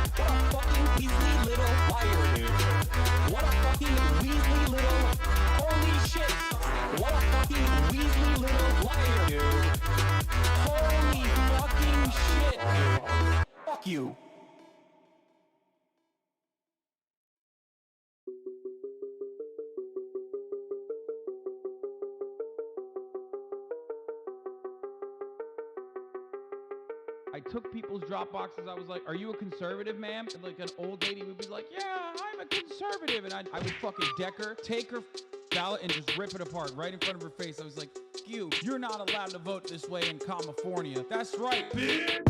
What a fucking weaselly little liar, dude. What a fucking weaselly little... Holy shit. What a fucking weaselly little liar, dude. Holy fucking shit, dude. Fuck you. I took people's drop boxes. I was like, are you a conservative, ma'am? And like an old lady would be like, yeah, I'm a conservative. And I would fucking deck her, take her ballot and just rip it apart right in front of her face. I was like, you're not allowed to vote this way in California. That's right, bitch.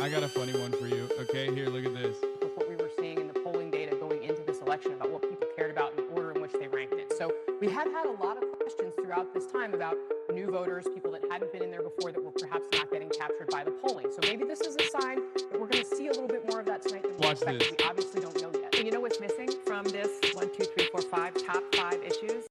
I got a funny one for you. Okay, here, look at this. With what we were seeing in the polling data going into this election about what people cared about and the order in which they ranked it. So we have had a lot of questions throughout this time about new voters, people that hadn't been in there before that were perhaps not getting captured by the polling. So maybe this is a sign that we're going to see a little bit more of that tonight than we expected. We obviously don't know yet. And you know what's missing from this 1, 2, 3, 4, 5 top 5 issues?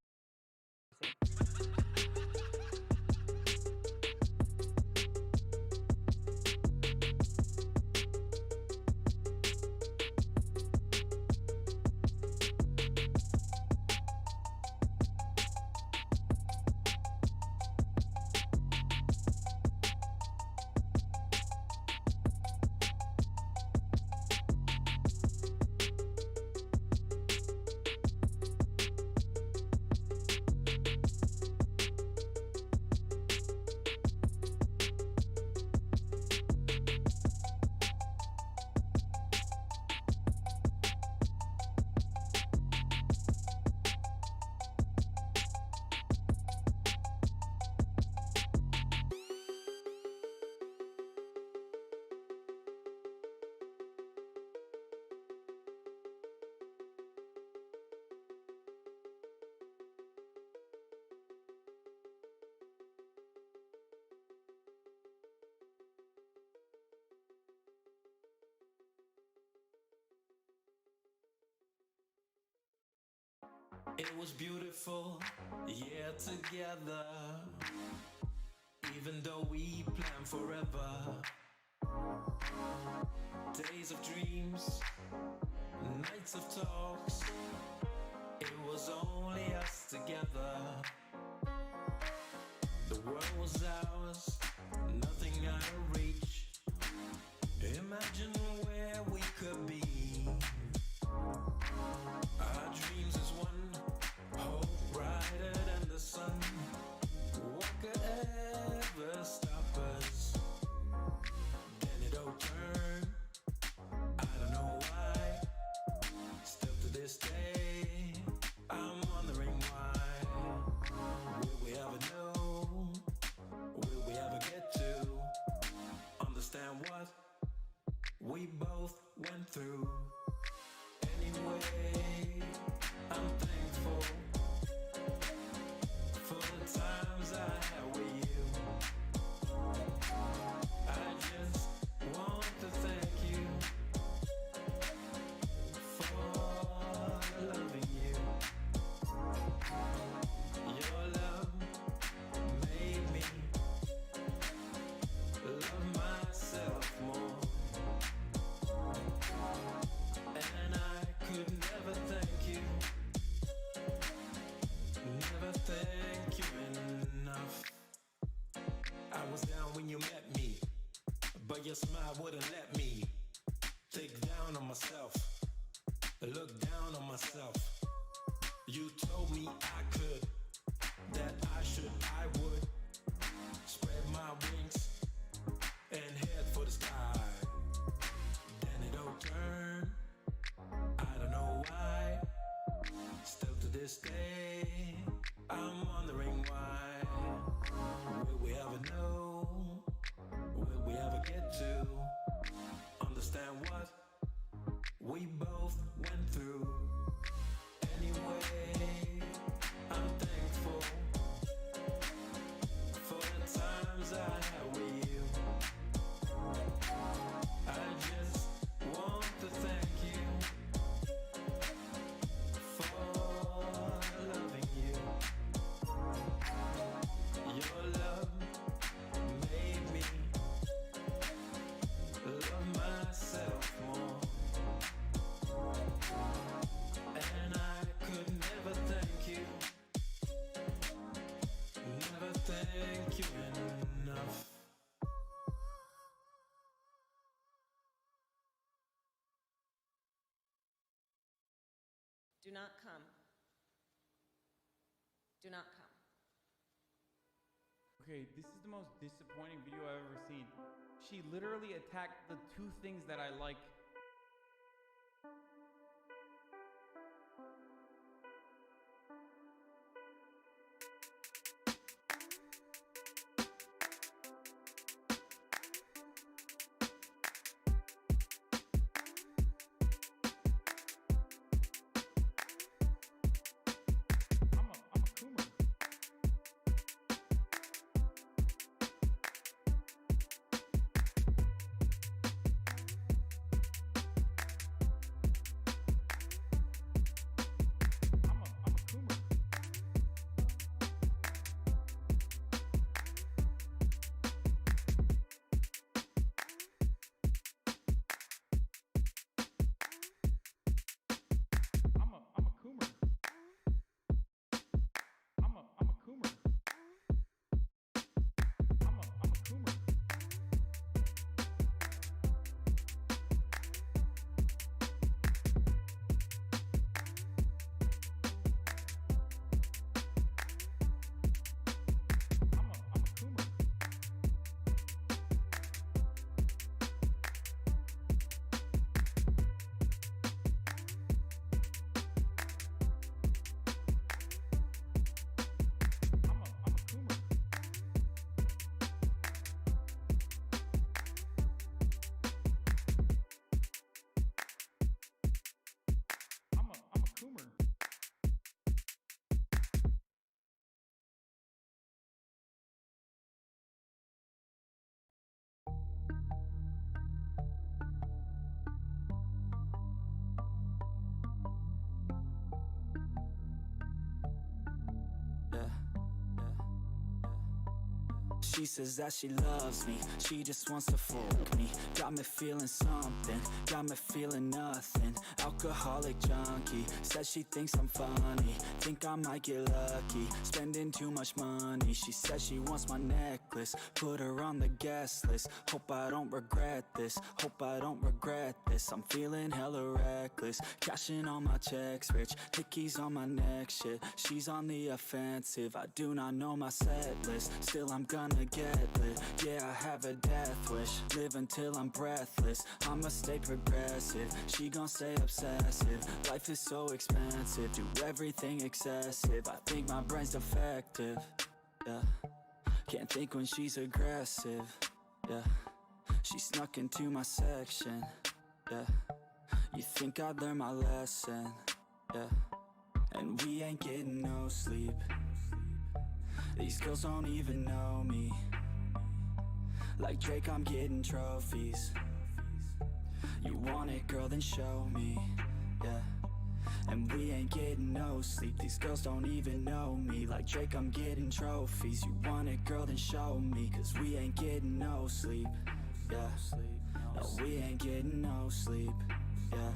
It was beautiful, yeah, together. Even though we planned forever. Days of dreams, nights of talks. It was only us together. The world was ours, nothing out of reach. Imagine where we could be. Our dreams is one, hope brighter than the sun. What could ever stop us? Then it all turned, I don't know why. Still to this day, I'm wondering why. Will we ever know? Will we ever get to understand what we both went through? Anyway, I'm thankful for the times I had with you. I just want to thank you for loving you. Your love made me love myself more. And I could never thank you, never thank you enough. I was down when you met me, but your smile wouldn't let me take down on myself, look down on myself. You told me I could, that I should, I would spread my wings and head for the sky. this day, I'm wondering why. Will we ever know? Will we ever get to understand what we both went through? Anyway, I'm thankful for the times I had with you. I just want to thank you for loving you. Your love made me love myself more. And I could never thank you, never thank you enough. Do not come. Do not come. Okay, this is the most disappointing video I've ever seen. She literally attacked the two things that I like. I'm a coomer. I'm a coomer. I'm a coomer. I'm a coomer. I'm a coomer. I'm a coomer. I'm a coomer. I'm a coomer. She says that she loves me, she just wants to fuck me. Got me feeling something, got me feeling nothing. Alcoholic junkie, says she thinks I'm funny. Think I might get lucky, spending too much money. She says she wants my necklace, put her on the guest list. Hope I don't regret this, hope I don't regret this. I'm feeling hella reckless, cashing all my checks rich. Hickeys on my neck, shit, she's on the offensive. I do not know my set list, still I'm gonna get lit. Yeah, I have a death wish, live until I'm breathless. I'ma stay progressive, she gon' stay obsessive. Life is so expensive, do everything excessive. I think my brain's defective, yeah. Can't think when she's aggressive, yeah. She snuck into my section, yeah. You think I'd learn my lesson, yeah. And we ain't getting no sleep. These girls don't even know me. Like Drake, I'm getting trophies. You want it, girl, then show me, yeah. And we ain't getting no sleep. These girls don't even know me. Like Drake, I'm getting trophies. You want it, girl, then show me. Cause we ain't getting no sleep, yeah. No, we ain't getting no sleep, yeah.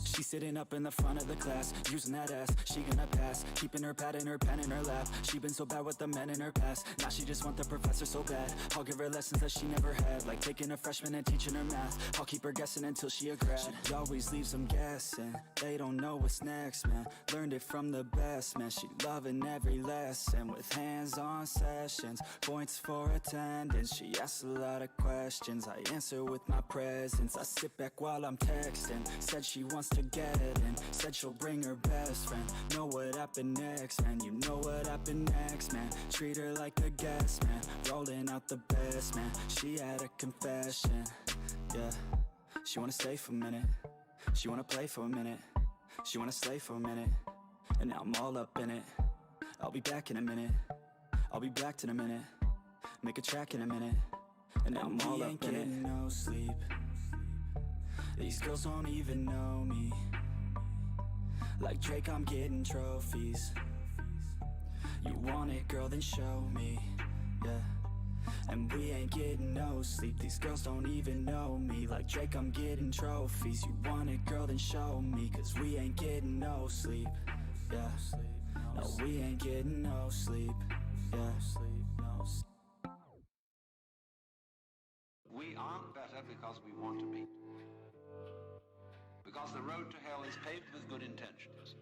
She's sitting up in the front of the class, using that ass, she gonna pass. Keeping her pad and her pen in her lap. She been so bad with the men in her past. Now she just want the professor so bad. I'll give her lessons that she never had, like taking a freshman and teaching her math. I'll keep her guessing until she a grad. She always leaves them guessing, they don't know what's next, man. Learned it from the best, man. She loving every lesson, with hands-on sessions, points for attendance. She asks a lot of questions, I answer with my presence. I sit back while I'm texting, said she wants to Armageddon. Said she'll bring her best friend. Know what happened next, man. You know what happened next, man. Treat her like a guest, man. Rolling out the best, man. She had a confession, yeah. She wanna stay for a minute. She wanna play for a minute. She wanna slay for a minute. And now I'm all up in it. I'll be back in a minute. I'll be back in a minute. Make a track in a minute. And now I'm all up in it. No sleep. These girls don't even know me. Like Drake, I'm getting trophies. You want it, girl, then show me, yeah. And we ain't getting no sleep. These girls don't even know me. Like Drake, I'm getting trophies. You want it, girl, then show me. Cause we ain't getting no sleep, yeah. No, we ain't getting no sleep, yeah. We aren't better because we want to be. Because the road to hell is paved with good intentions.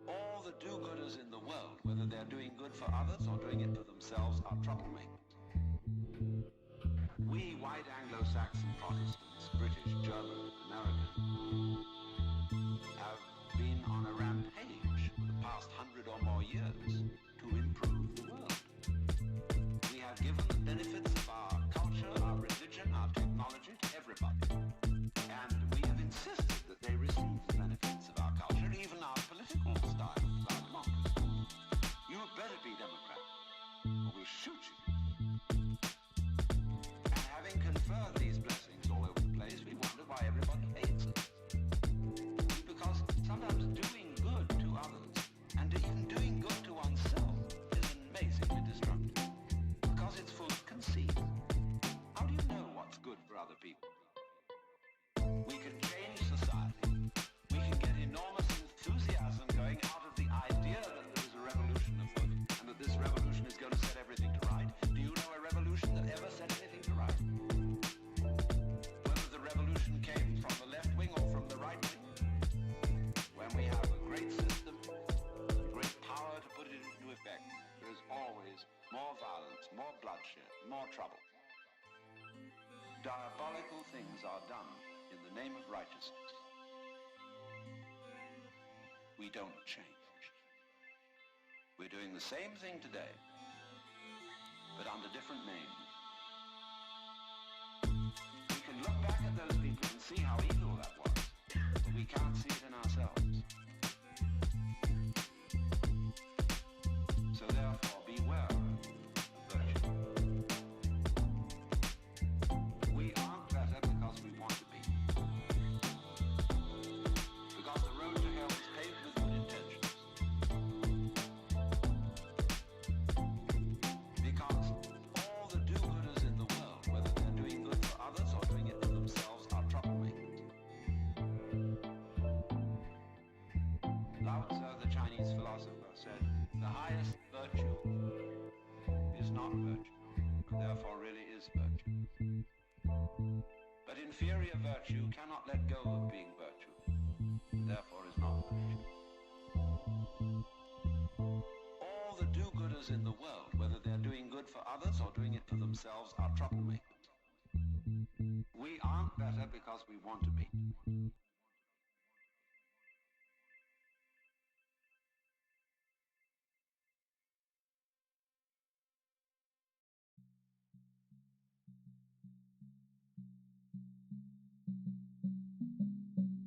All the do-gooders in the world, whether they're doing good for others or doing it for themselves, are troublemakers. We white Anglo-Saxon Protestants, British, German, American, have been on a rampage for the past 100 or more years to improve the world. We have given the benefits of our culture, our religion, our technology to everybody. And we have insisted that they receive the benefits of our culture, even our political style, our democracy. You better be Democrat, or we'll shoot you. And having conferred these blessings all over the place, we wonder why everybody hates us. Because sometimes doing good to others, and even doing good to oneself, is amazingly destructive. Because it's full of conceit. How do you know what's good for other people? We can change society. We can get enormous enthusiasm going out of the idea that there is a revolution afoot, and that this revolution is going to set everything to right. Do you know a revolution that ever set anything to right? Whether the revolution came from the left wing or from the right wing. When we have a great system, and great power to put it into effect, there is always more violence, more bloodshed, more trouble. Diabolical things are done in the name of righteousness. We don't change. We're doing the same thing today, but under different names. We can look back at those people and see how evil that was, but we can't see it in ourselves. So therefore, beware of virtue. We aren't better because we want to be. Because the road to hell is paved with good intentions. Because all the do-gooders in the world, whether they're doing good for others or doing it for themselves, are troublemakers. Lao Tzu, the Chinese philosopher, said, the highest virtue is not virtue, and therefore really is virtue. But inferior virtue cannot let go of being virtue, and therefore is not virtue. All the do-gooders in the world, whether they're doing good for others or doing it for themselves, are troublemakers. We aren't better because we want to be.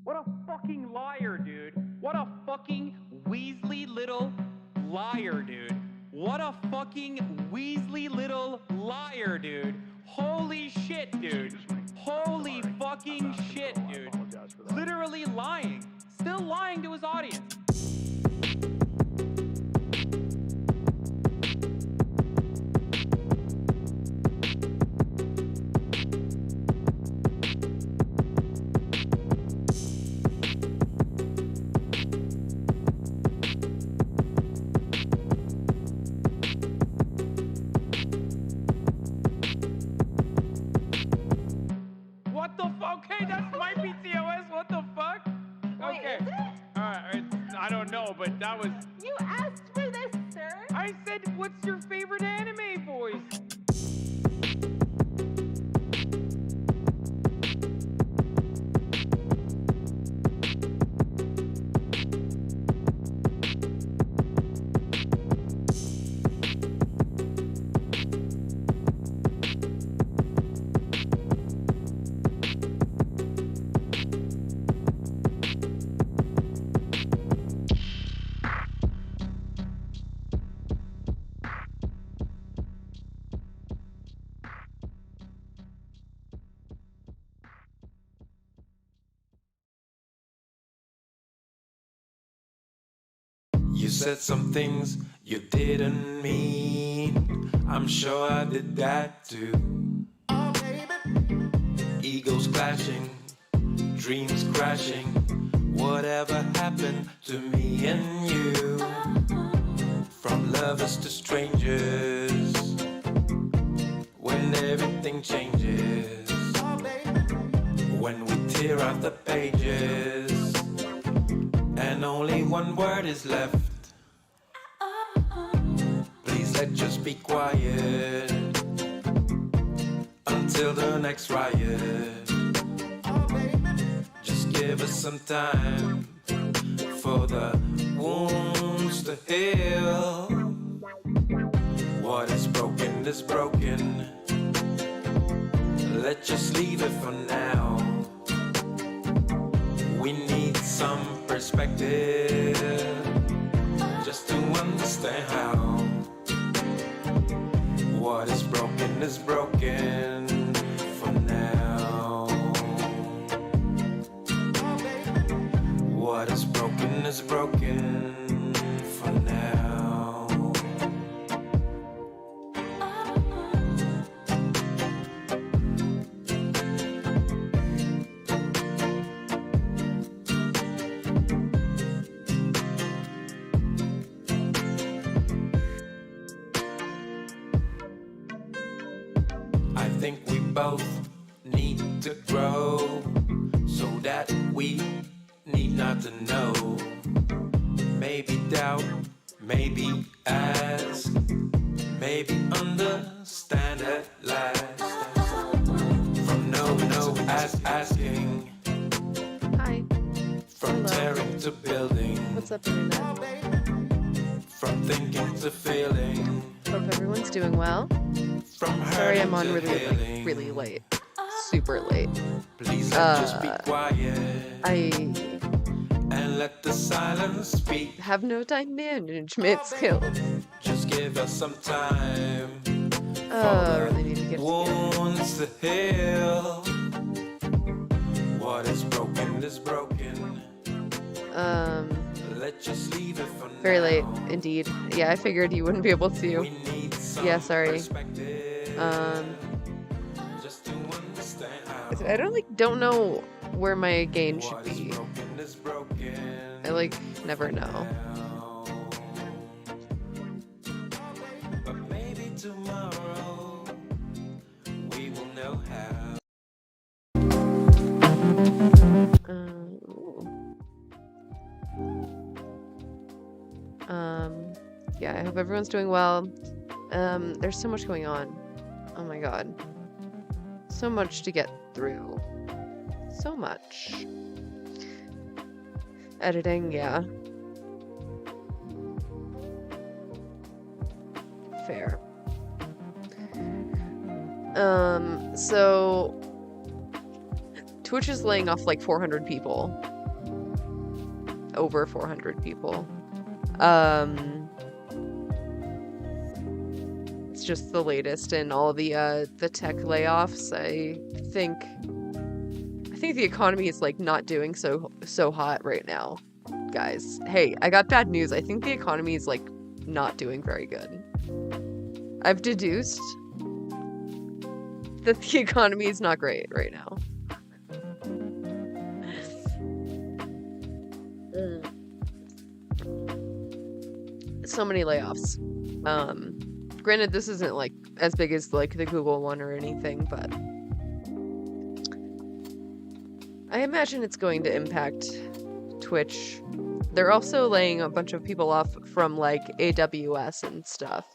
What a fucking liar, dude. What a fucking Weasley little liar, dude. What a fucking Weasley little liar, dude. Holy shit, dude. Holy fucking shit, dude. Literally lying. Still lying to his audience. What the fuck? Okay, that's my PTOS. What the fuck? Wait, Okay. is it? Alright, I don't know, but that was. You asked for this, sir. I said, what's your favorite anime voice? You said some things you didn't mean. I'm sure I did that too. Oh, baby. Egos clashing, dreams crashing. Whatever happened to me and you? From lovers to strangers, when everything changes, when we tear out the pages and only one word is left. Please let's just be quiet until the next riot. Just give us some time for the wounds to heal. What is broken is broken. Let's just leave it for now. We need some perspective just to understand how. What is broken for now. What is broken for now. I think we both need to grow so that we need not to know. Maybe doubt, maybe ask, maybe understand at last. From no, asking. Hi. From Hello. tearing to building. What's up, internet? From thinking to feeling. Hope everyone's doing well. From Sorry, I'm hurting on to really, healing. really late. Super late. Please let's just be quiet I and let the silence speak. have no time management skills. Just give us some time I really need to get it together. wounds to heal. What is broken is broken. Let's just leave it for Very late, now. indeed. Yeah, I figured you wouldn't be able to. We need some Yeah, sorry. perspective just to understand how. I don't know where my gain should What is be. broken is broken. I never know. now. But maybe tomorrow we will know how. Ooh. Yeah, I hope everyone's doing well. There's so much going on. Oh my god. So much to get through. So much. Editing, yeah. Fair. So Twitch is laying off like 400 people. Over 400 people. It's just the latest in all the tech layoffs. I think the economy is like not doing so hot right now, guys. Hey, I got bad news. I think the economy is like not doing very good. I've deduced that the economy is not great right now. So many layoffs. Granted, this isn't like as big as like the Google one or anything, but I imagine it's going to impact Twitch. They're also laying a bunch of people off from like AWS and stuff.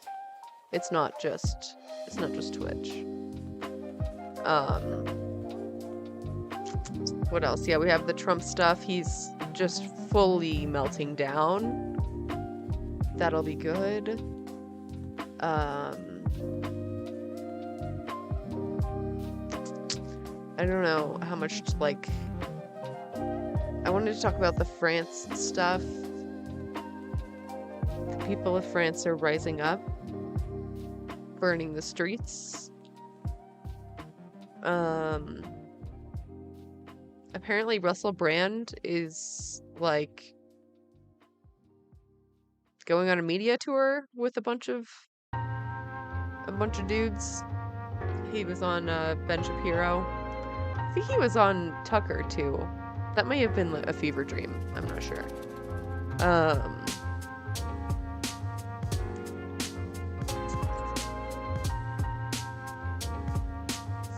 It's not just Twitch. What else? Yeah, we have the Trump stuff. He's just fully melting down. That'll be good. I don't know how much like I wanted to talk about the France stuff. The people of France are rising up, burning the streets. Apparently Russell Brand is like going on a media tour with a bunch of dudes. He was on Ben Shapiro. I think he was on Tucker too. That may have been a fever dream. I'm not sure.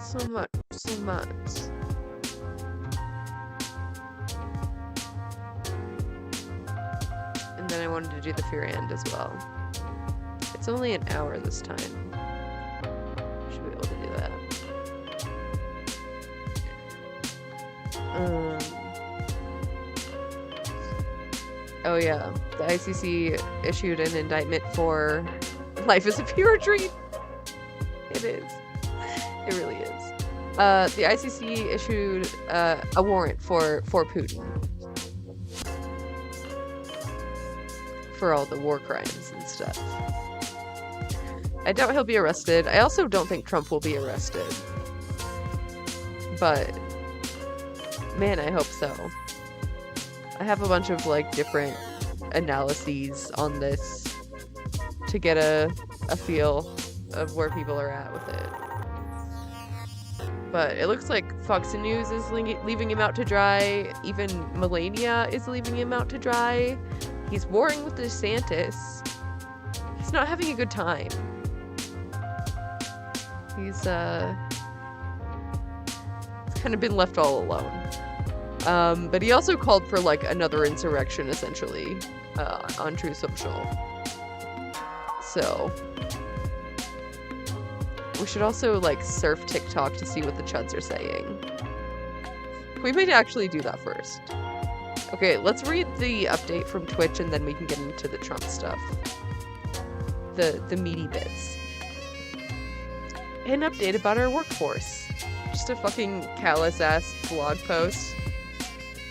So much. And then I wanted to do the Fear End as well. It's only an hour this time. Should be able to do that. Oh yeah, the ICC issued an indictment for Life is a Fever Dream. It is. It really is. The ICC issued a warrant for Putin for all the war crimes and stuff. I doubt he'll be arrested. I also don't think Trump will be arrested. But man, I hope so. I have a bunch of like different analyses on this to get a feel of where people are at with it. But it looks like Fox News is leaving him out to dry. Even Melania is leaving him out to dry. He's warring with DeSantis. He's not having a good time. He's kind of been left all alone. But he also called for like another insurrection essentially on True Social. So we should also like surf TikTok to see what the chuds are saying. We might actually do that first. Okay, let's read the update from Twitch and then we can get into the Trump stuff. The meaty bits. An update about our workforce. Just a fucking callous ass blog post.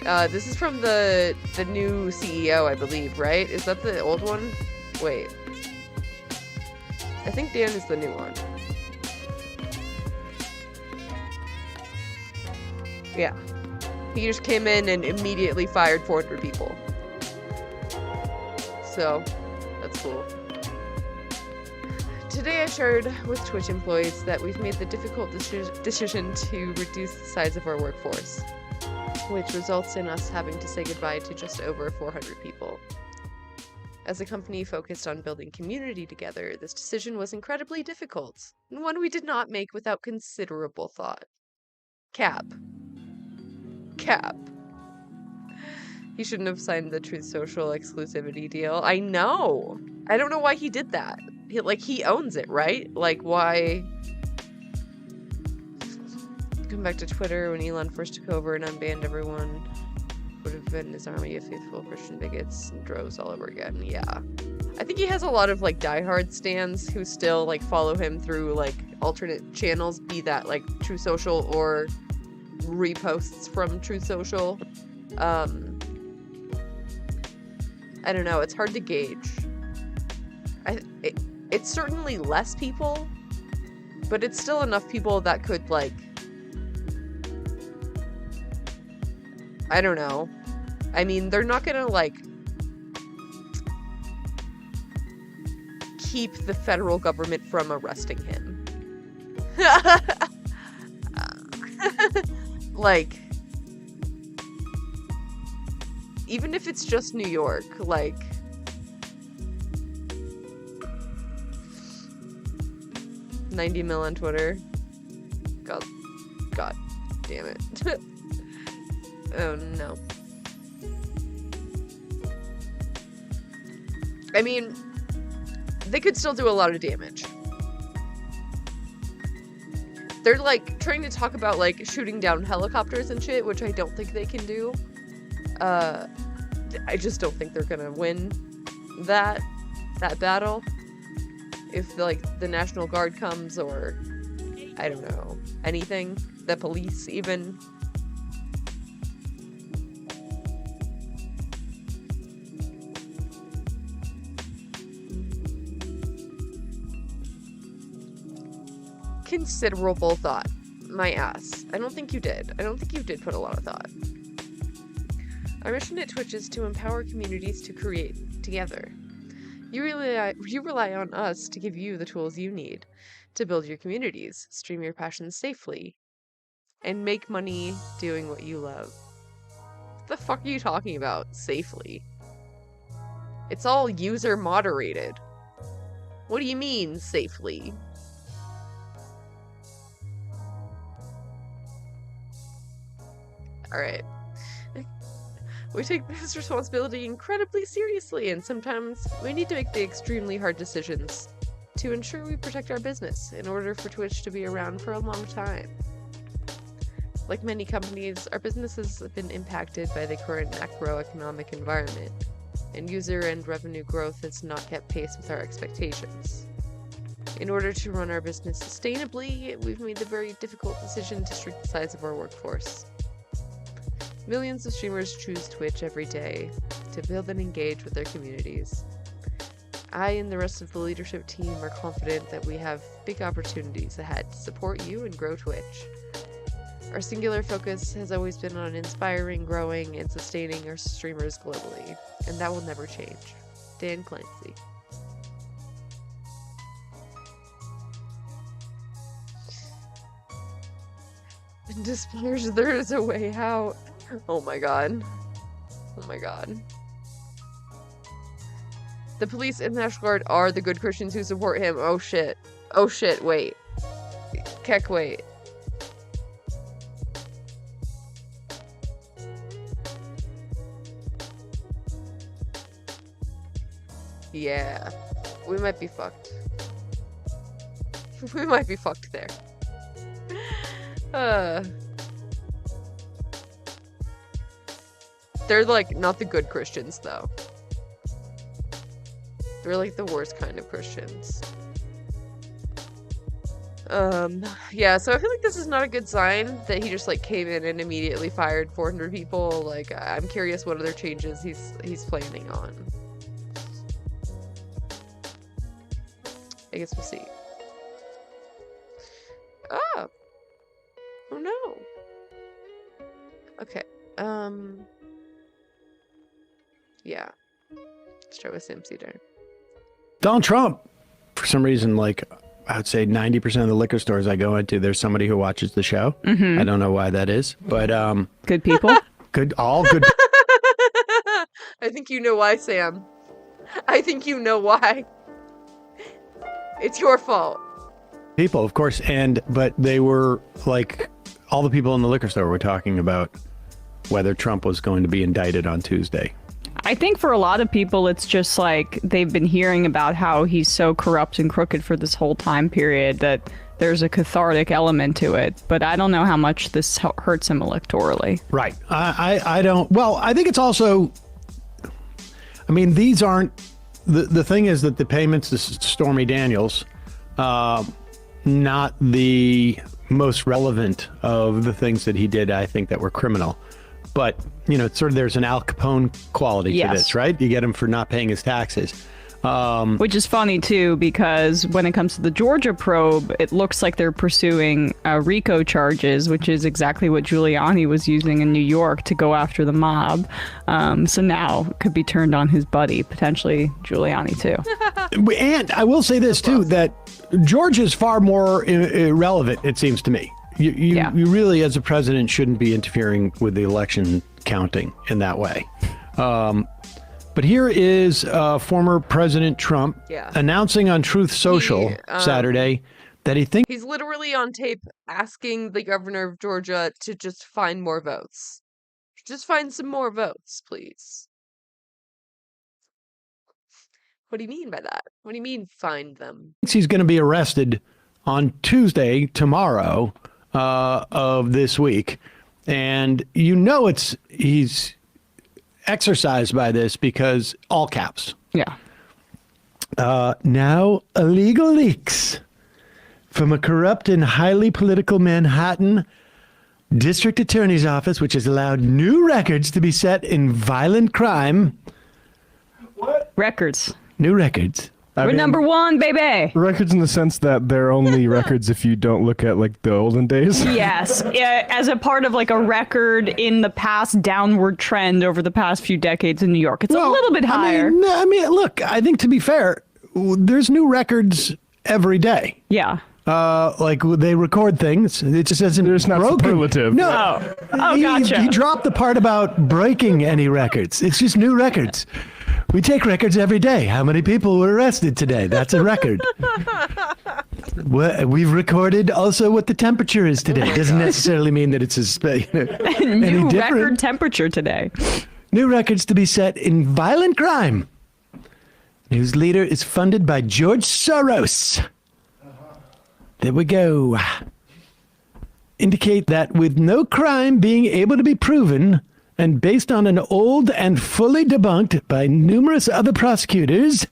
This is from the new CEO, I believe, right? Is that the old one? Wait. I think Dan is the new one. Yeah. He just came in and immediately fired 400 people. So, that's cool. Today I shared with Twitch employees that we've made the difficult decision to reduce the size of our workforce, which results in us having to say goodbye to just over 400 people. As a company focused on building community together, this decision was incredibly difficult, and one we did not make without considerable thought. Cap. He shouldn't have signed the Truth Social exclusivity deal. I know! I don't know why he did that. He owns it, right? Like, why... Come back to Twitter when Elon first took over and unbanned everyone. Would have been his army of faithful Christian bigots and droves all over again. Yeah. I think he has a lot of, like, diehard stans who still, like, follow him through, like, alternate channels, be that, like, True Social or reposts from True Social. I don't know. It's hard to gauge. It's certainly less people, but it's still enough people that could, like, I don't know. I mean, they're not gonna, like, keep the federal government from arresting him. Like, even if it's just New York, like, $90 million on Twitter. God damn it. Oh no. I mean, they could still do a lot of damage. They're, like, trying to talk about, like, shooting down helicopters and shit, which I don't think they can do. I just don't think they're gonna win that battle. If, like, the National Guard comes, or, I don't know, anything. The police, even. Considerable thought. My ass. I don't think you did. I don't think you did put a lot of thought. Our mission at Twitch is to empower communities to create together. You rely on us to give you the tools you need to build your communities, stream your passions safely, and make money doing what you love. What the fuck are you talking about, safely? It's all user moderated. What do you mean, safely? Alright. We take this responsibility incredibly seriously, and sometimes we need to make the extremely hard decisions to ensure we protect our business in order for Twitch to be around for a long time. Like many companies, our business has been impacted by the current macroeconomic environment, and user and revenue growth has not kept pace with our expectations. In order to run our business sustainably, we've made the very difficult decision to shrink the size of our workforce. Millions of streamers choose Twitch every day to build and engage with their communities. I and the rest of the leadership team are confident that we have big opportunities ahead to support you and grow Twitch. Our singular focus has always been on inspiring, growing, and sustaining our streamers globally, and that will never change. Dan Clancy. In displeasure, there is a way out. Oh my god. Oh my god. The police and National Guard are the good Christians who support him. Oh shit. Oh shit, wait. Kek, wait. Yeah. We might be fucked. We might be fucked there. They're like not the good Christians though. They're like the worst kind of Christians. Yeah, so I feel like this is not a good sign that he just like came in and immediately fired 400 people. Like, I'm curious what other changes he's planning on. I guess we'll see. Oh. Oh no. Okay. Yeah. Start with Sam Cedar. Donald Trump, for some reason, like, I'd say 90% of the liquor stores I go into, there's somebody who watches the show. Mm-hmm. I don't know why that is, but good people. All good. I think you know why, Sam. I think you know why. It's your fault. People, of course, but they were like, all the people in the liquor store were talking about whether Trump was going to be indicted on Tuesday. I think for a lot of people, it's just like they've been hearing about how he's so corrupt and crooked for this whole time period that there's a cathartic element to it. But I don't know how much this hurts him electorally. Right. I don't. Well, I think it's also, I mean, these aren't, the thing is that the payments to Stormy Daniels, not the most relevant of the things that he did, I think, that were criminal. But, you know, it's sort of, there's an Al Capone quality to this, right? You get him for not paying his taxes. Which is funny, too, because when it comes to the Georgia probe, it looks like they're pursuing RICO charges, which is exactly what Giuliani was using in New York to go after the mob. So now it could be turned on his buddy, potentially Giuliani, too. And I will say this, too, that Georgia's far more irrelevant, it seems to me. You really, as a president, shouldn't be interfering with the election counting in that way. But here is former President Trump announcing on Truth Social Saturday that he thinks he's literally on tape asking the governor of Georgia to just find more votes. Just find some more votes, please. What do you mean by that? What do you mean find them? He's going to be arrested on Tuesday, tomorrow, of this week. And you know he's exercised by this because all caps. Yeah. Now illegal leaks from a corrupt and highly political Manhattan district attorney's office, which has allowed new records to be set in violent crime. What? Records. New records We're number one, baby. Records in the sense that they're only records if you don't look at like the olden days. Yes, as a part of like a record in the past downward trend over the past few decades in New York. It's a little bit higher. I mean, look, I think to be fair, there's new records every day. Yeah. Like they record things. It just isn't There's not broken. superlative. No. Oh, gotcha. He dropped the part about breaking any records. It's just new records. We take records every day. How many people were arrested today? That's a record. We've recorded also what the temperature is today. Doesn't necessarily mean that it's New record temperature today. New records to be set in violent crime. News leader is funded by George Soros. There we go. Indicate that with no crime being able to be proven, and based on an old and fully debunked by numerous other prosecutors,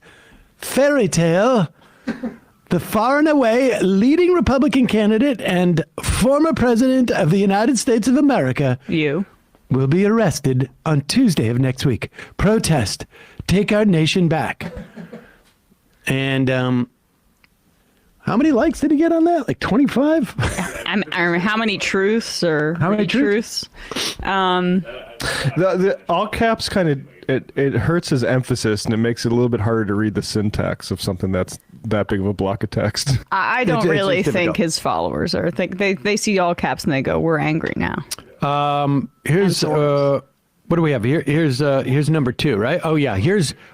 fairy tale, the far and away leading Republican candidate and former president of the United States of America will be arrested on Tuesday of next week. Protest. Take our nation back. And how many likes did he get on that? Like 25? How many truths or how many truths? The all caps kind of it hurts his emphasis and it makes it a little bit harder to read the syntax of something that's that big of a block of text. I don't really think his followers are they see all caps and they go, "We're angry now." Here's what do we have here? Here's number 2, right? Oh yeah,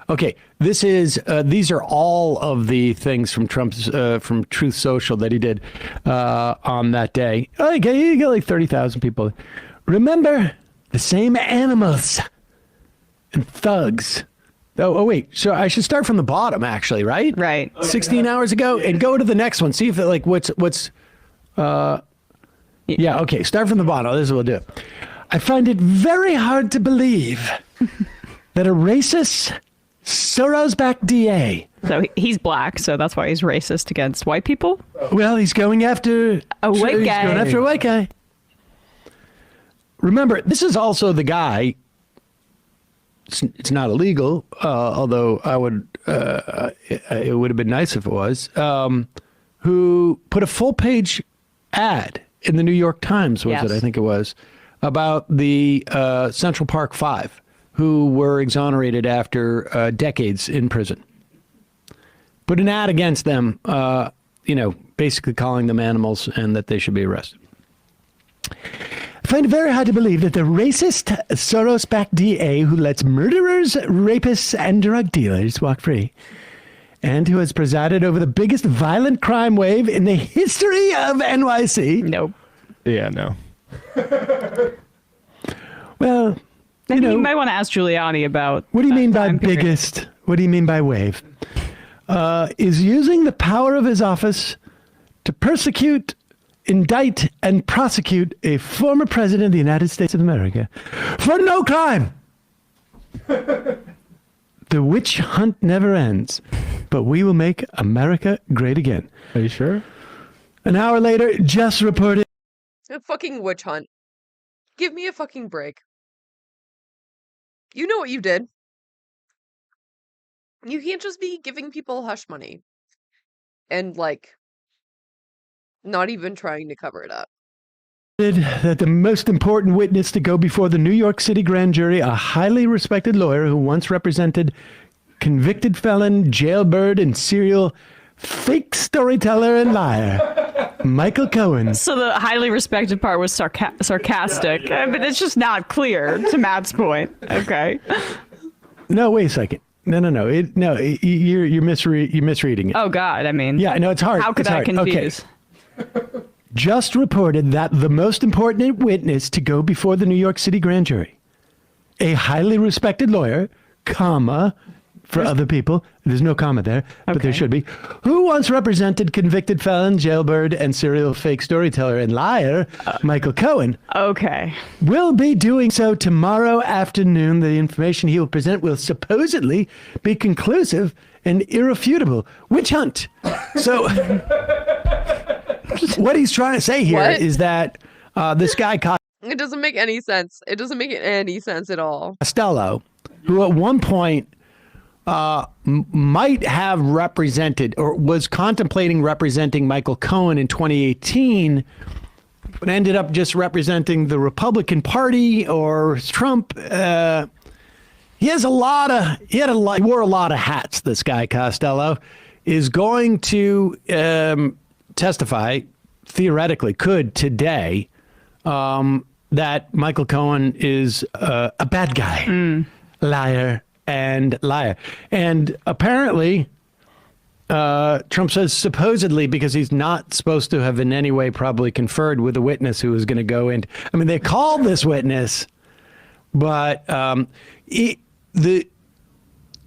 okay. This is these are all of the things from Trump's from Truth Social that he did on that day. Okay, you got like 30,000 people. Remember the same animals and thugs. Oh wait, so I should start from the bottom actually, right? Right. 16 hours ago and go to the next one. See if like what's yeah, okay, start from the bottom. This is what we'll do. I find it very hard to believe that a racist Soros-backed DA. So he's black, so that's why he's racist against white people? Well, he's going after a white guy. He's going after a white guy. Remember, this is also the guy. It's not illegal, although I would. It would have been nice if it was. Who put a full-page ad in the New York Times? Was it? I think it was about the Central Park Five, who were exonerated after decades in prison. Put an ad against them, basically calling them animals and that they should be arrested. I find it very hard to believe that the racist Soros-backed DA who lets murderers, rapists, and drug dealers walk free, and who has presided over the biggest violent crime wave in the history of NYC. Nope. Yeah, no. Well, you might want to ask Giuliani about. What do you mean by biggest? What do you mean by wave? Is using the power of his office to persecute, indict, and prosecute a former president of the United States of America for no crime. The witch hunt never ends, but we will make America great again. Are you sure? An hour later, just reported. A fucking witch hunt. Give me a fucking break. You know what you did. You can't just be giving people hush money and, not even trying to cover it up. That the most important witness to go before the New York City grand jury, a highly respected lawyer who once represented convicted felon, jailbird, and serial fake storyteller and liar, Michael Cohen. So the highly respected part was sarcastic, but it's just not clear to Matt's point. Okay. No, wait a second. No. You're misreading it. Oh God, I mean. Yeah, no, it's hard. How could I confuse? Okay. Just reported that the most important witness to go before the New York City grand jury, a highly respected lawyer, comma, for other people, there's no comma there, but there should be, who once represented convicted felon, jailbird, and serial fake storyteller and liar, Michael Cohen. Okay. Will be doing so tomorrow afternoon. The information he will present will supposedly be conclusive and irrefutable. Witch hunt. So what he's trying to say here is that this guy It doesn't make any sense. It doesn't make any sense at all. Costello, who at one point might have represented or was contemplating representing Michael Cohen in 2018, but ended up just representing the Republican Party or Trump. He wore a lot of hats. This guy Costello is going to testify, theoretically, could today, that Michael Cohen is a bad guy, liar. And apparently, Trump says supposedly because he's not supposed to have in any way probably conferred with a witness who was going to go in. I mean, they called this witness, but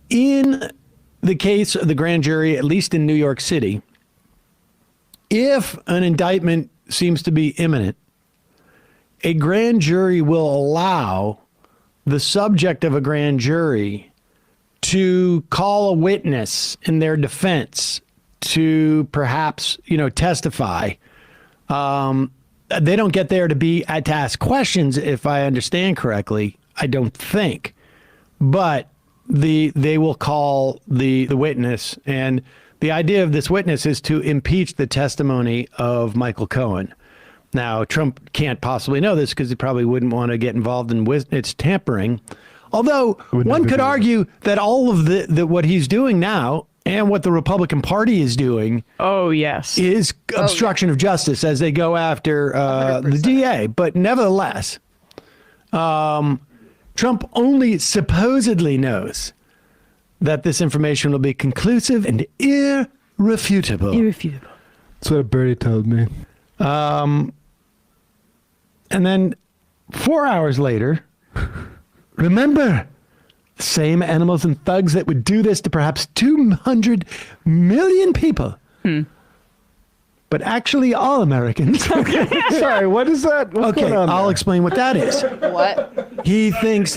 in the case of the grand jury, at least in New York City, if an indictment seems to be imminent, a grand jury will allow the subject of a grand jury to call a witness in their defense to perhaps, testify. They don't get there to ask questions, if I understand correctly. I don't think, but they will call the witness, and the idea of this witness is to impeach the testimony of Michael Cohen. Now, Trump can't possibly know this because he probably wouldn't want to get involved in its tampering. Although one could argue that all of what he's doing now and what the Republican Party is doing, is obstruction of justice as they go after the DA. But nevertheless, Trump only supposedly knows that this information will be conclusive and irrefutable. Irrefutable. That's what Bertie told me. And then 4 hours later, remember, the same animals and thugs that would do this to perhaps 200 million people. But actually all Americans. Sorry, what is that? What's okay, going on I'll there? explain what that is. What? He thinks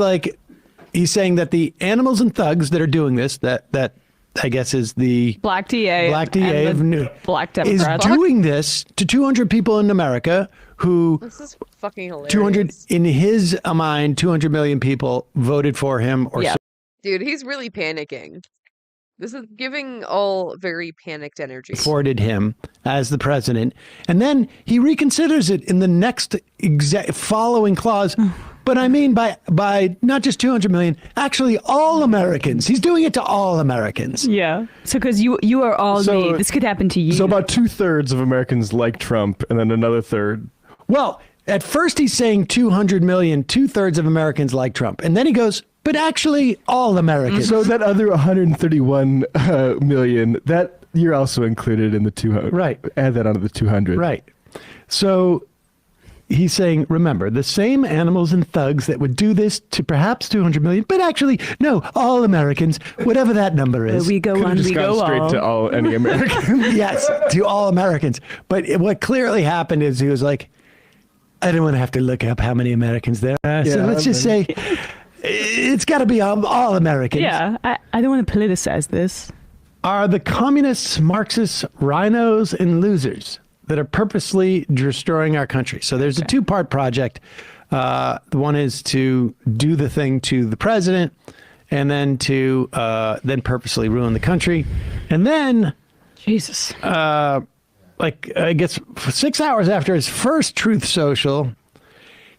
he's saying that the animals and thugs that are doing this, that I guess is the Black DA of New Black is Democrats. doing this to 200 people in America who This is fucking hilarious. 200 in his mind, 200 million people voted for him or so. Dude, he's really panicking. This is giving all very panicked energy. Supported him as the president, and then he reconsiders it in the next following clause. But I mean by not just 200 million, actually all Americans. He's doing it to all Americans. Yeah. So because you are all me, this could happen to you. So about 2/3 of Americans like Trump, and then another third. Well, at first he's saying 200 million, 2/3 of Americans like Trump, and then he goes, but actually all Americans. So that other 131 million, that you're also included in the 200. Right. Add that onto the 200. Right. So he's saying, remember, the same animals and thugs that would do this to perhaps 200 million, but actually, no, all Americans, whatever that number is. We go Could've on, just we gone go straight all. to all any American. Yes, to all Americans. But what clearly happened is he was like, I don't want to have to look up how many Americans there are. So let's just say it's got to be all Americans. Yeah, I don't want to politicize this. Are the communists, Marxists, rhinos, and losers that are purposely destroying our country. So there's a two-part project. The one is to do the thing to the president, and then to then purposely ruin the country. And then, Jesus, I guess 6 hours after his first Truth Social,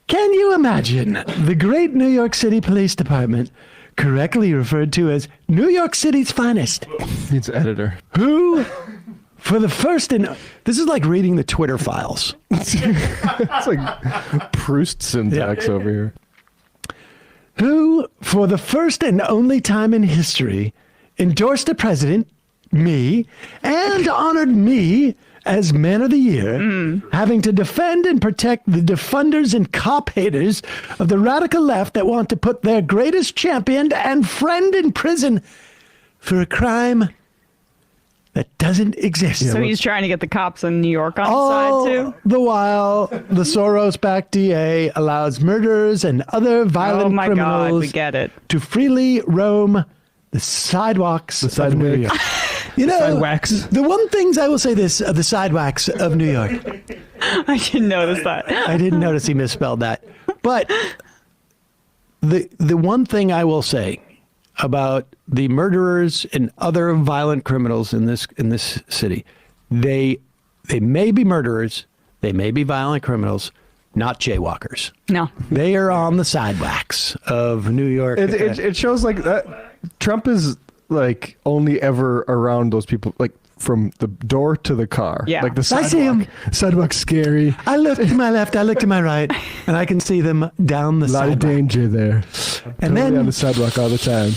can you imagine the great New York City Police Department, correctly referred to as New York City's finest? Needs editor. Who, for the first this is like reading the Twitter files. It's like Proust syntax over here. Who, for the first and only time in history, endorsed a president, me, and honored me as Man of the Year, having to defend and protect the defunders and cop haters of the radical left that want to put their greatest champion and friend in prison for a crime that doesn't exist. So he's trying to get the cops in New York on his side too? The while the Soros-backed DA allows murderers and other violent criminals God, we get it. to freely roam the sidewalks of New York. You know, sidewalks. The one things I will say this of the sidewalks of New York. I didn't notice that. I didn't notice he misspelled that. But the one thing I will say about the murderers and other violent criminals in this city. They may be murderers, they may be violent criminals, not jaywalkers. No. They are on the sidewalks of New York. It shows like that Trump is like only ever around those people, like from the door to the car. Yeah. Like the sidewalk. I see him. Sidewalk's scary. I look to my left, I look to my right, and I can see them down the A lot sidewalk. of danger there. And Totally then on the sidewalk all the time.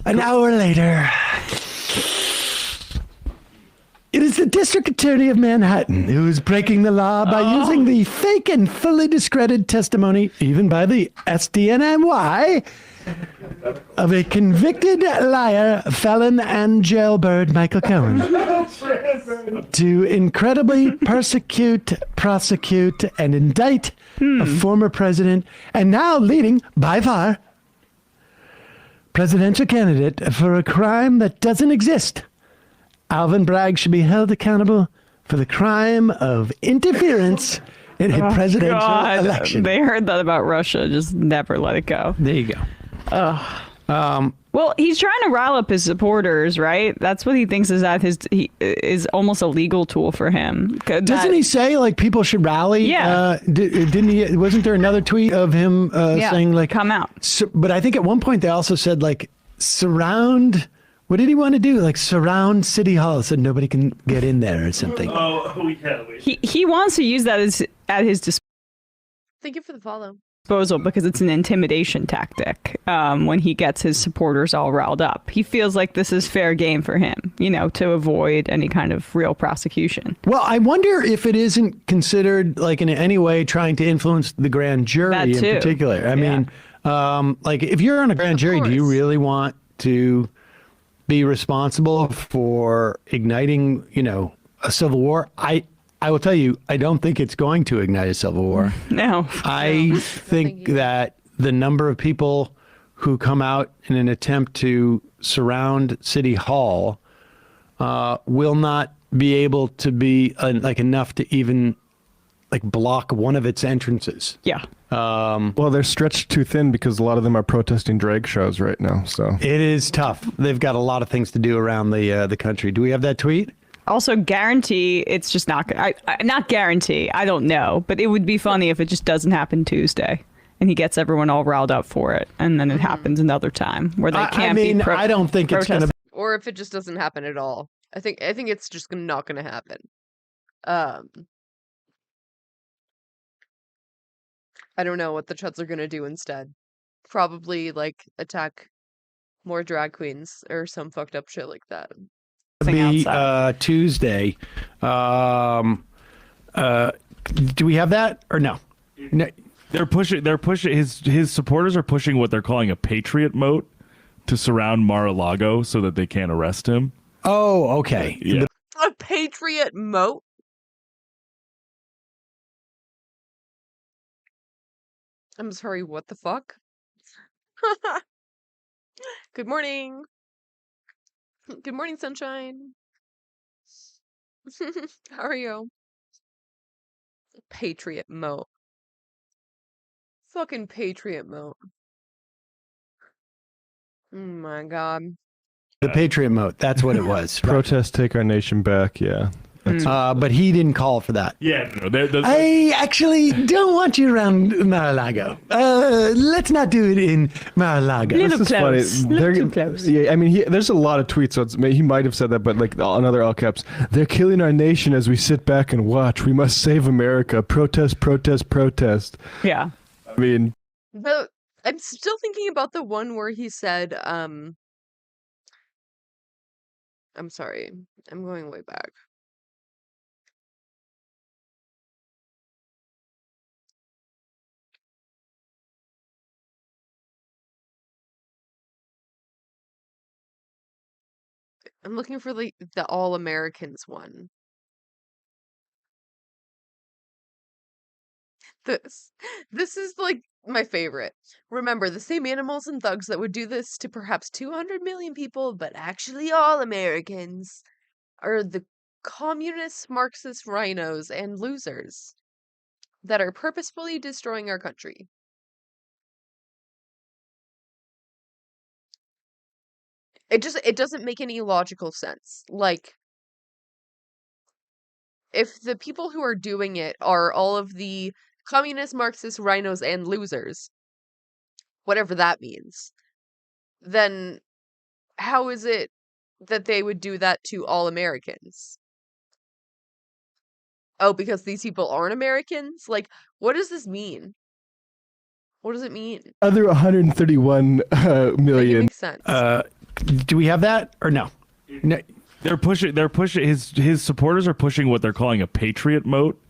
an hour later, it is the district attorney of Manhattan who is breaking the law by using the fake and fully discredited testimony, even by the SDNY, of a convicted liar, felon, and jailbird Michael Cohen to incredibly persecute, prosecute, and indict a former president and now leading, by far, presidential candidate for a crime that doesn't exist. Alvin Bragg should be held accountable for the crime of interference in a presidential election. They heard that about Russia. Just never let it go. There you go. Well, he's trying to rile up his supporters, right? That's what he thinks is is almost a legal tool for him. Doesn't he say like people should rally? Yeah. Didn't he? Wasn't there another tweet of him saying like come out? But I think at one point they also said like surround. What did he want to do? Like surround City Hall so nobody can get in there or something. He wants to use that at his Thank you for the follow. disposal because it's an intimidation tactic when he gets his supporters all riled up. He feels like this is fair game for him, to avoid any kind of real prosecution. Well, I wonder if it isn't considered like in any way trying to influence the grand jury in particular. I mean, like if you're on a grand jury, do you really want to be responsible for igniting, a civil war? I will tell you, I don't think it's going to ignite a civil war. No. I think that the number of people who come out in an attempt to surround City Hall will not be able to be like enough to even like block one of its entrances. Yeah. Well, they're stretched too thin because a lot of them are protesting drag shows right now. So it is tough. They've got a lot of things to do around the country. Do we have that tweet? Also, guarantee it's just not. Not guarantee. I don't know, but it would be funny if it just doesn't happen Tuesday, and he gets everyone all riled up for it, and then it happens another time where they can't. I don't think it's going to. Or if it just doesn't happen at all. I think it's just not going to happen. I don't know what the Chuds are going to do instead. Probably like attack more drag queens or some fucked up shit like that. Be Tuesday. Do we have that or no? They're pushing. His supporters are pushing what they're calling a patriot moat to surround Mar-a-Lago so that they can't arrest him. Oh, okay. Yeah. A patriot moat. I'm sorry, what the fuck? Good morning. Good morning, sunshine. How are you? Patriot moat. Fucking patriot moat. Oh my god. The Patriot moat. That's what it was. Protest, take our nation back. Yeah. But he didn't call for that. Yeah, no, I actually don't want you around Mar-a-Lago. Let's not do it in Mar-a-Lago. This is funny. Little close. Yeah, I mean, there's a lot of tweets. So he might have said that, but like on other all caps, they're killing our nation as we sit back and watch. We must save America. Protest, protest, protest. Yeah. I mean, I'm still thinking about the one where he said, I'm sorry, I'm going way back. I'm looking for the All Americans one. This is like my favorite. Remember, the same animals and thugs that would do this to perhaps 200 million people, but actually all Americans, are the communist Marxist rhinos and losers that are purposefully destroying our country. it doesn't make any logical sense. Like, if the people who are doing it are all of the communist, Marxist, rhinos, and losers, whatever that means, then how is it that they would do that to all Americans? Oh, because these people aren't Americans? Like, what does this mean? What does it mean? Other 131 million. Makes sense. Do we have that or no? No. They're pushing his supporters are pushing what they're calling a patriot moat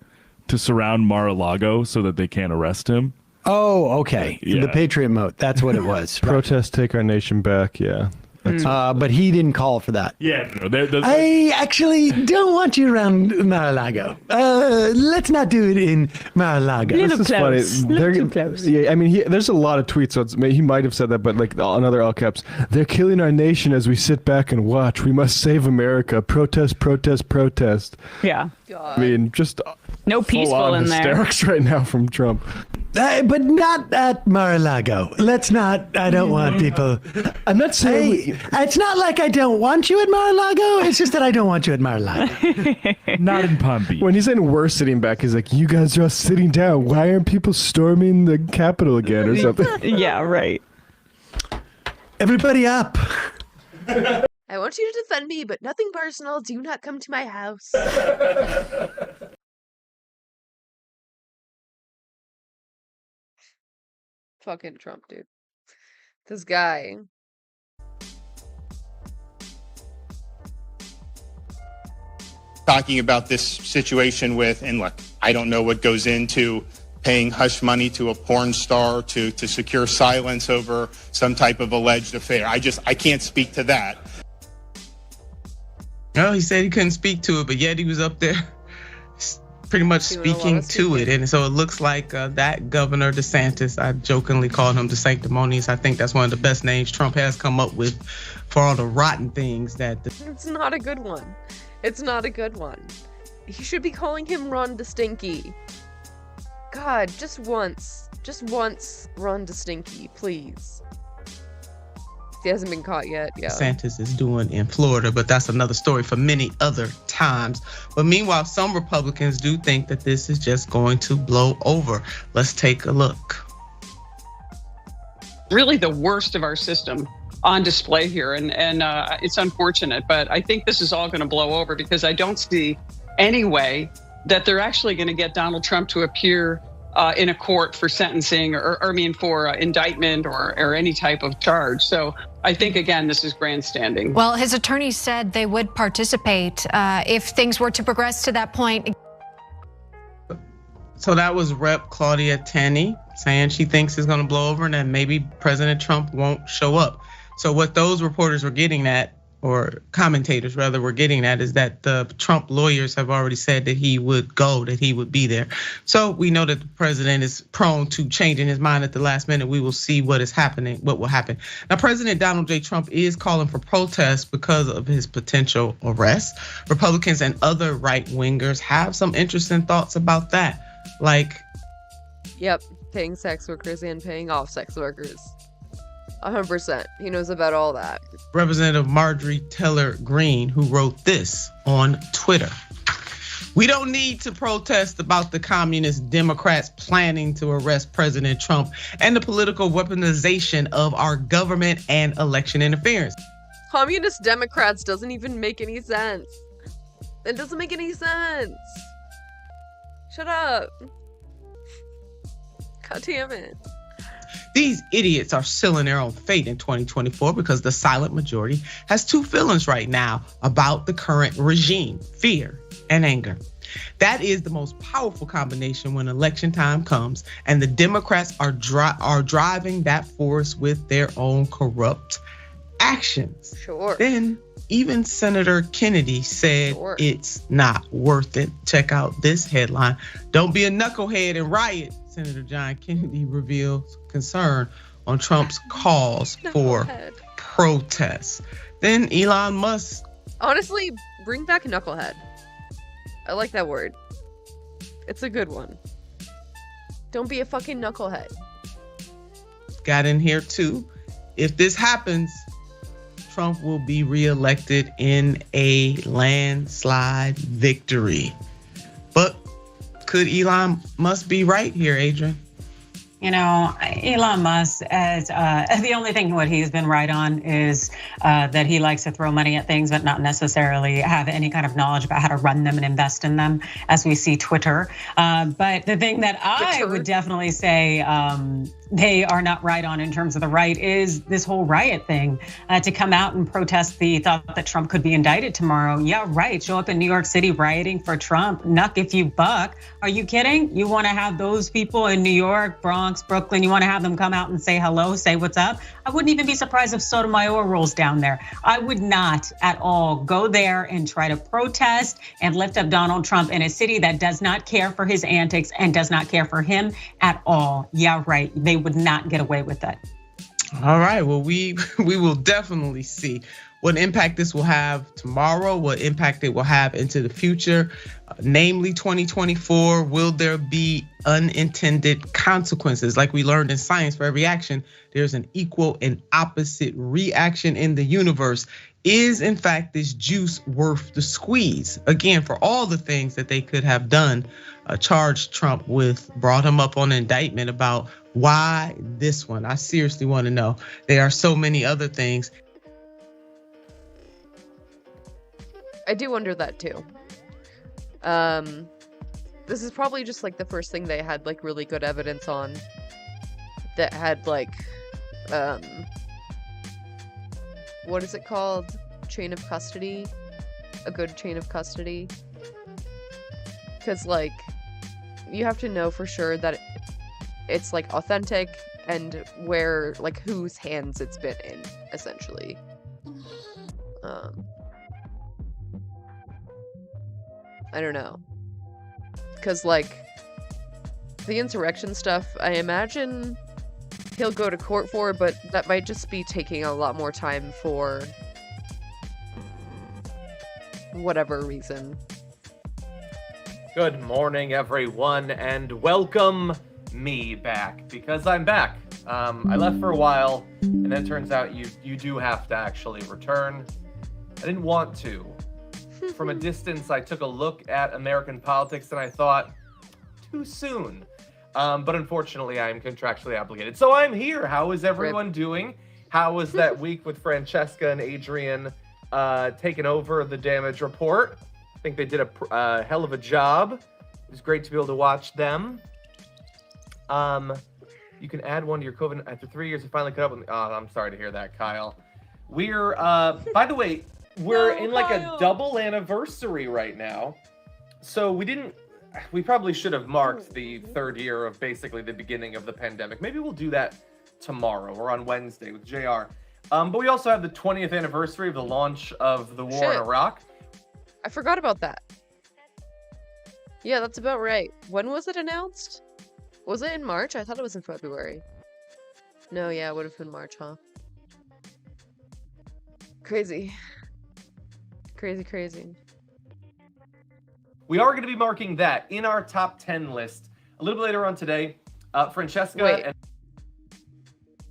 to surround Mar-a-Lago so that they can't arrest him. Oh, okay. Yeah. The Patriot Moat. That's what it was. Right. Protest, take our nation back. Yeah. But he didn't call for that. Yeah, no, I actually don't want you around Mar-a-Lago. Let's not do it in Mar-a-Lago. This is funny. Yeah, I mean, there's a lot of tweets. So he might have said that, but like on other all caps, they're killing our nation as we sit back and watch. We must save America. Protest, protest, protest. Yeah. I mean, just no peaceful in there. Hysterics right now from Trump. But not at Mar-a-Lago. Let's not. I don't want people. I'm not saying. It's not like I don't want you at Mar-a-Lago. It's just that I don't want you at Mar-a-Lago. Not in Palm Beach. When he's saying we're sitting back, he's like, you guys are all sitting down. Why aren't people storming the Capitol again or something? Yeah, right. Everybody up. I want you to defend me, but nothing personal. Do not come to my house. Fucking Trump, dude. This guy. Talking about this situation with, and look, I don't know what goes into paying hush money to a porn star to secure silence over some type of alleged affair. I can't speak to that. No, he said he couldn't speak to it, but yet he was up there pretty much speaking to it. And so it looks like that Governor DeSantis, I jokingly called him the Sanctimonious. I think that's one of the best names Trump has come up with for all the rotten things that... It's not a good one. It's not a good one. He should be calling him Ron DeStinky. God, just once, Ron DeStinky, please. He hasn't been caught yet. Yeah. DeSantis is doing in Florida, but that's another story for many other times. But meanwhile, some Republicans do think that this is just going to blow over. Let's take a look. Really the worst of our system on display here, and it's unfortunate, but I think this is all going to blow over because I don't see any way that they're actually going to get Donald Trump to appear in a court for sentencing or for indictment or any type of charge. So I think, again, this is grandstanding. Well, his attorneys said they would participate if things were to progress to that point. So that was Rep. Claudia Tenney saying she thinks it's going to blow over and that maybe President Trump won't show up. So what those reporters were getting at, or commentators rather, were getting at, is that the Trump lawyers have already said that he would go, that he would be there. So we know that the president is prone to changing his mind at the last minute. We will see what is happening, what will happen. Now, President Donald J. Trump is calling for protests because of his potential arrest. Republicans and other right-wingers have some interesting thoughts about that. Like, yep, paying sex workers and paying off sex workers. 100%. He knows about all that. Representative Marjorie Taylor Greene, who wrote this on Twitter. We don't need to protest about the communist Democrats planning to arrest President Trump and the political weaponization of our government and election interference. Communist Democrats doesn't even make any sense. It doesn't make any sense. Shut up. God damn it. These idiots are sealing their own fate in 2024 because the silent majority has two feelings right now about the current regime: fear and anger. That is the most powerful combination when election time comes, and the Democrats are driving that force with their own corrupt actions. Sure. Then even Senator Kennedy said it's not worth it. Check out this headline. Don't be a knucklehead and riot. Senator John Kennedy reveals concern on Trump's calls for protests. Then Elon Musk. Honestly, bring back knucklehead. I like that word. It's a good one. Don't be a fucking knucklehead. Got in here too. If this happens, Trump will be reelected in a landslide victory. But could Elon Musk be right here, Adrian? You know, Elon Musk, as the only thing what he's been right on is that he likes to throw money at things, but not necessarily have any kind of knowledge about how to run them and invest in them, as we see Twitter. But the thing that I would definitely say they are not right on in terms of the right is this whole riot thing. To come out and protest the thought that Trump could be indicted tomorrow. Yeah, right. Show up in New York City rioting for Trump. Knuck if you buck. Are you kidding? You want to have those people in New York, Bronx, Brooklyn, you want to have them come out and say hello, say what's up? I wouldn't even be surprised if Sotomayor rolls down there. I would not at all go there and try to protest and lift up Donald Trump in a city that does not care for his antics and does not care for him at all. Yeah, right. They would not get away with that. All right. Well, we will definitely see what impact this will have tomorrow, what impact it will have into the future, namely 2024. Will there be unintended consequences? Like we learned in science, for every action, there's an equal and opposite reaction in the universe. Is, in fact, this juice worth the squeeze? Again, for all the things that they could have done, charged Trump with, brought him up on indictment about why this one? I seriously want to know. There are so many other things. I do wonder that too. This is probably just like the first thing they had like really good evidence on that had like what is it called? Chain of custody? A good chain of custody? Because like you have to know for sure that it's like authentic and where like whose hands it's been in, essentially. I don't know. Because, like, the insurrection stuff, I imagine he'll go to court for, but that might just be taking a lot more time for whatever reason. Good morning, everyone, and welcome me back, because I'm back. I left for a while, and then it turns out you do have to actually return. I didn't want to. From a distance, I took a look at American politics and I thought, too soon. But unfortunately, I'm contractually obligated. So I'm here. How is everyone doing? How was that week with Francesca and Adrian taking over the damage report? I think they did a hell of a job. It was great to be able to watch them. You can add one to your COVID. After 3 years, you finally caught up with me. Oh, I'm sorry to hear that, Kyle. We're, by the way, we're in like a double anniversary right now. So we probably should have marked the 3rd year of basically the beginning of the pandemic. Maybe we'll do that tomorrow or on Wednesday with JR. But we also have the 20th anniversary of the launch of the war in Iraq. I forgot about that. Yeah, that's about right. When was it announced? Was it in March? I thought it was in February. No, yeah, it would have been March, huh? Crazy. Crazy. We are going to be marking that in our top 10 list a little bit later on today. Francesca. Wait.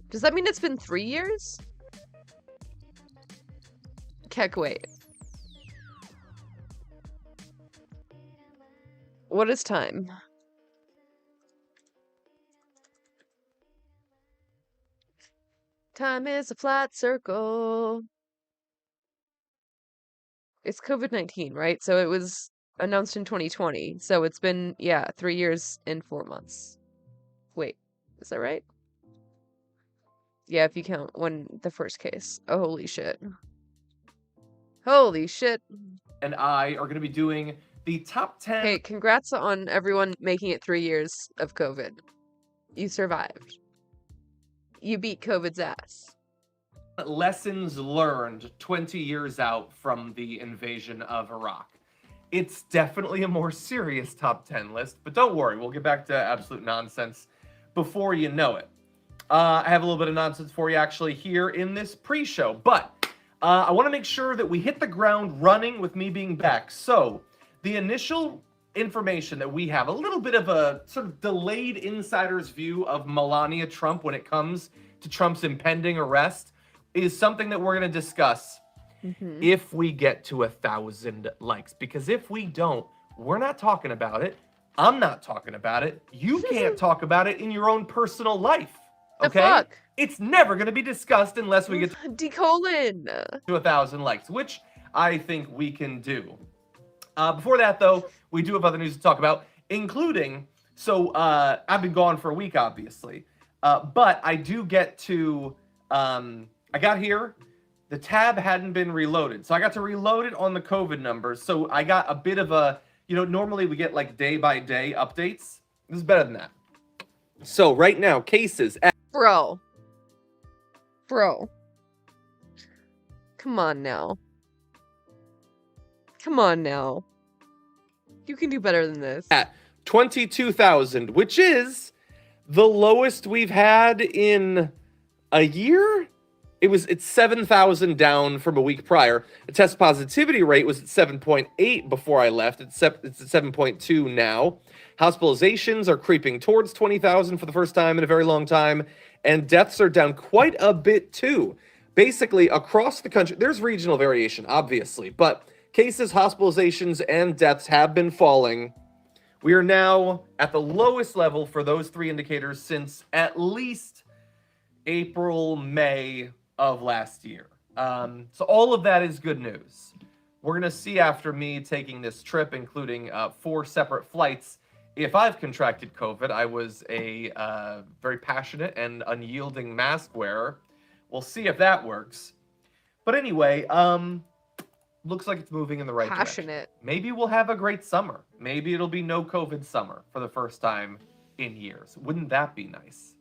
Does that mean it's been 3 years? Kek, wait. What is time? Time is a flat circle. It's COVID-19, right? So it was announced in 2020. So it's been, 3 years and 4 months. Wait, is that right? Yeah, if you count the first case. Oh, holy shit. Holy shit. And I are going to be doing the top 10. Hey, congrats on everyone making it 3 years of COVID. You survived. You beat COVID's ass. Lessons learned 20 years out from the invasion of Iraq. It's definitely a more serious top 10 list, but don't worry, we'll get back to absolute nonsense before you know it. I have a little bit of nonsense for you actually here in this pre-show, but I want to make sure that we hit the ground running with me being back. So the initial information that we have, a little bit of a sort of delayed insider's view of Melania Trump when it comes to Trump's impending arrest, is something that we're going to discuss if we get to 1,000 likes. Because if we don't, we're not talking about it. I'm not talking about it. You can't talk about it in your own personal life. Okay? fuck? It's never going to be discussed unless we get to 1,000 likes, which I think we can do. Before that, though, we do have other news to talk about, including, so I've been gone for a week, obviously, but I do get to, I got here, the tab hadn't been reloaded, so I got to reload it on the COVID numbers, so I got a bit of a, normally we get like day-by-day updates. This is better than that. So right now, cases... Bro. Come on now. You can do better than this. At 22,000, which is the lowest we've had in a year. It's 7,000 down from a week prior. The test positivity rate was at 7.8 before I left. It's at 7.2 now. Hospitalizations are creeping towards 20,000 for the first time in a very long time. And deaths are down quite a bit too. Basically, across the country, there's regional variation, obviously, but cases, hospitalizations, and deaths have been falling. We are now at the lowest level for those three indicators since at least April, May of last year. So all of that is good news. We're going to see after me taking this trip, including 4 separate flights, if I've contracted COVID. I was a very passionate and unyielding mask wearer. We'll see if that works. But anyway, looks like it's moving in the right direction. Maybe we'll have a great summer. Maybe it'll be no COVID summer for the first time in years. Wouldn't that be nice?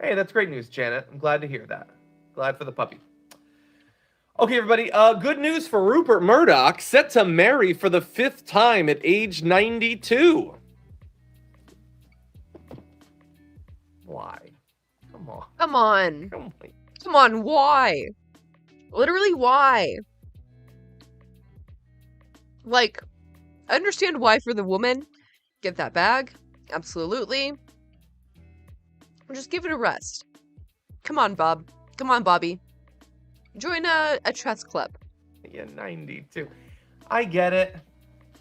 Hey, that's great news, Janet. I'm glad to hear that. Glad for the puppy. Okay, everybody. Good news for Rupert Murdoch, set to marry for the 5th time at age 92. Why? Come on. Come on, why? Literally, why? Like, I understand why for the woman. Get that bag. Absolutely. Just give it a rest. Come on, Bob. Come on, Bobby. Join a chess club. Yeah, 92. I get it.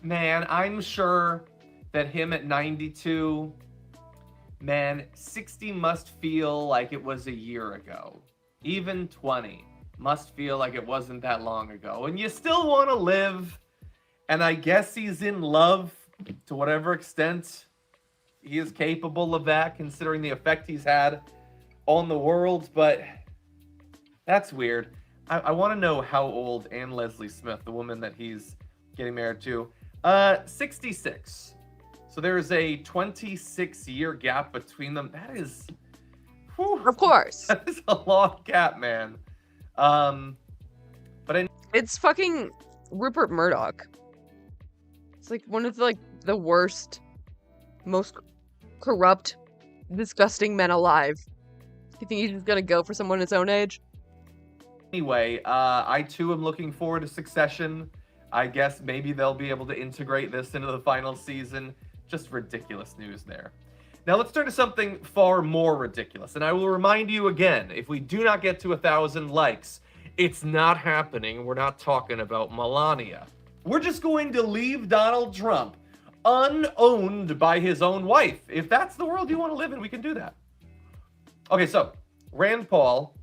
Man, I'm sure that him at 92, man, 60 must feel like it was a year ago. Even 20 must feel like it wasn't that long ago. And you still want to live. And I guess he's in love to whatever extent he is capable of that, considering the effect he's had on the world. But that's weird. I want to know how old Anne Leslie Smith, the woman that he's getting married to, 66. So there's a 26-year gap between them. That is, of course, that is a long gap, man. But it's fucking Rupert Murdoch. It's like one of the worst, most corrupt, disgusting men alive. You think he's just gonna go for someone his own age? Anyway, I too am looking forward to Succession. I guess maybe they'll be able to integrate this into the final season. Just ridiculous news there. Now let's turn to something far more ridiculous. And I will remind you again, if we do not get to 1,000 likes, it's not happening. We're not talking about Melania. We're just going to leave Donald Trump unowned by his own wife. If that's the world you want to live in, we can do that. Okay, so Rand Paul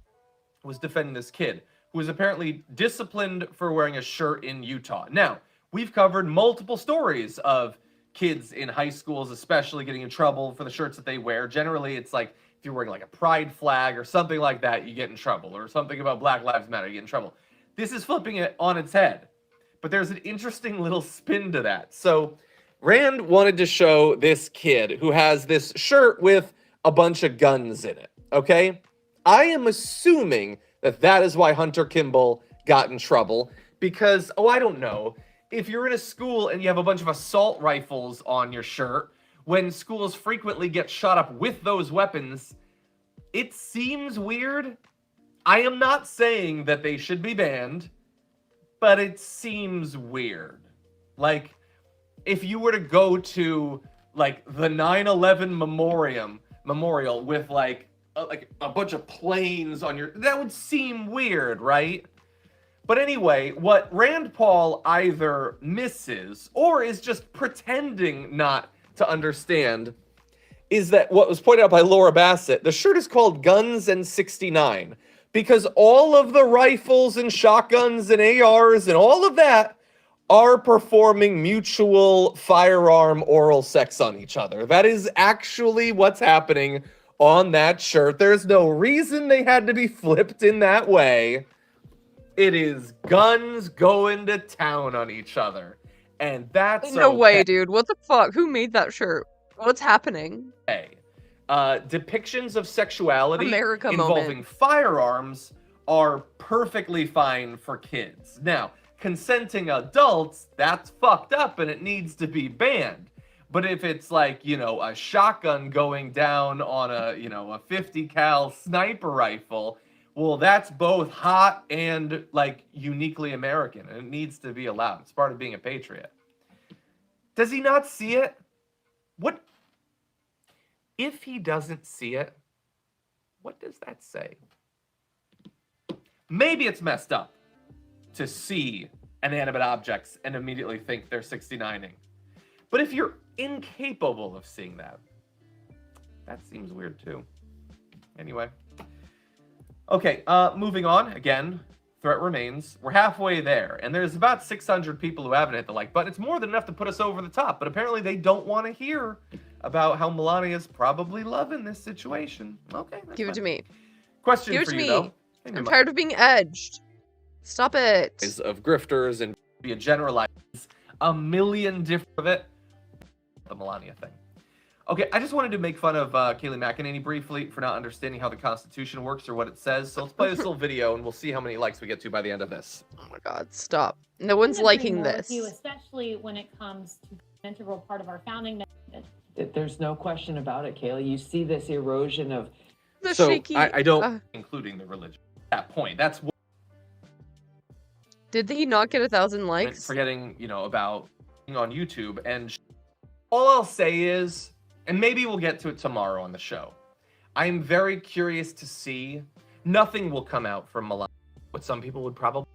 was defending this kid who was apparently disciplined for wearing a shirt in Utah. Now, we've covered multiple stories of kids in high schools especially getting in trouble for the shirts that they wear. Generally, it's like if you're wearing like a pride flag or something like that, you get in trouble. Or something about Black Lives Matter, you get in trouble. This is flipping it on its head. But there's an interesting little spin to that. So Rand wanted to show this kid who has this shirt with a bunch of guns in it, okay? I am assuming that that is why Hunter Kimball got in trouble because, I don't know, if you're in a school and you have a bunch of assault rifles on your shirt, when schools frequently get shot up with those weapons, it seems weird. I am not saying that they should be banned, but it seems weird. Like, if you were to go to, like, the 9/11 memorial with, like, like a bunch of planes on your, that would seem weird, right? But anyway, what Rand Paul either misses or is just pretending not to understand is that what was pointed out by Laura Bassett, the shirt is called Guns and 69 because all of the rifles and shotguns and ARs and all of that are performing mutual firearm oral sex on each other. That is actually what's happening on that shirt. There's no reason they had to be flipped in that way. It is guns going to town on each other. And that's No way, dude. What the fuck? Who made that shirt? What's happening? okay. Depictions of sexuality America involving moment. firearms are perfectly fine for kids. Now, consenting adults, that's fucked up and it needs to be banned. But if it's like, you know, a shotgun going down on a, you know, a 50 cal sniper rifle, well, that's both hot and like uniquely American, and it needs to be allowed. It's part of being a patriot. Does he not see it? What if he doesn't see it? What does that say? Maybe it's messed up to see inanimate objects and immediately think they're 69ing. But if you're incapable of seeing that, that seems weird too. Anyway. Okay, moving on. Again, threat remains. We're halfway there, and there's about 600 people who haven't hit the like button. It's more than enough to put us over the top, but apparently they don't want to hear about how Melania's probably loving this situation. Okay, Give it to me. Question Give it for to you, me. though. I'm tired of being edged. Stop it. Of grifters and be a generalize a million different of it. The Melania thing. Okay, I just wanted to make fun of Kayleigh McEnany briefly for not understanding how the Constitution works or what it says. So let's play this little video and we'll see how many likes we get to by the end of this. Oh my god, stop. No one's liking this. You, especially when it comes to an integral part of our founding. There's no question about it, Kayleigh. You see this erosion of... The shaky, I don't, including the religion. At that point, that's what... Did he not get 1,000 likes? Forgetting, you know, about on YouTube. And all I'll say is, and maybe we'll get to it tomorrow on the show, I'm very curious to see. Nothing will come out from Melania. What some people would probably...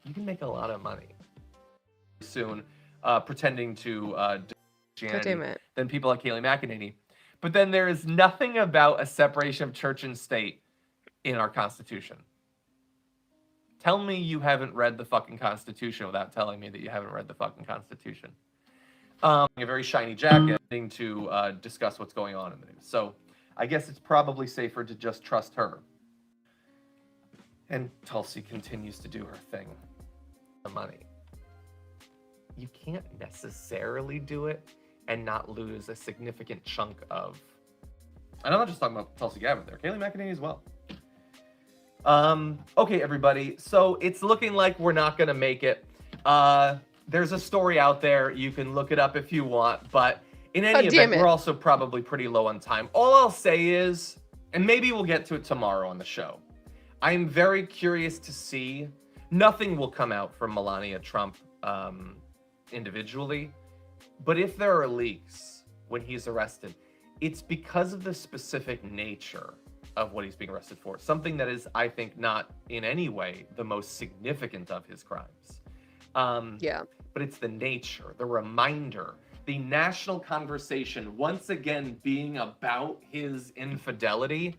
You can make a lot of money soon pretending to Christianity than people like Kayleigh McEnany. But then there is nothing about a separation of church and state in our Constitution. Tell me you haven't read the fucking Constitution without telling me that you haven't read the fucking Constitution. A very shiny jacket to discuss what's going on in the news. So I guess it's probably safer to just trust her. And Tulsi continues to do her thing. The money. You can't necessarily do it and not lose a significant chunk of... And I'm not just talking about Tulsi Gabbard there. Kayleigh McEnany as well. Okay, everybody. So it's looking like we're not going to make it. There's a story out there. You can look it up if you want. But in any event, we're also probably pretty low on time. All I'll say is, and maybe we'll get to it tomorrow on the show, I'm very curious to see. Nothing will come out from Melania Trump individually. But if there are leaks when he's arrested, it's because of the specific nature of what he's being arrested for. Something that is, I think, not in any way the most significant of his crimes. Yeah. But it's the nature, the reminder, the national conversation once again being about his infidelity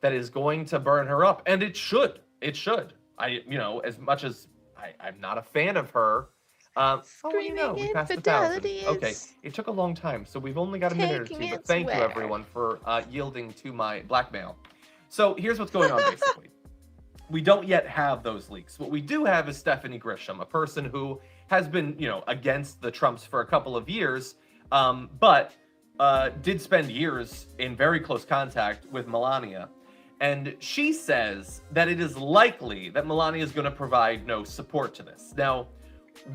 that is going to burn her up. And it should. It should. You know, as much as I'm not a fan of her. We passed 1,000. Okay, it took a long time, so we've only got a minute or two, but thank you everyone for yielding to my blackmail. So here's what's going on basically. We don't yet have those leaks. What we do have is Stephanie Grisham, a person who has been, you know, against the Trumps for a couple of years, but did spend years in very close contact with Melania. And she says that it is likely that Melania is going to provide no support to this. Now,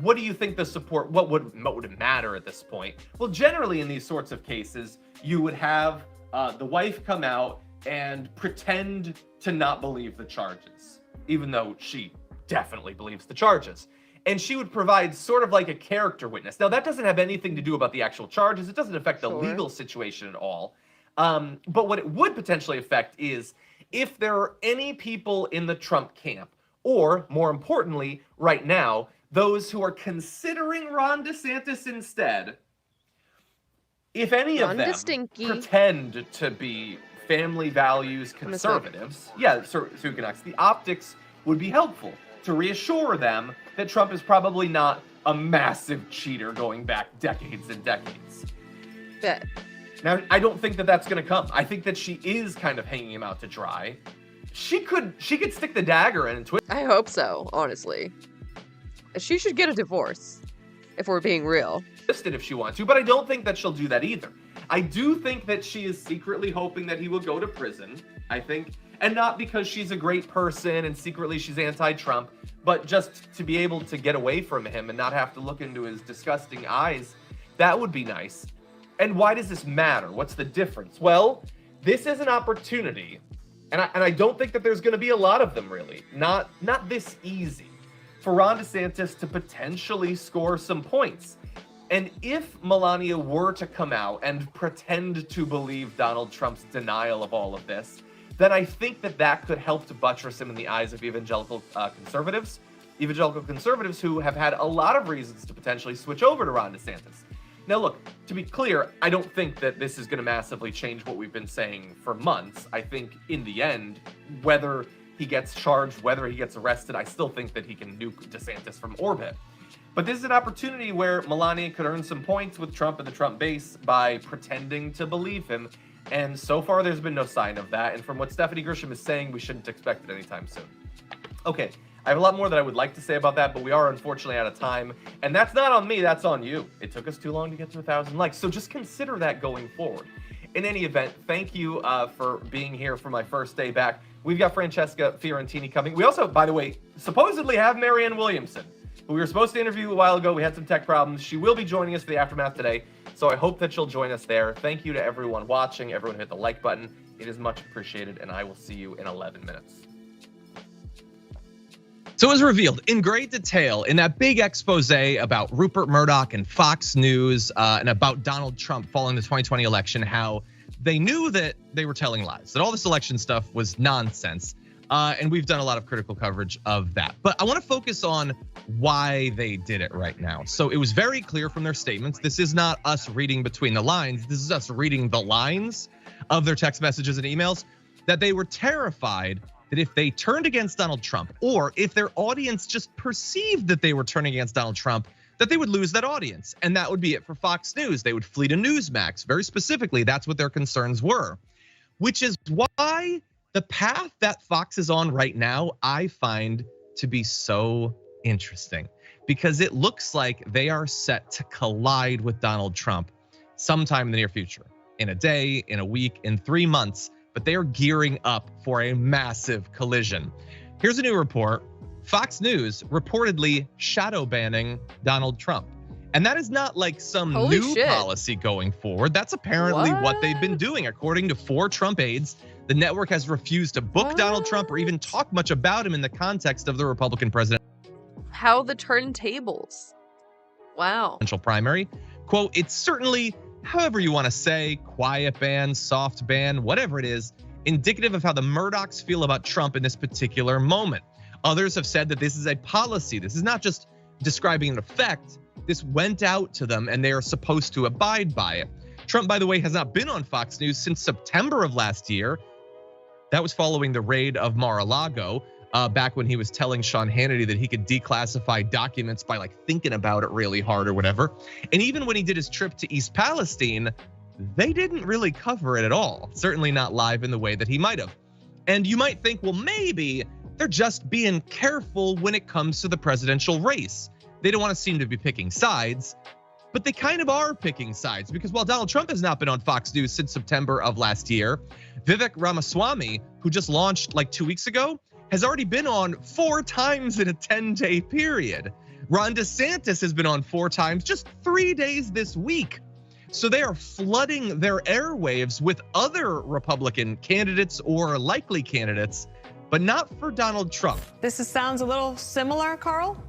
what do you think the support, what would it matter at this point? Well, generally in these sorts of cases, you would have the wife come out and pretend to not believe the charges, even though she definitely believes the charges. and she would provide sort of like a character witness. Now, that doesn't have anything to do about the actual charges. It doesn't affect the legal situation at all. But what it would potentially affect is if there are any people in the Trump camp, or more importantly, right now, those who are considering Ron DeSantis instead, if any of them pretend to be family values conservatives, the optics would be helpful to reassure them that Trump is probably not a massive cheater going back decades and decades. Now, I don't think that that's going to come. I think that she is kind of hanging him out to dry. She could stick the dagger in and twist. I hope so, honestly. She should get a divorce, if we're being real. It if she wants to, but I don't think that she'll do that either. I do think that she is secretly hoping that he will go to prison, I think, and not because she's a great person and secretly she's anti-Trump, but just to be able to get away from him and not have to look into his disgusting eyes. That would be nice. And why does this matter? What's the difference? Well, this is an opportunity, and I don't think that there's going to be a lot of them, really. Not this easy, for Ron DeSantis to potentially score some points. And if Melania were to come out and pretend to believe Donald Trump's denial of all of this, then I think that could help to buttress him in the eyes of evangelical conservatives who have had a lot of reasons to potentially switch over to Ron DeSantis. Now, look, to be clear, I don't think that this is going to massively change what we've been saying for months. I think in the end, whether he gets charged, whether he gets arrested, I still think that he can nuke DeSantis from orbit. But this is an opportunity where Melania could earn some points with Trump and the Trump base by pretending to believe him. And so far, there's been no sign of that. And from what Stephanie Grisham is saying, we shouldn't expect it anytime soon. Okay, I have a lot more that I would like to say about that, but we are unfortunately out of time. And that's not on me, that's on you. It took us too long to get to 1,000 likes. So just consider that going forward. In any event, thank you for being here for my first day back. We've got Francesca Fiorentini coming. We also, by the way, supposedly have Marianne Williamson, who we were supposed to interview a while ago. We had some tech problems. She will be joining us for the aftermath today, so I hope that she'll join us there. Thank you to everyone watching, everyone who hit the like button. It is much appreciated, and I will see you in 11 minutes. So it was revealed in great detail in that big expose about Rupert Murdoch and Fox News and about Donald Trump following the 2020 election, how they knew that they were telling lies, that all this election stuff was nonsense. And we've done a lot of critical coverage of that. But I want to focus on why they did it right now. So it was very clear from their statements. This is not us reading between the lines. This is us reading the lines of their text messages and emails, that they were terrified that if they turned against Donald Trump, or if their audience just perceived that they were turning against Donald Trump, that they would lose that audience. And that would be it for Fox News. They would flee to Newsmax. Very specifically, that's what their concerns were, which is why the path that Fox is on right now, I find to be so interesting, because it looks like they are set to collide with Donald Trump sometime in the near future, in a day, in a week, in 3 months, but they are gearing up for a massive collision. Here's a new report. Fox News reportedly shadow banning Donald Trump. And that is not like some new policy going forward. That's apparently what they've been doing. According to 4 Trump aides, the network has refused to book Donald Trump or even talk much about him in the context of the Republican president. How the turntables. Wow. Primary. Quote, it's certainly, however you want to say, quiet ban, soft ban, whatever it is, indicative of how the Murdochs feel about Trump in this particular moment. Others have said that this is a policy. This is not just describing an effect. This went out to them and they are supposed to abide by it. Trump, by the way, has not been on Fox News since September of last year. That was following the raid of Mar-a-Lago, back when he was telling Sean Hannity that he could declassify documents by like thinking about it really hard or whatever. And even when he did his trip to East Palestine, they didn't really cover it at all. Certainly not live in the way that he might have. And you might think, well, maybe they're just being careful when it comes to the presidential race. They don't want to seem to be picking sides, but they kind of are picking sides, because while Donald Trump has not been on Fox News since September of last year, Vivek Ramaswamy, who just launched like 2 weeks ago, has already been on 4 times in a 10-day period. Ron DeSantis has been on 4 times, just 3 days this week. So they are flooding their airwaves with other Republican candidates or likely candidates, but not for Donald Trump. This sounds a little similar, Carl?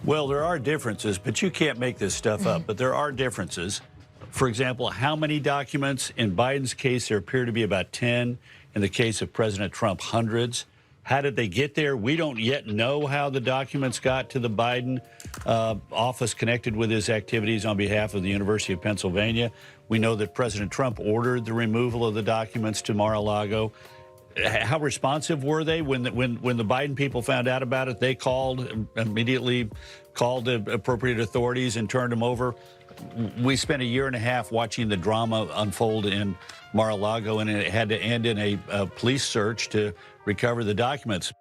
Well, there are differences, but you can't make this stuff up. But there are differences. For example, how many documents? In Biden's case, there appear to be about 10. In the case of President Trump, hundreds. How did they get there? We don't yet know how the documents got to the Biden office connected with his activities on behalf of the University of Pennsylvania. We know that President Trump ordered the removal of the documents to Mar-a-Lago. How responsive were they when the Biden people found out about it? They immediately called the appropriate authorities and turned them over. We spent a year and a half watching the drama unfold in Mar-a-Lago, and it had to end in a police search to recover the documents.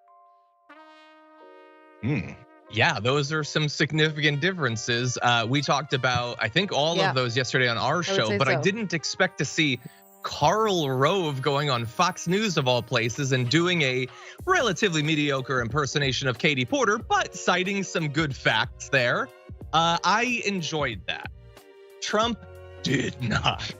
Yeah, those are some significant differences. We talked about, I think, all of those yesterday on our show, but I didn't expect to see Karl Rove going on Fox News of all places and doing a relatively mediocre impersonation of Katie Porter, but citing some good facts there. I enjoyed that. Trump did not.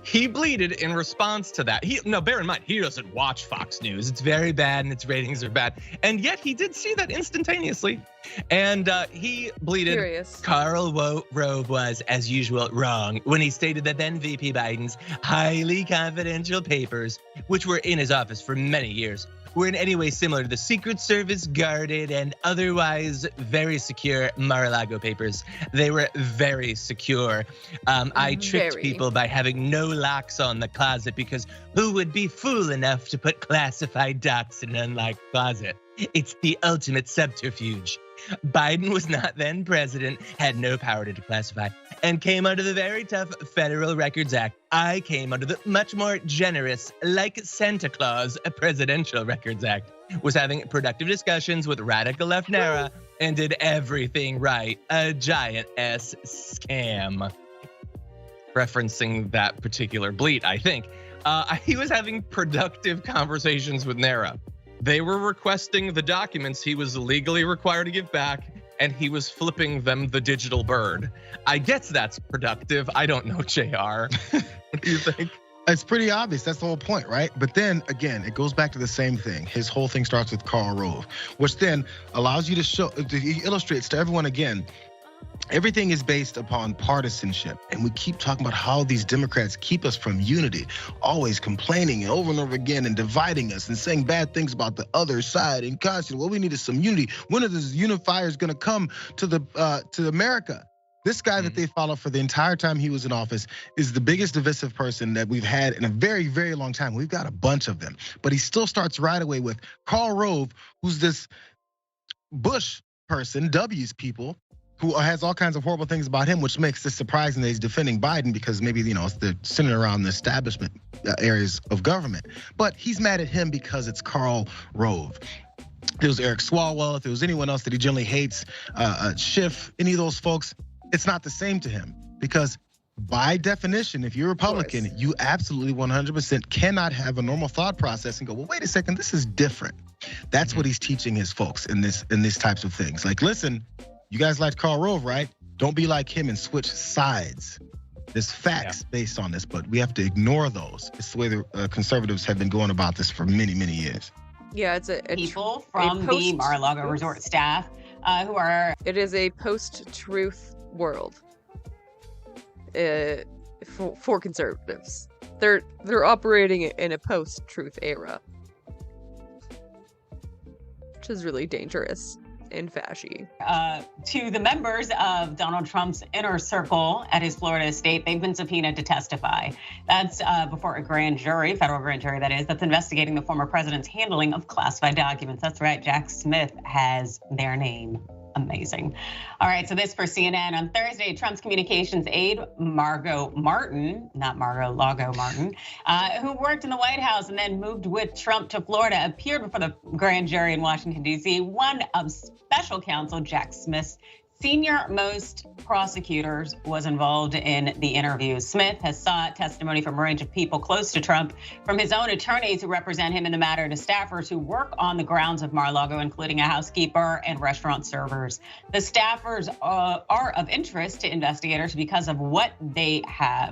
He bleated in response to that. Now, bear in mind, he doesn't watch Fox News. It's very bad and its ratings are bad. And yet he did see that instantaneously. And he bleated, Karl Rove was, as usual, wrong when he stated that then VP Biden's highly confidential papers, which were in his office for many years, were in any way similar to the Secret Service guarded and otherwise very secure Mar-a-Lago papers. They were very secure. I tricked people by having no locks on the closet because who would be fool enough to put classified docs in an unlocked closet? It's the ultimate subterfuge. Biden was not then president, had no power to declassify, and came under the very tough Federal Records Act. I came under the much more generous, like Santa Claus, Presidential Records Act. Was having productive discussions with radical left NARA and did everything right. A giant S scam. Referencing that particular bleat, I think. He was having productive conversations with NARA. They were requesting the documents he was legally required to give back, and he was flipping them the digital bird. I guess that's productive. I don't know, JR. What do you think? It's pretty obvious. That's the whole point, right? But then again, it goes back to the same thing. His whole thing starts with Karl Rove, which then allows you to show, he illustrates to everyone again, everything is based upon partisanship. And we keep talking about how these Democrats keep us from unity, always complaining over and over again and dividing us and saying bad things about the other side and constantly, well, we need some unity. When are these unifiers going to come to America? This guy that they followed for the entire time he was in office is the biggest divisive person that we've had in a very, very long time. We've got a bunch of them. But he still starts right away with Karl Rove, who's this Bush person, W's people, who has all kinds of horrible things about him, which makes this surprising that he's defending Biden because maybe, it's the centered around the establishment areas of government. But he's mad at him because it's Karl Rove. If it was Eric Swalwell, if it was anyone else that he generally hates, Schiff, any of those folks, it's not the same to him because by definition, if you're Republican, you absolutely 100% cannot have a normal thought process and go, well, wait a second, this is different. That's what he's teaching his folks in these types of things. Like, listen, you guys like Karl Rove, right? Don't be like him and switch sides. There's facts based on this, but we have to ignore those. It's the way the conservatives have been going about this for many, many years. Yeah, it's a people from the Mar-a-Lago resort staff who are. It is a post-truth world for conservatives. They're operating in a post-truth era, which is really dangerous and fashy. To the members of Donald Trump's inner circle at his Florida estate, they've been subpoenaed to testify. That's before a grand jury, federal grand jury that is, that's investigating the former president's handling of classified documents. That's right, Jack Smith has their name. Amazing. All right, so this for CNN. On Thursday, Trump's communications aide, Margot Martin, not Mar-a-Lago Martin, who worked in the White House and then moved with Trump to Florida, appeared before the grand jury in Washington, D.C. One of special counsel Jack Smith's senior-most prosecutors was involved in the interview. Smith has sought testimony from a range of people close to Trump, from his own attorneys who represent him in the matter to staffers who work on the grounds of Mar-a-Lago, including a housekeeper and restaurant servers. The staffers are of interest to investigators because of what they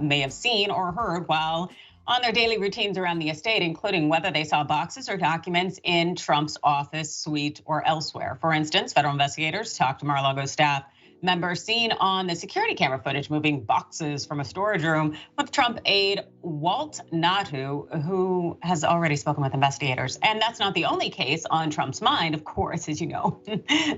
may have seen or heard while on their daily routines around the estate, including whether they saw boxes or documents in Trump's office, suite, or elsewhere. For instance, federal investigators talked to Mar-a-Lago staff members seen on the security camera footage moving boxes from a storage room with Trump aide Walt Natu, who has already spoken with investigators. And that's not the only case on Trump's mind. Of course, as you know,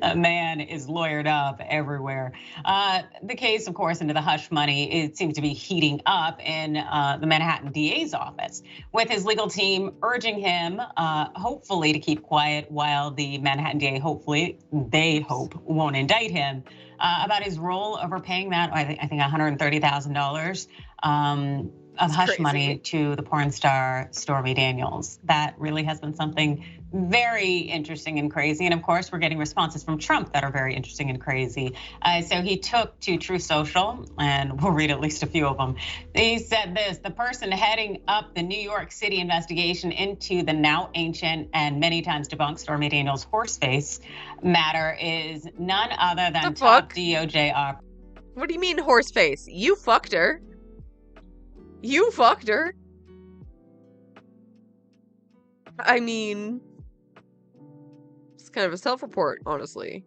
a man is lawyered up everywhere. The case, of course, into the hush money, it seems to be heating up in the Manhattan DA's office, with his legal team urging him, hopefully, to keep quiet while the Manhattan DA, hopefully, they hope, won't indict him. About his role overpaying that, I think $130,000 of hush money to the porn star Stormy Daniels. That really has been something very interesting and crazy. And of course, we're getting responses from Trump that are very interesting and crazy. So he took to Truth Social, and we'll read at least a few of them. He said this: the person heading up the New York City investigation into the now ancient and many times debunked Stormy Daniels horseface matter is none other than top DOJ operative. What do you mean horseface? You fucked her. You fucked her. I mean, it's kind of a self-report, honestly.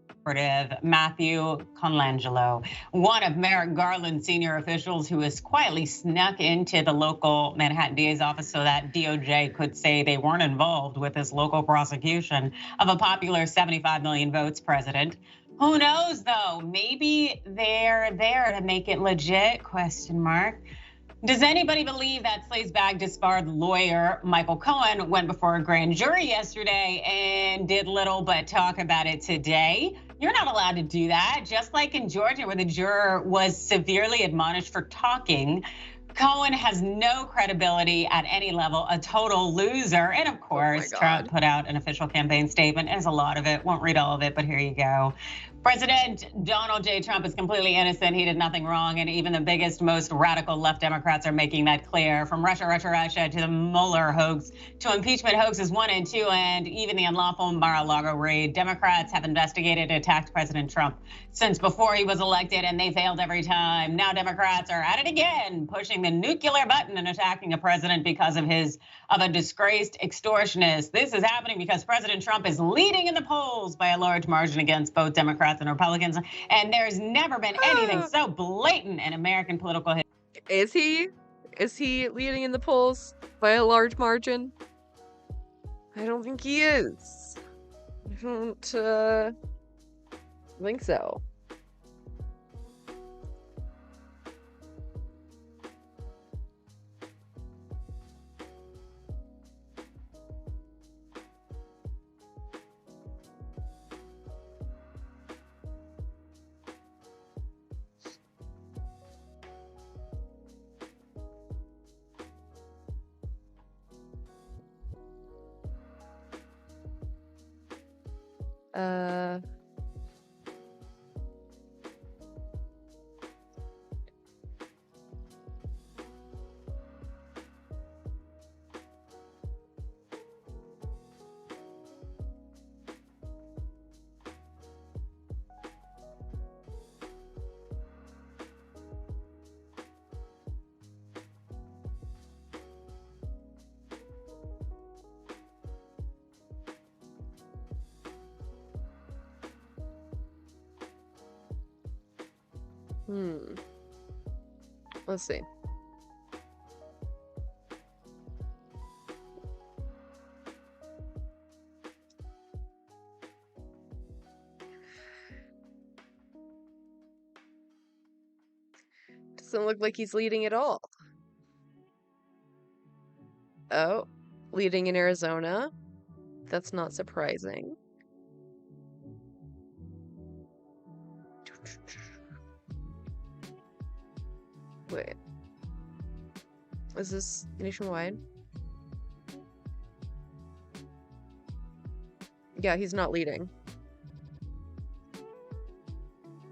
Matthew Colangelo, one of Merrick Garland's senior officials who has quietly snuck into the local Manhattan DA's office so that DOJ could say they weren't involved with this local prosecution of a popular 75 million votes president. Who knows, though? Maybe they're there to make it legit, question mark. Does anybody believe that sleazebag disbarred lawyer Michael Cohen went before a grand jury yesterday and did little but talk about it today? You're not allowed to do that. Just like in Georgia, where the juror was severely admonished for talking, Cohen has no credibility at any level, a total loser. And of course, Trump put out an official campaign statement. There's a lot of it. Won't read all of it, but here you go. President Donald J. Trump is completely innocent. He did nothing wrong. And even the biggest, most radical left Democrats are making that clear. From Russia to the Mueller hoax, to impeachment hoaxes 1 and 2, and even the unlawful Mar-a-Lago raid. Democrats have investigated and attacked President Trump since before he was elected, and they failed every time. Now Democrats are at it again, pushing the nuclear button and attacking a president because of a disgraced extortionist. This is happening because President Trump is leading in the polls by a large margin against both Democrats and Republicans, and there's never been anything so blatant in American political history. Is he? Is he leading in the polls by a large margin? I don't think he is. I don't think so. Let's see. Doesn't look like he's leading at all. Oh, leading in Arizona. That's not surprising. Wait. Is this nationwide? Yeah, he's not leading.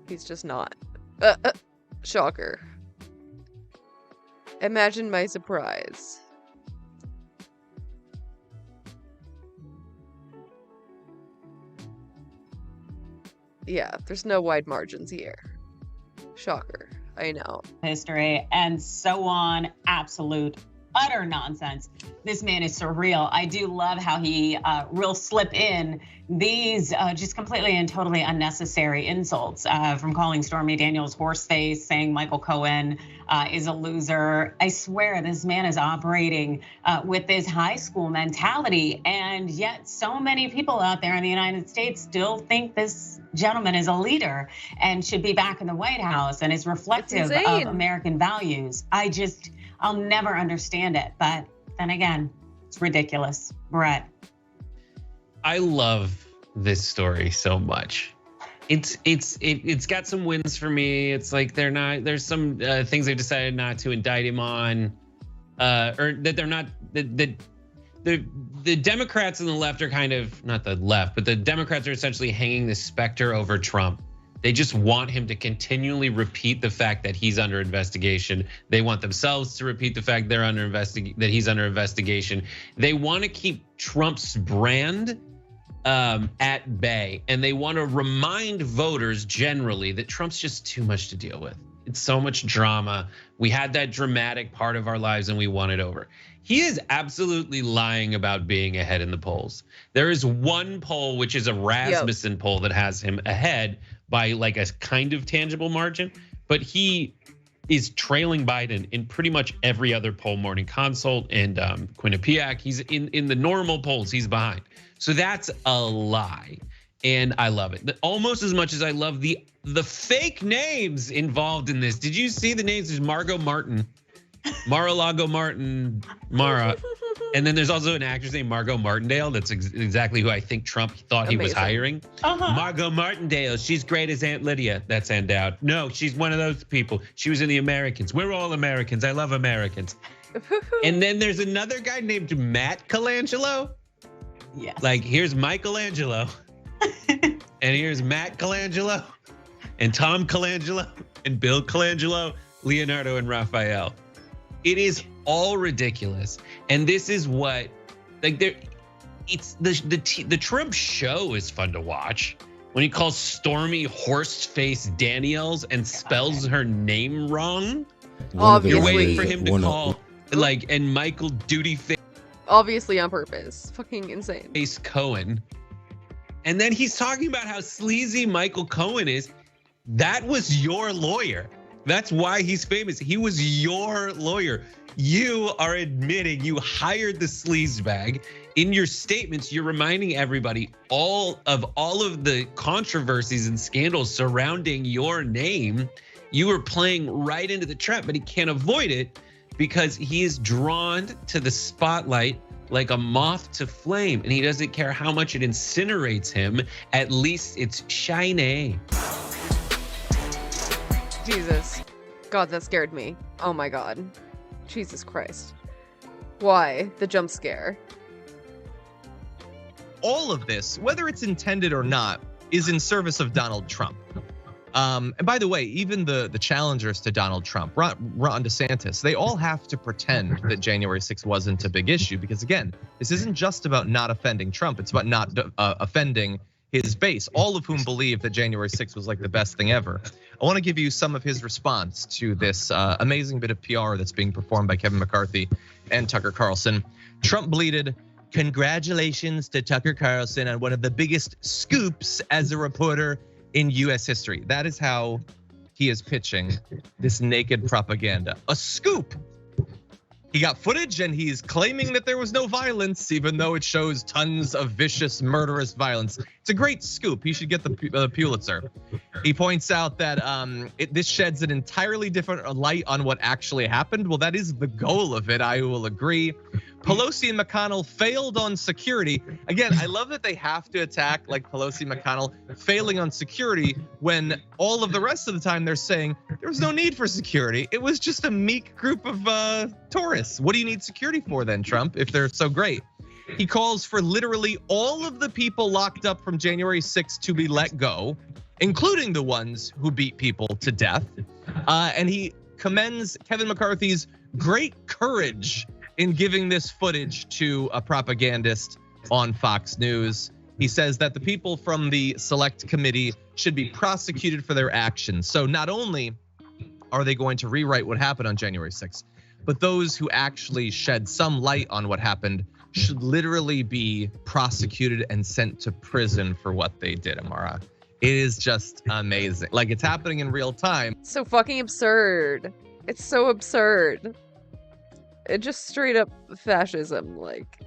He's just not. Shocker. Imagine my surprise. Yeah, there's no wide margins here. Shocker. I know. History and so on. Absolute utter nonsense. This man is surreal. I do love how he will slip in these just completely and totally unnecessary insults, from calling Stormy Daniels horseface, saying Michael Cohen is a loser. I swear this man is operating with this high school mentality, and yet so many people out there in the United States still think this gentleman is a leader and should be back in the White House and is reflective of American values. I'll never understand it, but then again, it's ridiculous. Brett. I love this story so much. It's got some wins for me. It's like there's some things they've decided not to indict him on, or that they're not, the Democrats and the left are kind of, not the left, but the Democrats are essentially hanging the specter over Trump. They just want him to continually repeat the fact that he's under investigation. They want themselves to repeat the fact that he's under investigation. They want to keep Trump's brand at bay, and they want to remind voters generally that Trump's just too much to deal with. It's so much drama. We had that dramatic part of our lives and we won it over. He is absolutely lying about being ahead in the polls. There is one poll, which is a Rasmussen poll, that has him ahead by like a kind of tangible margin, but he is trailing Biden in pretty much every other poll, Morning Consult and Quinnipiac. He's in the normal polls, he's behind. So that's a lie, and I love it. Almost as much as I love the fake names involved in this. Did you see the names? There's Margot Martin, Mar-a-Lago Martin, Mara. And then there's also an actress named Margot Martindale. That's exactly who I think Trump thought he was hiring. Margot Martindale, she's great as Aunt Lydia. That's Dowd. No, she's one of those people. She was in The Americans. We're all Americans. I love Americans. And then there's another guy named Matt Colangelo. Yes. Like, here's Michelangelo. And here's Matt Colangelo. And Tom Colangelo. And Bill Colangelo. Leonardo and Raphael. It is all ridiculous, and this is what, like, it's the Trump show is fun to watch. When he calls Stormy Horseface Daniels and spells her name wrong, you're waiting for him to call and Michael Duty Face. Obviously on purpose, fucking insane. Face Cohen, and then he's talking about how sleazy Michael Cohen is. That was your lawyer. That's why he's famous. He was your lawyer. You are admitting you hired the sleazebag. In your statements, you're reminding everybody all of the controversies and scandals surrounding your name. You are playing right into the trap, but he can't avoid it because he is drawn to the spotlight like a moth to flame, and he doesn't care how much it incinerates him. At least it's shiny. Jesus. God, that scared me. Oh my God. Jesus Christ. Why? The jump scare. All of this, whether it's intended or not, is in service of Donald Trump. And by the way, even the challengers to Donald Trump, Ron DeSantis, they all have to pretend that January 6th wasn't a big issue because, again, this isn't just about not offending Trump. It's about not offending his base, all of whom believe that January 6th was like the best thing ever. I want to give you some of his response to this amazing bit of PR that's being performed by Kevin McCarthy and Tucker Carlson. Trump bleated, "Congratulations to Tucker Carlson on one of the biggest scoops as a reporter in US history." That is how he is pitching this naked propaganda. A scoop. He got footage and he's claiming that there was no violence, even though it shows tons of vicious, murderous violence. It's a great scoop. He should get the Pulitzer. He points out that this sheds an entirely different light on what actually happened. Well, that is the goal of it. I will agree. Pelosi and McConnell failed on security. Again, I love that they have to attack like Pelosi and McConnell failing on security when all of the rest of the time they're saying there was no need for security. It was just a meek group of tourists. What do you need security for then, Trump, if they're so great? He calls for literally all of the people locked up from January 6th to be let go, including the ones who beat people to death. And he commends Kevin McCarthy's great courage in giving this footage to a propagandist on Fox News. He says that the people from the select committee should be prosecuted for their actions. So not only are they going to rewrite what happened on January 6th, but those who actually shed some light on what happened should literally be prosecuted and sent to prison for what they did, Amara. It is just amazing. Like, it's happening in real time. So fucking absurd. It's so absurd. It just straight up fascism. Like,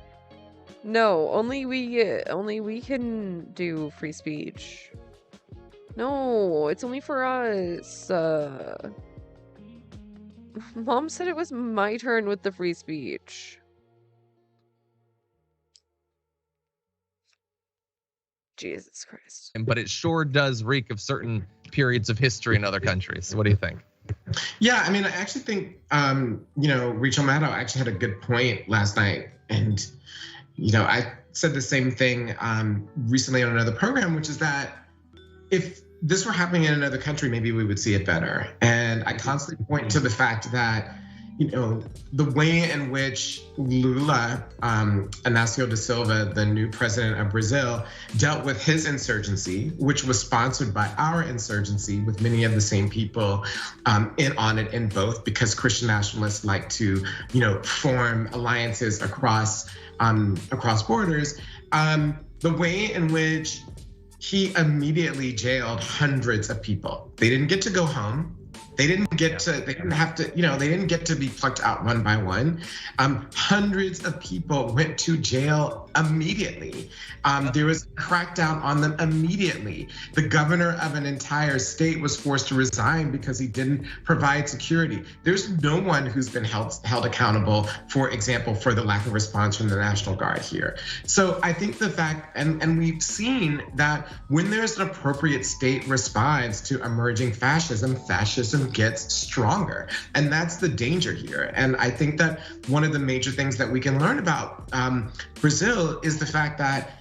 no, only we can do free speech. No, it's only for us. Mom said it was my turn with the free speech. Jesus Christ. But it sure does reek of certain periods of history in other countries. What do you think? Yeah, I mean, I actually think, Rachel Maddow actually had a good point last night. And, I said the same thing recently on another program, which is that if this were happening in another country, maybe we would see it better. And I constantly point to the fact that, the way in which Lula Inácio da Silva, the new president of Brazil, dealt with his insurgency, which was sponsored by our insurgency with many of the same people in on it in both, because Christian nationalists like to, form alliances across borders. The way in which he immediately jailed hundreds of people. They didn't get to go home. They didn't get to be plucked out one by one. Hundreds of people went to jail immediately. There was a crackdown on them immediately. The governor of an entire state was forced to resign because he didn't provide security. There's no one who's been held accountable, for example, for the lack of response from the National Guard here. So I think the fact, and we've seen that when there's an appropriate state response to emerging fascism gets stronger. And that's the danger here. And I think that one of the major things that we can learn about Brazil is the fact that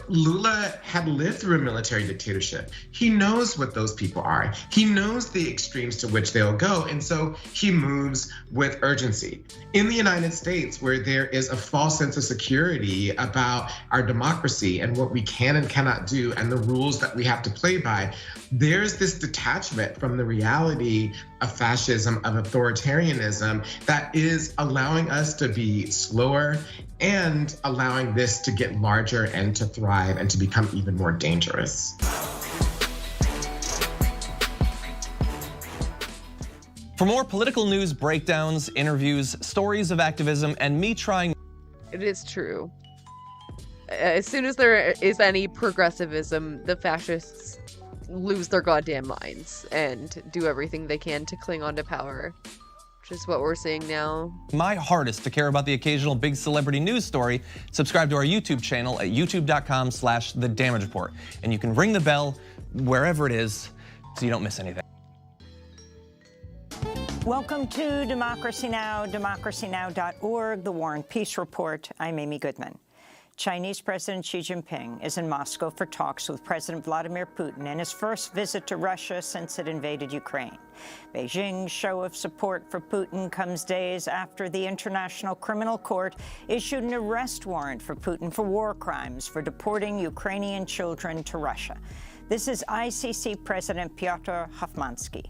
Lula had lived through a military dictatorship. He knows what those people are. He knows the extremes to which they'll go. And so he moves with urgency. In the United States, where there is a false sense of security about our democracy and what we can and cannot do and the rules that we have to play by, there's this detachment from the reality of fascism, of authoritarianism, that is allowing us to be slower and allowing this to get larger and to thrive and to become even more dangerous. For more political news, breakdowns, interviews, stories of activism, and me trying... It is true. As soon as there is any progressivism, the fascists lose their goddamn minds and do everything they can to cling on to power. Which is what we're seeing now. My hardest to care about the occasional big celebrity news story. Subscribe to our YouTube channel at youtube.com/The Damage Report. And you can ring the bell wherever it is so you don't miss anything. Welcome to Democracy Now!, democracynow.org, The War and Peace Report. I'm Amy Goodman. Chinese President Xi Jinping is in Moscow for talks with President Vladimir Putin in his first visit to Russia since it invaded Ukraine. Beijing's show of support for Putin comes days after the International Criminal Court issued an arrest warrant for Putin for war crimes for deporting Ukrainian children to Russia. This is ICC President Piotr Hofmansky.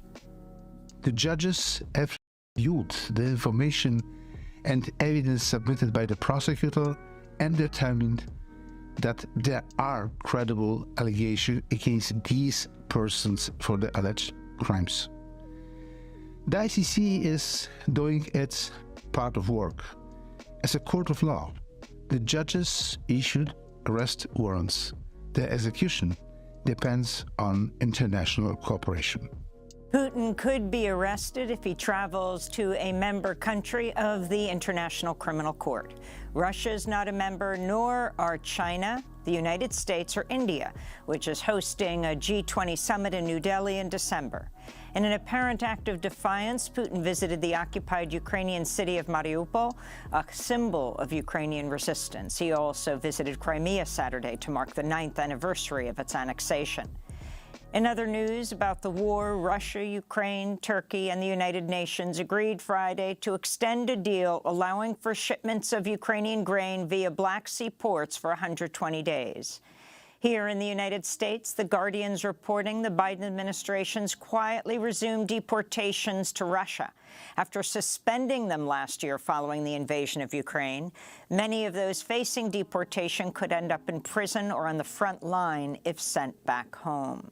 The judges have reviewed the information and evidence submitted by the prosecutor and determined that there are credible allegations against these persons for the alleged crimes. The ICC is doing its part of work. As a court of law, the judges issued arrest warrants. Their execution depends on international cooperation. Putin could be arrested if he travels to a member country of the International Criminal Court. Russia is not a member, nor are China, the United States, or India, which is hosting a G20 summit in New Delhi in December. In an apparent act of defiance, Putin visited the occupied Ukrainian city of Mariupol, a symbol of Ukrainian resistance. He also visited Crimea Saturday to mark the 9th anniversary of its annexation. In other news about the war, Russia, Ukraine, Turkey, and the United Nations agreed Friday to extend a deal allowing for shipments of Ukrainian grain via Black Sea ports for 120 days. Here in the United States, The Guardian's reporting the Biden administration's quietly resumed deportations to Russia. After suspending them last year following the invasion of Ukraine, many of those facing deportation could end up in prison or on the front line if sent back home.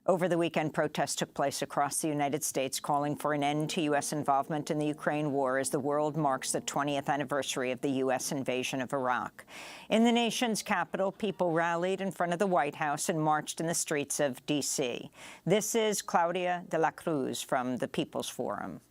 Over the weekend, protests took place across the United States calling for an end to U.S. involvement in the Ukraine war as the world marks the 20th anniversary of the U.S. invasion of Iraq. In the nation's capital, people rallied in front of the White House and marched in the streets of D.C. This is Claudia de la Cruz from the People's Forum.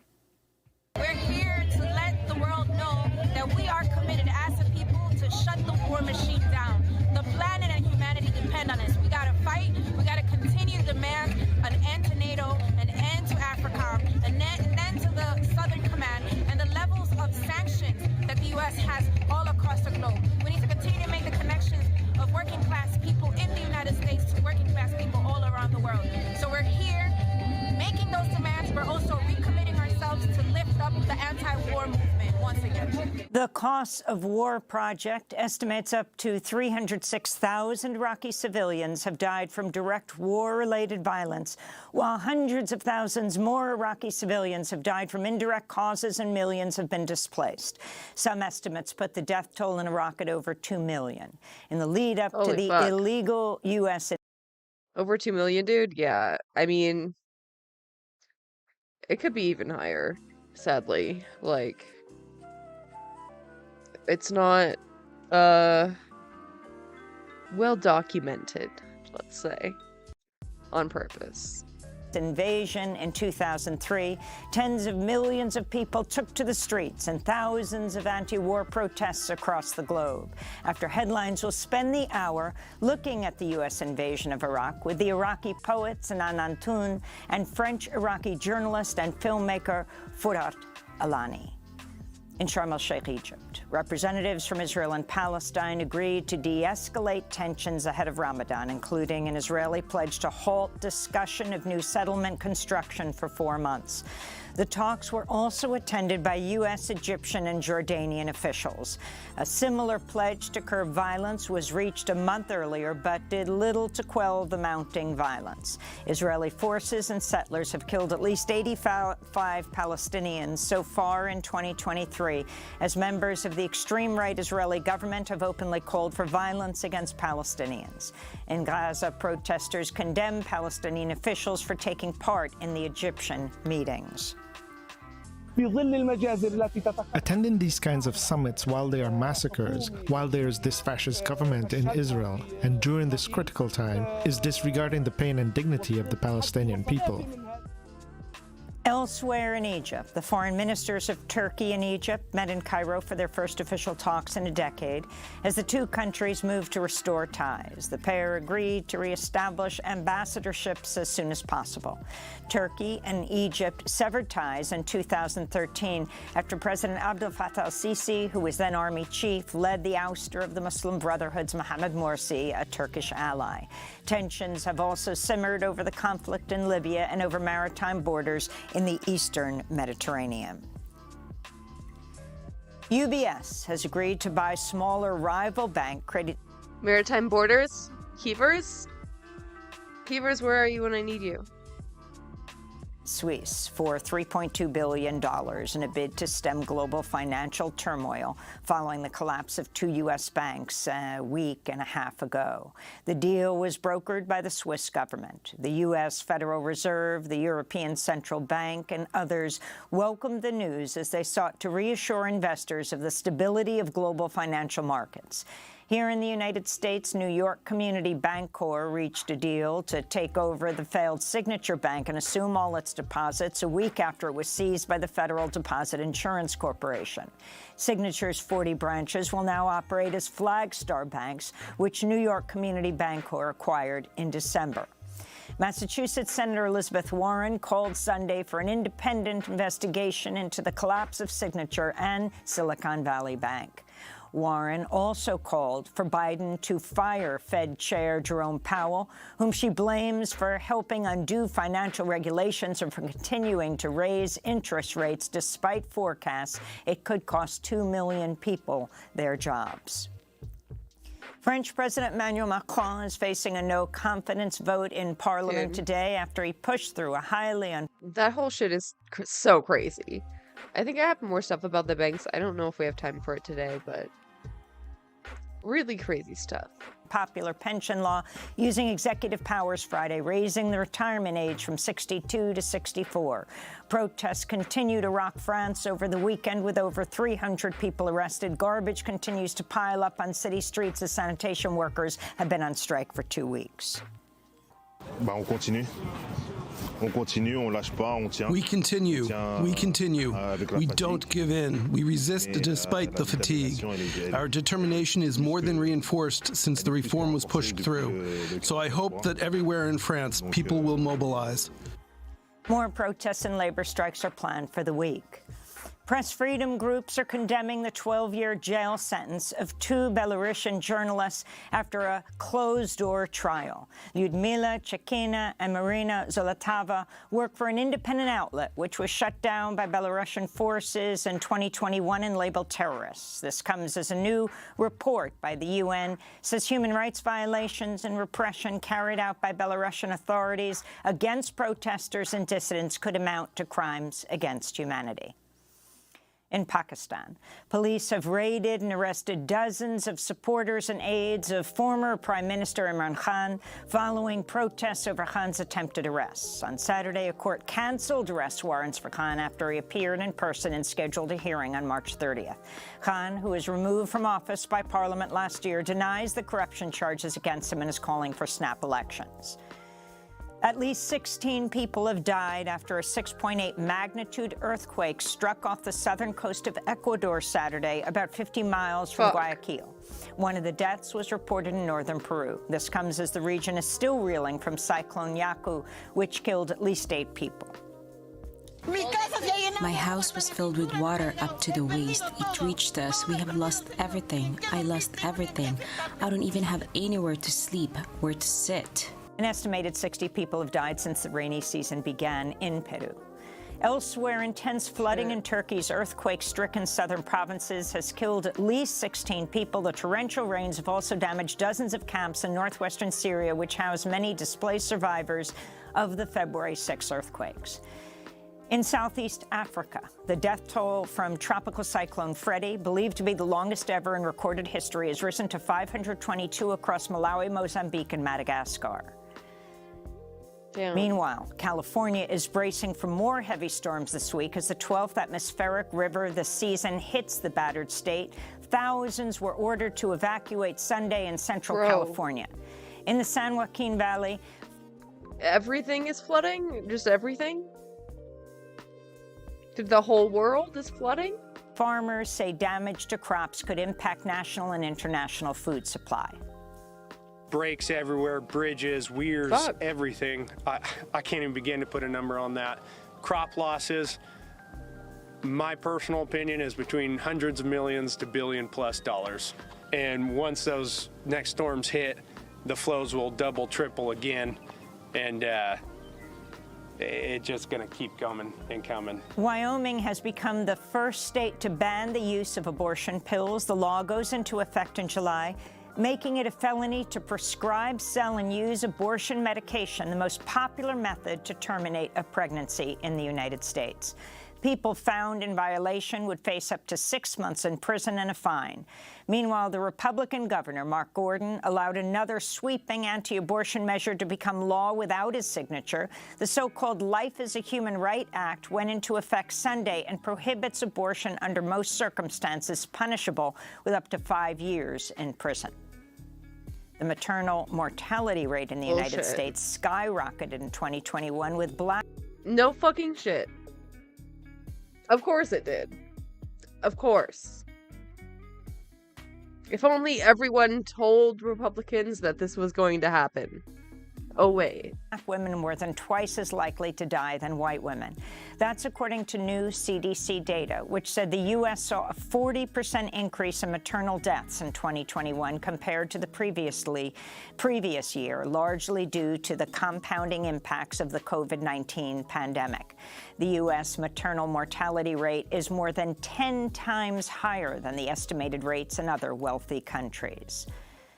We're here to let the world know that we are committed as a people to shut the war machine down. The planet and humanity depend on us. We got to fight. We got to continue to demand an end to NATO, an end to AFRICOM, an end to the Southern Command, and the levels of sanctions that the U.S. has all across the globe. We need to continue to make the connections of working class people in the United States to working class people all around the world. So we're here making those demands. We're also recommitting ourselves to lift up the anti-war movement once again. The Costs of War Project estimates up to 306,000 Iraqi civilians have died from direct war-related violence, while hundreds of thousands more Iraqi civilians have died from indirect causes and millions have been displaced. Some estimates put the death toll in Iraq at over 2 million. In the lead-up to the illegal U.S. Over 2 million, dude? Yeah, I mean, it could be even higher, sadly. Like, it's not well documented, let's say, on purpose. Invasion in 2003, tens of millions of people took to the streets and thousands of anti-war protests across the globe. After Headlines will spend the hour looking at the U.S. invasion of Iraq with the Iraqi poet Sanan Antoun and French-Iraqi journalist and filmmaker Fouad Alani. In Sharm el-Sheikh, Egypt, representatives from Israel and Palestine agreed to de-escalate tensions ahead of Ramadan, including an Israeli pledge to halt discussion of new settlement construction for 4 months. The talks were also attended by U.S., Egyptian, and Jordanian officials. A similar pledge to curb violence was reached a month earlier, but did little to quell the mounting violence. Israeli forces and settlers have killed at least 85 Palestinians so far in 2023, as members of the extreme-right Israeli government have openly called for violence against Palestinians. In Gaza, protesters condemn Palestinian officials for taking part in the Egyptian meetings. Attending these kinds of summits while there are massacres, while there is this fascist government in Israel, and during this critical time, is disregarding the pain and dignity of the Palestinian people. Elsewhere in Egypt, the foreign ministers of Turkey and Egypt met in Cairo for their first official talks in a decade as the two countries moved to restore ties. The pair agreed to reestablish ambassadorships as soon as possible. Turkey and Egypt severed ties in 2013 after President Abdel Fattah al-Sisi, who was then army chief, led the ouster of the Muslim Brotherhood's Mohamed Morsi, a Turkish ally. Tensions have also simmered over the conflict in Libya and over maritime borders in the eastern Mediterranean. UBS has agreed to buy smaller rival bank Credit. Maritime borders? Keepers? Keepers, where are you when I need you? Suisse for $3.2 billion in a bid to stem global financial turmoil following the collapse of two U.S. banks a week and a half ago. The deal was brokered by the Swiss government. The U.S. Federal Reserve, the European Central Bank, and others welcomed the news as they sought to reassure investors of the stability of global financial markets. Here in the United States, New York Community Bancorp reached a deal to take over the failed Signature Bank and assume all its deposits a week after it was seized by the Federal Deposit Insurance Corporation. Signature's 40 branches will now operate as Flagstar banks, which New York Community Bancorp acquired in December. Massachusetts Senator Elizabeth Warren called Sunday for an independent investigation into the collapse of Signature and Silicon Valley Bank. Warren also called for Biden to fire Fed Chair Jerome Powell, whom she blames for helping undo financial regulations and for continuing to raise interest rates despite forecasts it could cost 2 million people their jobs. French President Emmanuel Macron is facing a no-confidence vote in Parliament today after he pushed through a highly That whole shit is so crazy. I think I have more stuff about the banks. I don't know if we have time for it today, but really crazy stuff. Popular pension law using executive powers Friday, raising the retirement age from 62 to 64. Protests continue to rock France over the weekend with over 300 people arrested. Garbage continues to pile up on city streets as sanitation workers have been on strike for 2 weeks. On continue. On continue, on lâche pas, on tient. We continue. We continue. We don't give in. We resist despite the fatigue. Our determination is more than reinforced since the reform was pushed through. So I hope that everywhere in France, people will mobilize. More protests and labor strikes are planned for the week. Press freedom groups are condemning the 12-year jail sentence of 2 Belarusian journalists after a closed-door trial. Lyudmila Chekina and Marina Zolotava work for an independent outlet, which was shut down by Belarusian forces in 2021 and labeled terrorists. This comes as a new report by the UN says human rights violations and repression carried out by Belarusian authorities against protesters and dissidents could amount to crimes against humanity. In Pakistan, police have raided and arrested dozens of supporters and aides of former Prime Minister Imran Khan following protests over Khan's attempted arrests. On Saturday, a court canceled arrest warrants for Khan after he appeared in person and scheduled a hearing on March 30th. Khan, who was removed from office by Parliament last year, denies the corruption charges against him and is calling for snap elections. At least 16 people have died after a 6.8 magnitude earthquake struck off the southern coast of Ecuador Saturday, about 50 miles from Guayaquil. One of the deaths was reported in northern Peru. This comes as the region is still reeling from Cyclone Yaku, which killed at least 8 people. My house was filled with water up to the waist. It reached us. We have lost everything. I lost everything. I don't even have anywhere to sleep, where to sit. An estimated 60 people have died since the rainy season began in Peru. Elsewhere, intense flooding in Turkey's earthquake-stricken southern provinces has killed at least 16 people. The torrential rains have also damaged dozens of camps in northwestern Syria, which house many displaced survivors of the February 6 earthquakes. In Southeast Africa, the death toll from Tropical Cyclone Freddy, believed to be the longest ever in recorded history, has risen to 522 across Malawi, Mozambique, and Madagascar. Damn. Meanwhile, California is bracing for more heavy storms this week as the 12th atmospheric river this season hits the battered state. Thousands were ordered to evacuate Sunday in central California. In the San Joaquin Valley, everything is flooding? Just everything? The whole world is flooding? Farmers say damage to crops could impact national and international food supply. Breaks everywhere, bridges, weirs, everything. I can't even begin to put a number on that. Crop losses, my personal opinion, is between hundreds of millions to $1 billion+ dollars. And once those next storms hit, the flows will double, triple again. And it's just going to keep coming and coming. Wyoming has become the first state to ban the use of abortion pills. The law goes into effect in July, making it a felony to prescribe, sell, and use abortion medication, the most popular method to terminate a pregnancy in the United States. People found in violation would face up to 6 months in prison and a fine. Meanwhile, the Republican governor, Mark Gordon, allowed another sweeping anti-abortion measure to become law without his signature. The so-called Life is a Human Right Act went into effect Sunday and prohibits abortion under most circumstances, punishable with up to 5 years in prison. The maternal mortality rate in the United States skyrocketed in 2021 with Black... No fucking shit. Of course it did. Of course. If only everyone told Republicans that this was going to happen. Oh, wait. Black women more than twice as likely to die than white women. That's according to new CDC data, which said the U.S. saw a 40% increase in maternal deaths in 2021 compared to the previous year, largely due to the compounding impacts of the COVID-19 pandemic. The U.S. maternal mortality rate is more than 10 times higher than the estimated rates in other wealthy countries.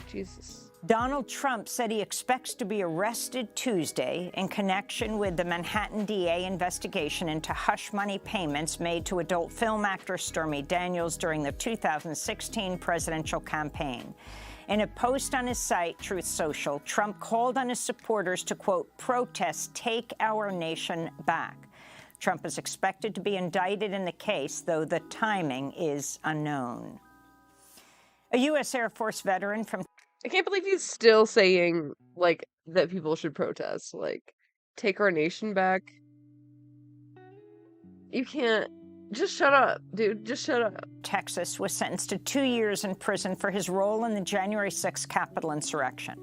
Jesus. Donald Trump said he expects to be arrested Tuesday in connection with the Manhattan DA investigation into hush money payments made to adult film actor Stormy Daniels during the 2016 presidential campaign. In a post on his site, Truth Social, Trump called on his supporters to, quote, protest, take our nation back. Trump is expected to be indicted in the case, though the timing is unknown. A U.S. Air Force veteran from... I can't believe he's still saying, like, that people should protest. Like, take our nation back. You can't... Just shut up, dude. Just shut up. Texas was sentenced to 2 years in prison for his role in the January 6th Capitol insurrection.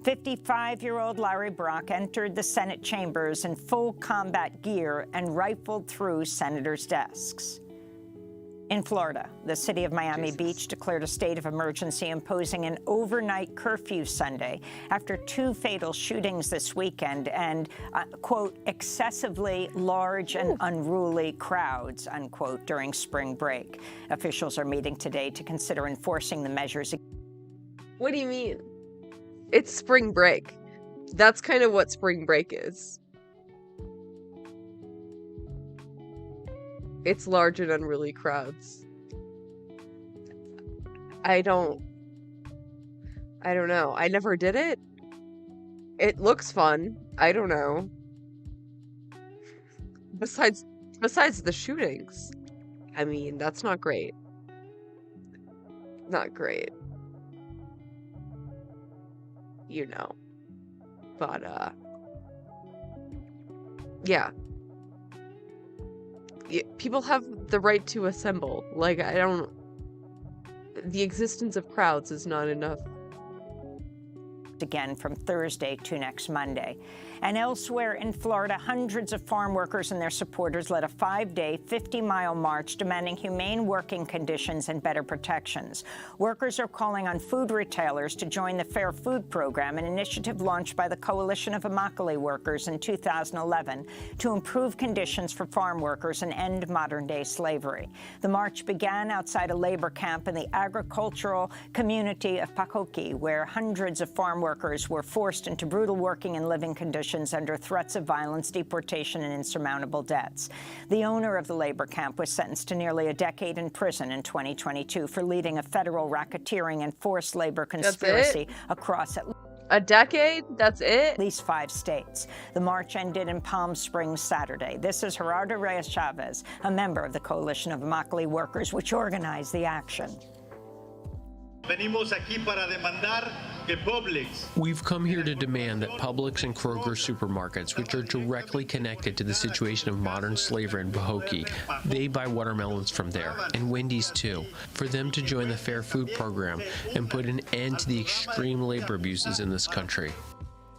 55-year-old Larry Brock entered the Senate chambers in full combat gear and rifled through senators' desks. In Florida, the city of Miami Beach declared a state of emergency, imposing an overnight curfew Sunday after 2 fatal shootings this weekend and, quote, excessively large and unruly crowds, unquote, during spring break. Officials are meeting today to consider enforcing the measures. What do you mean? It's spring break. That's kind of what spring break is. It's large and unruly crowds. I don't know. I never did it. It looks fun. I don't know. Besides the shootings. I mean, that's not great. Not great. You know. But, yeah. People have the right to assemble. Like, the existence of crowds is not enough. Again from Thursday to next Monday. And elsewhere in Florida, hundreds of farm workers and their supporters led a 5-day, 50-mile march demanding humane working conditions and better protections. Workers are calling on food retailers to join the Fair Food Program, an initiative launched by the Coalition of Immokalee Workers in 2011 to improve conditions for farm workers and end modern-day slavery. The march began outside a labor camp in the agricultural community of Pacoqui, where hundreds of farm workers were forced into brutal working and living conditions under threats of violence, deportation, and insurmountable debts. The owner of the labor camp was sentenced to nearly a decade in prison in 2022 for leading a federal racketeering and forced labor conspiracy across a decade? That's it? At least 5 states. The march ended in Palm Springs Saturday. This is Gerardo Reyes Chavez, a member of the Coalition of Immokalee Workers, which organized the action. We've come here to demand that Publix and Kroger supermarkets, which are directly connected to the situation of modern slavery in Pahokee, they buy watermelons from there, and Wendy's too, for them to join the Fair Food Program and put an end to the extreme labor abuses in this country.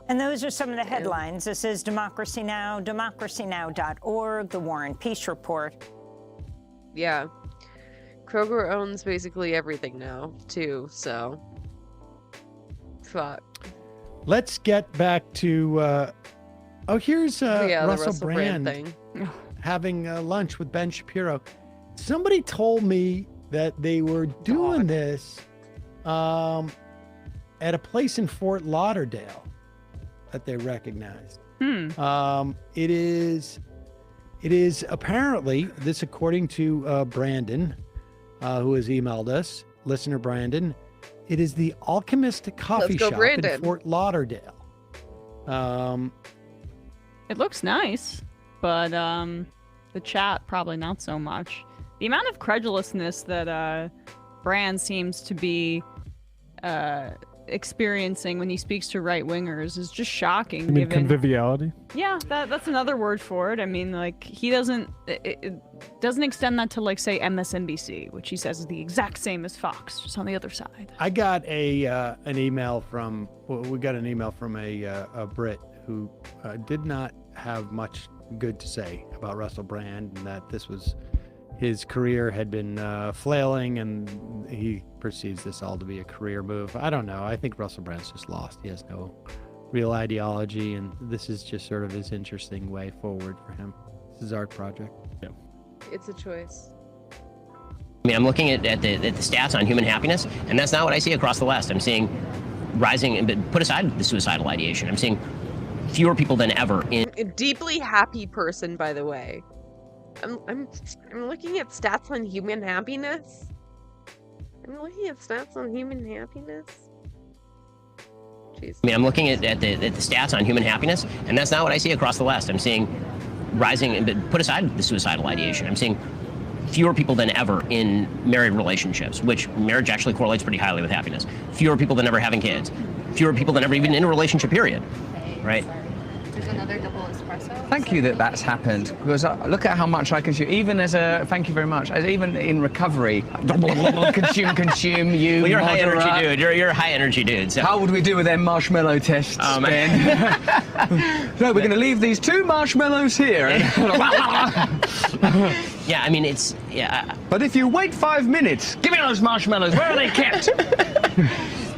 And those are some of the headlines. This is Democracy Now!, democracynow.org, the War and Peace Report. Yeah. Kroger owns basically everything now, too, so... Fuck. Let's get back to, here's Russell Brand thing. having lunch with Ben Shapiro. Somebody told me that they were doing this at a place in Fort Lauderdale that they recognized. It is apparently, this according to Brandon, who has emailed us, listener Brandon, it is the Alchemist Coffee Shop Brandon. in Fort Lauderdale. It looks nice, but the chat probably not so much. The amount of credulousness that Brand seems to be experiencing when he speaks to right-wingers is just shocking. You mean conviviality? Yeah, that's another word for it. I mean, like, he doesn't extend that to, like, say, MSNBC, which he says is the exact same as Fox, just on the other side. I got an email from a Brit who did not have much good to say about Russell Brand, and that his career had been flailing, and he perceives this all to be a career move. I don't know. I think Russell Brand's just lost. He has no real ideology, and this is just sort of his interesting way forward for him. This is art project. Yeah. It's a choice. I mean, I'm looking at the stats on human happiness, and that's not what I see across the West. I'm seeing rising, but put aside the suicidal ideation. I'm seeing fewer people than ever in A deeply happy person, by the way. I'm looking at stats on human happiness. I'm looking at stats on human happiness. Jeez. I mean, I'm looking at the stats on human happiness, and that's not what I see across the West. I'm seeing rising, but put aside the suicidal ideation. I'm seeing fewer people than ever in married relationships, which marriage actually correlates pretty highly with happiness. Fewer people than ever having kids. Fewer people than ever even in a relationship, period. Right? There's another double espresso. Thank you that that's happened, because look at how much I consume. Even as a, thank you very much, as even in recovery, consume, you. Well, you're a high energy dude. You're a high energy dude. So. How would we do with them marshmallow tests, Ben? No, we're going to leave these 2 marshmallows here. Yeah, I mean, it's, yeah. But if you wait 5 minutes, give me those marshmallows. Where are they kept?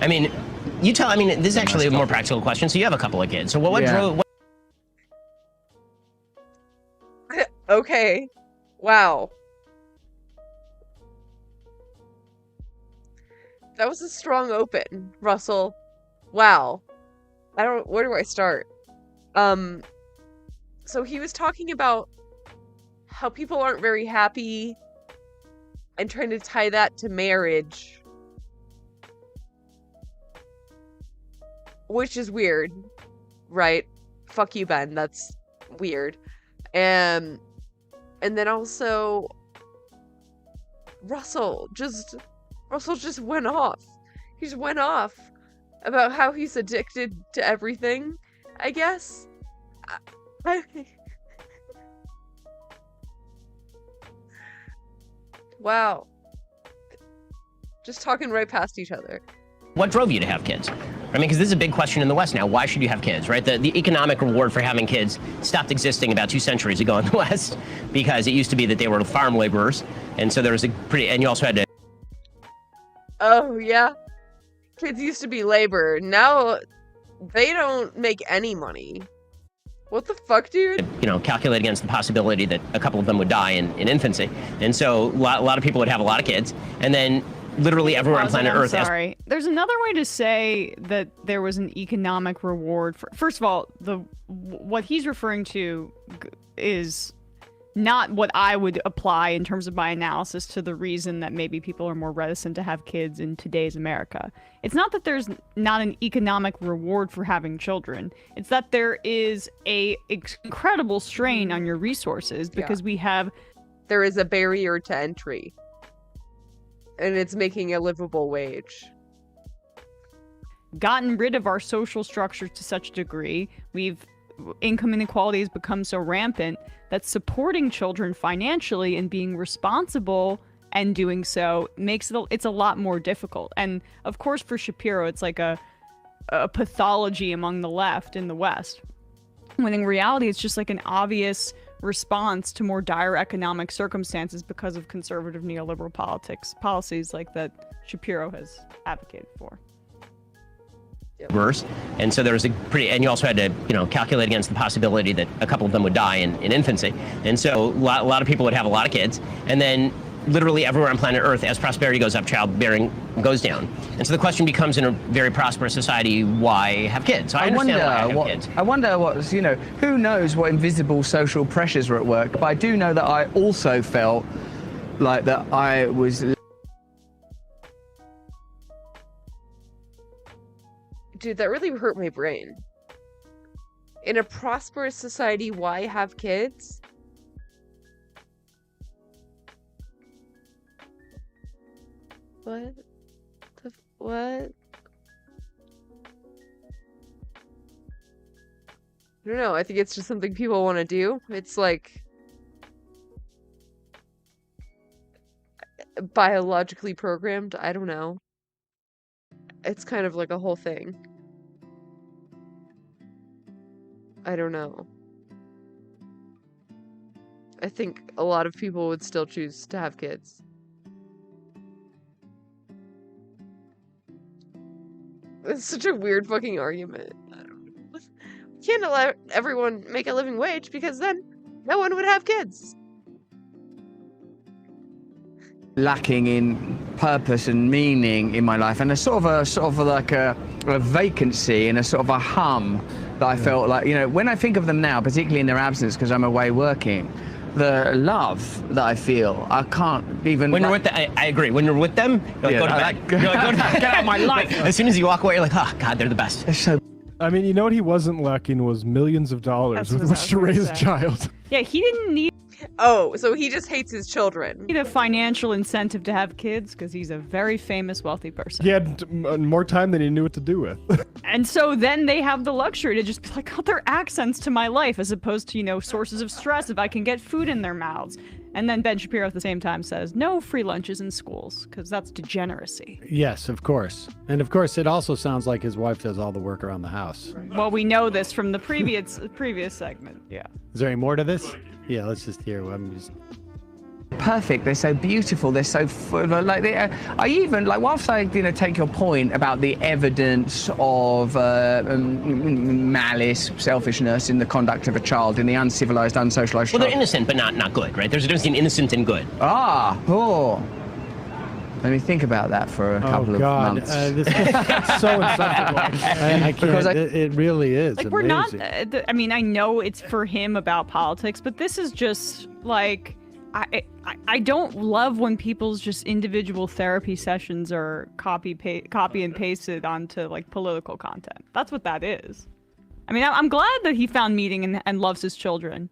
I mean, I mean, this is actually a more practical question. So you have a couple of kids. So what drove? Okay. Wow. That was a strong open, Russell. Wow. Where do I start? So he was talking about how people aren't very happy and trying to tie that to marriage. Which is weird, right? Fuck you, Ben. That's weird. And then also Russell just went off. He just went off about how he's addicted to everything, I guess. Wow. Just talking right past each other. What drove you to have kids? I mean, because this is a big question in the West now. Why should you have kids, right? The economic reward for having kids stopped existing about 2 centuries ago in the West, because it used to be that they were farm laborers, and so there was and you also had to. Oh, yeah. Kids used to be labor. Now they don't make any money. What the fuck, dude? Calculate against the possibility that a couple of them would die in infancy. And so a lot of people would have a lot of kids, and then literally everywhere on planet Earth. Sorry. There's another way to say that there was an economic reward for. First of all, what he's referring to is not what I would apply in terms of my analysis to the reason that maybe people are more reticent to have kids in today's America. It's not that there's not an economic reward for having children. It's that there is a incredible strain on your resources because there is a barrier to entry. And it's making a livable wage. Gotten rid of our social structures to such a degree, income inequality has become so rampant that supporting children financially and being responsible and doing so makes it's a lot more difficult. And of course, for Shapiro, it's like a pathology among the left in the West, when in reality, it's just like an obvious response to more dire economic circumstances because of conservative neoliberal policies like that Shapiro has advocated for. Verse. And so there was and you also had to, calculate against the possibility that a couple of them would die in infancy. And so a lot of people would have a lot of kids, and then literally everywhere on planet Earth, as prosperity goes up, childbearing goes down. And so the question becomes, in a very prosperous society, why have kids? So I understand why I have kids. I wonder who knows what invisible social pressures were at work, but I do know that I also felt like that I was. Dude, that really hurt my brain. In a prosperous society, why have kids? What? What? I don't know. I think it's just something people want to do. It's like biologically programmed. I don't know. It's kind of like a whole thing. I don't know. I think a lot of people would still choose to have kids. It's such a weird fucking argument. I don't know. You can't let everyone make a living wage because then no one would have kids. Lacking in purpose and meaning in my life, and a sort of like a vacancy and a sort of a hum that I felt like, you know, when I think of them now, particularly in their absence because I'm away working, the love that I feel, I can't even. When you're with them, I agree. When you're with them, you're like, go to bed. You're like, go to bed. Get out of my life. As soon as you walk away, you're like, oh God, they're the best. They're so. I mean, you know what he wasn't lacking was millions of dollars with which to raise a child. Yeah, he didn't need Oh, so he just hates his children. a financial incentive to have kids because he's a very famous, wealthy person. He had more time than he knew what to do with. And so then they have the luxury to just be like, oh, they're accents to my life, as opposed to, you know, sources of stress if I can get food in their mouths. And then Ben Shapiro at the same time says, no free lunches in schools, because that's degeneracy. Yes, of course. And of course, it also sounds like his wife does all the work around the house. Well, we know this from the previous segment. Yeah. Is there any more to this? Yeah, let's just hear. I'm just. Perfect. They're so beautiful. They're so like they. I even like whilst I take your point about the evidence of malice, selfishness in the conduct of a child in the uncivilized, unsocialized. Well, they're innocent, but not good, right? There's a difference between innocent and good. Let me think about that for a couple of months. This is so insufferable. I can't. It really is. Like, amazing. we're not. I mean, I know it's for him about politics, but this is just like. I don't love when people's just individual therapy sessions are copy and pasted onto like political content. That's what that is. I mean, I'm glad that he found meaning and loves his children.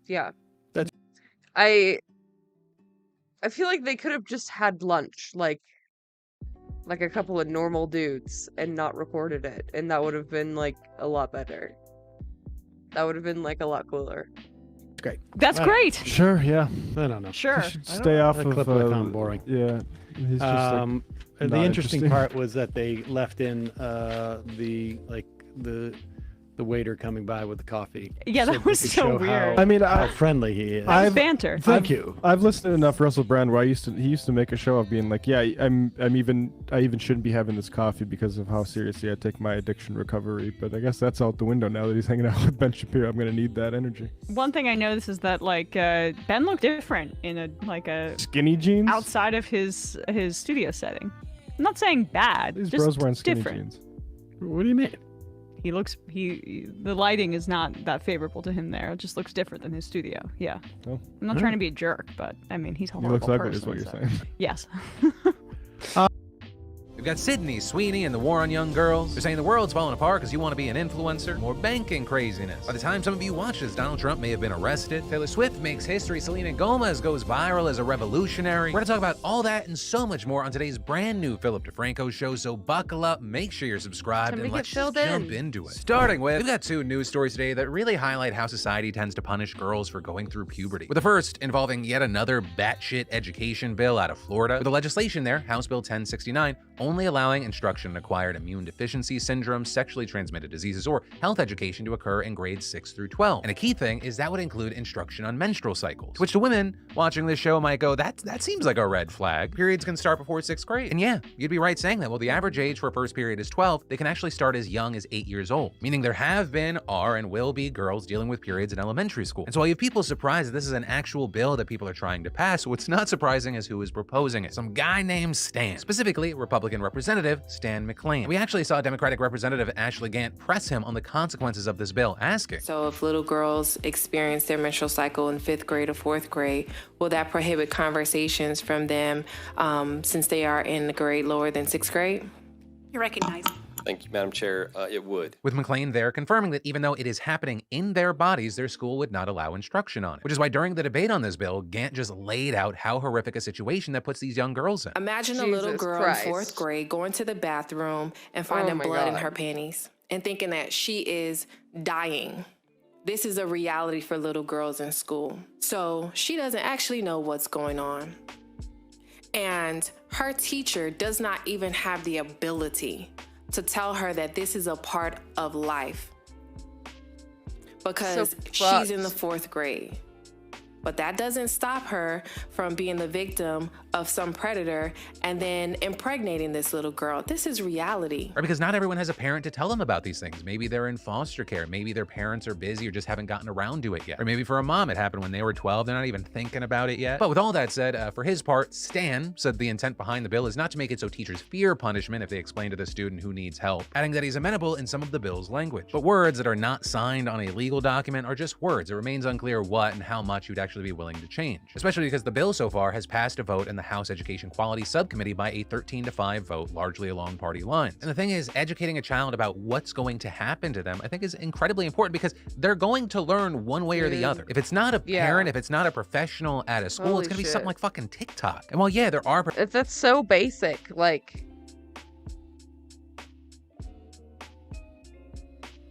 Yeah. I feel like they could have just had lunch, like a couple of normal dudes, and not recorded it, and that would have been like a lot better. That would have been like a lot cooler. Great. That's great. Sure, yeah. I don't know. Sure. Stay off that of. clip would have found boring. Yeah. He's just the interesting part was that they left in the waiter coming by with the coffee. Yeah, that was so weird. I mean, how friendly he is. That was banter. Thank you. I've listened to enough Russell Brand where he used to make a show of being like, yeah, I even shouldn't be having this coffee because of how seriously I take my addiction recovery. But I guess that's out the window now that he's hanging out with Ben Shapiro. I'm gonna need that energy. One thing I noticed is that like Ben looked different in a skinny jeans outside of his studio setting. I'm not saying bad. These just bros wearing skinny different. jeans. What do you mean? The lighting is not that favorable to him there. It just looks different than his studio. Yeah. Oh. I'm not trying to be a jerk, but I mean, he's a horrible He looks ugly, person, is what you're so. saying. Yes. We've got Sydney Sweeney and the war on young girls. They're saying the world's falling apart because you want to be an influencer. More banking craziness. By the time some of you watch this, Donald Trump may have been arrested. Taylor Swift makes history. Selena Gomez goes viral as a revolutionary. We're going to talk about all that and so much more on today's brand new Philip DeFranco show. So buckle up, make sure you're subscribed, and let's just jump into it. Starting with, we've got two news stories today that really highlight how society tends to punish girls for going through puberty. With the first involving yet another batshit education bill out of Florida. With the legislation there, House Bill 1069, only allowing instruction in acquired immune deficiency syndrome, sexually transmitted diseases, or health education to occur in grades 6 through 12. And a key thing is that would include instruction on menstrual cycles, which to women watching this show might go, that seems like a red flag. Periods can start before 6th grade. And yeah, you'd be right saying that. Well, the average age for a first period is 12. They can actually start as young as 8 years old, meaning there have been, are, and will be girls dealing with periods in elementary school. And so while you have people surprised that this is an actual bill that people are trying to pass, what's not surprising is who is proposing it. Some guy named Stan, specifically Republican Representative Stan McClain. We actually saw Democratic Representative Ashley Gant press him on the consequences of this bill, asking, so if little girls experience their menstrual cycle in 5th grade or 4th grade, will that prohibit conversations from them since they are in a grade lower than 6th grade? You're recognized. Thank you, Madam Chair. It would. With McClain there confirming that even though it is happening in their bodies, their school would not allow instruction on it. Which is why during the debate on this bill, Gant just laid out how horrific a situation that puts these young girls in. Imagine a little girl in 4th grade going to the bathroom and finding blood in her panties and thinking that she is dying. This is a reality for little girls in school. So she doesn't actually know what's going on. And her teacher does not even have the ability to tell her that this is a part of life because she's in the 4th grade. But that doesn't stop her from being the victim of some predator and then impregnating this little girl. This is reality. Or because not everyone has a parent to tell them about these things. Maybe they're in foster care. Maybe their parents are busy or just haven't gotten around to it yet. Or maybe for a mom, it happened when they were 12. They're not even thinking about it yet. But with all that said, for his part, Stan said the intent behind the bill is not to make it so teachers fear punishment if they explain to the student who needs help, adding that he's amenable in some of the bill's language. But words that are not signed on a legal document are just words. It remains unclear what and how much you'd actually be willing to change, especially because the bill so far has passed a vote in the House Education Quality Subcommittee by a 13-5 vote, largely along party lines. And the thing is, educating a child about what's going to happen to them, I think is incredibly important because they're going to learn one way or the other. If it's not a parent, if it's not a professional at a school, it's gonna be something like fucking TikTok. And while yeah, there are that's so basic, like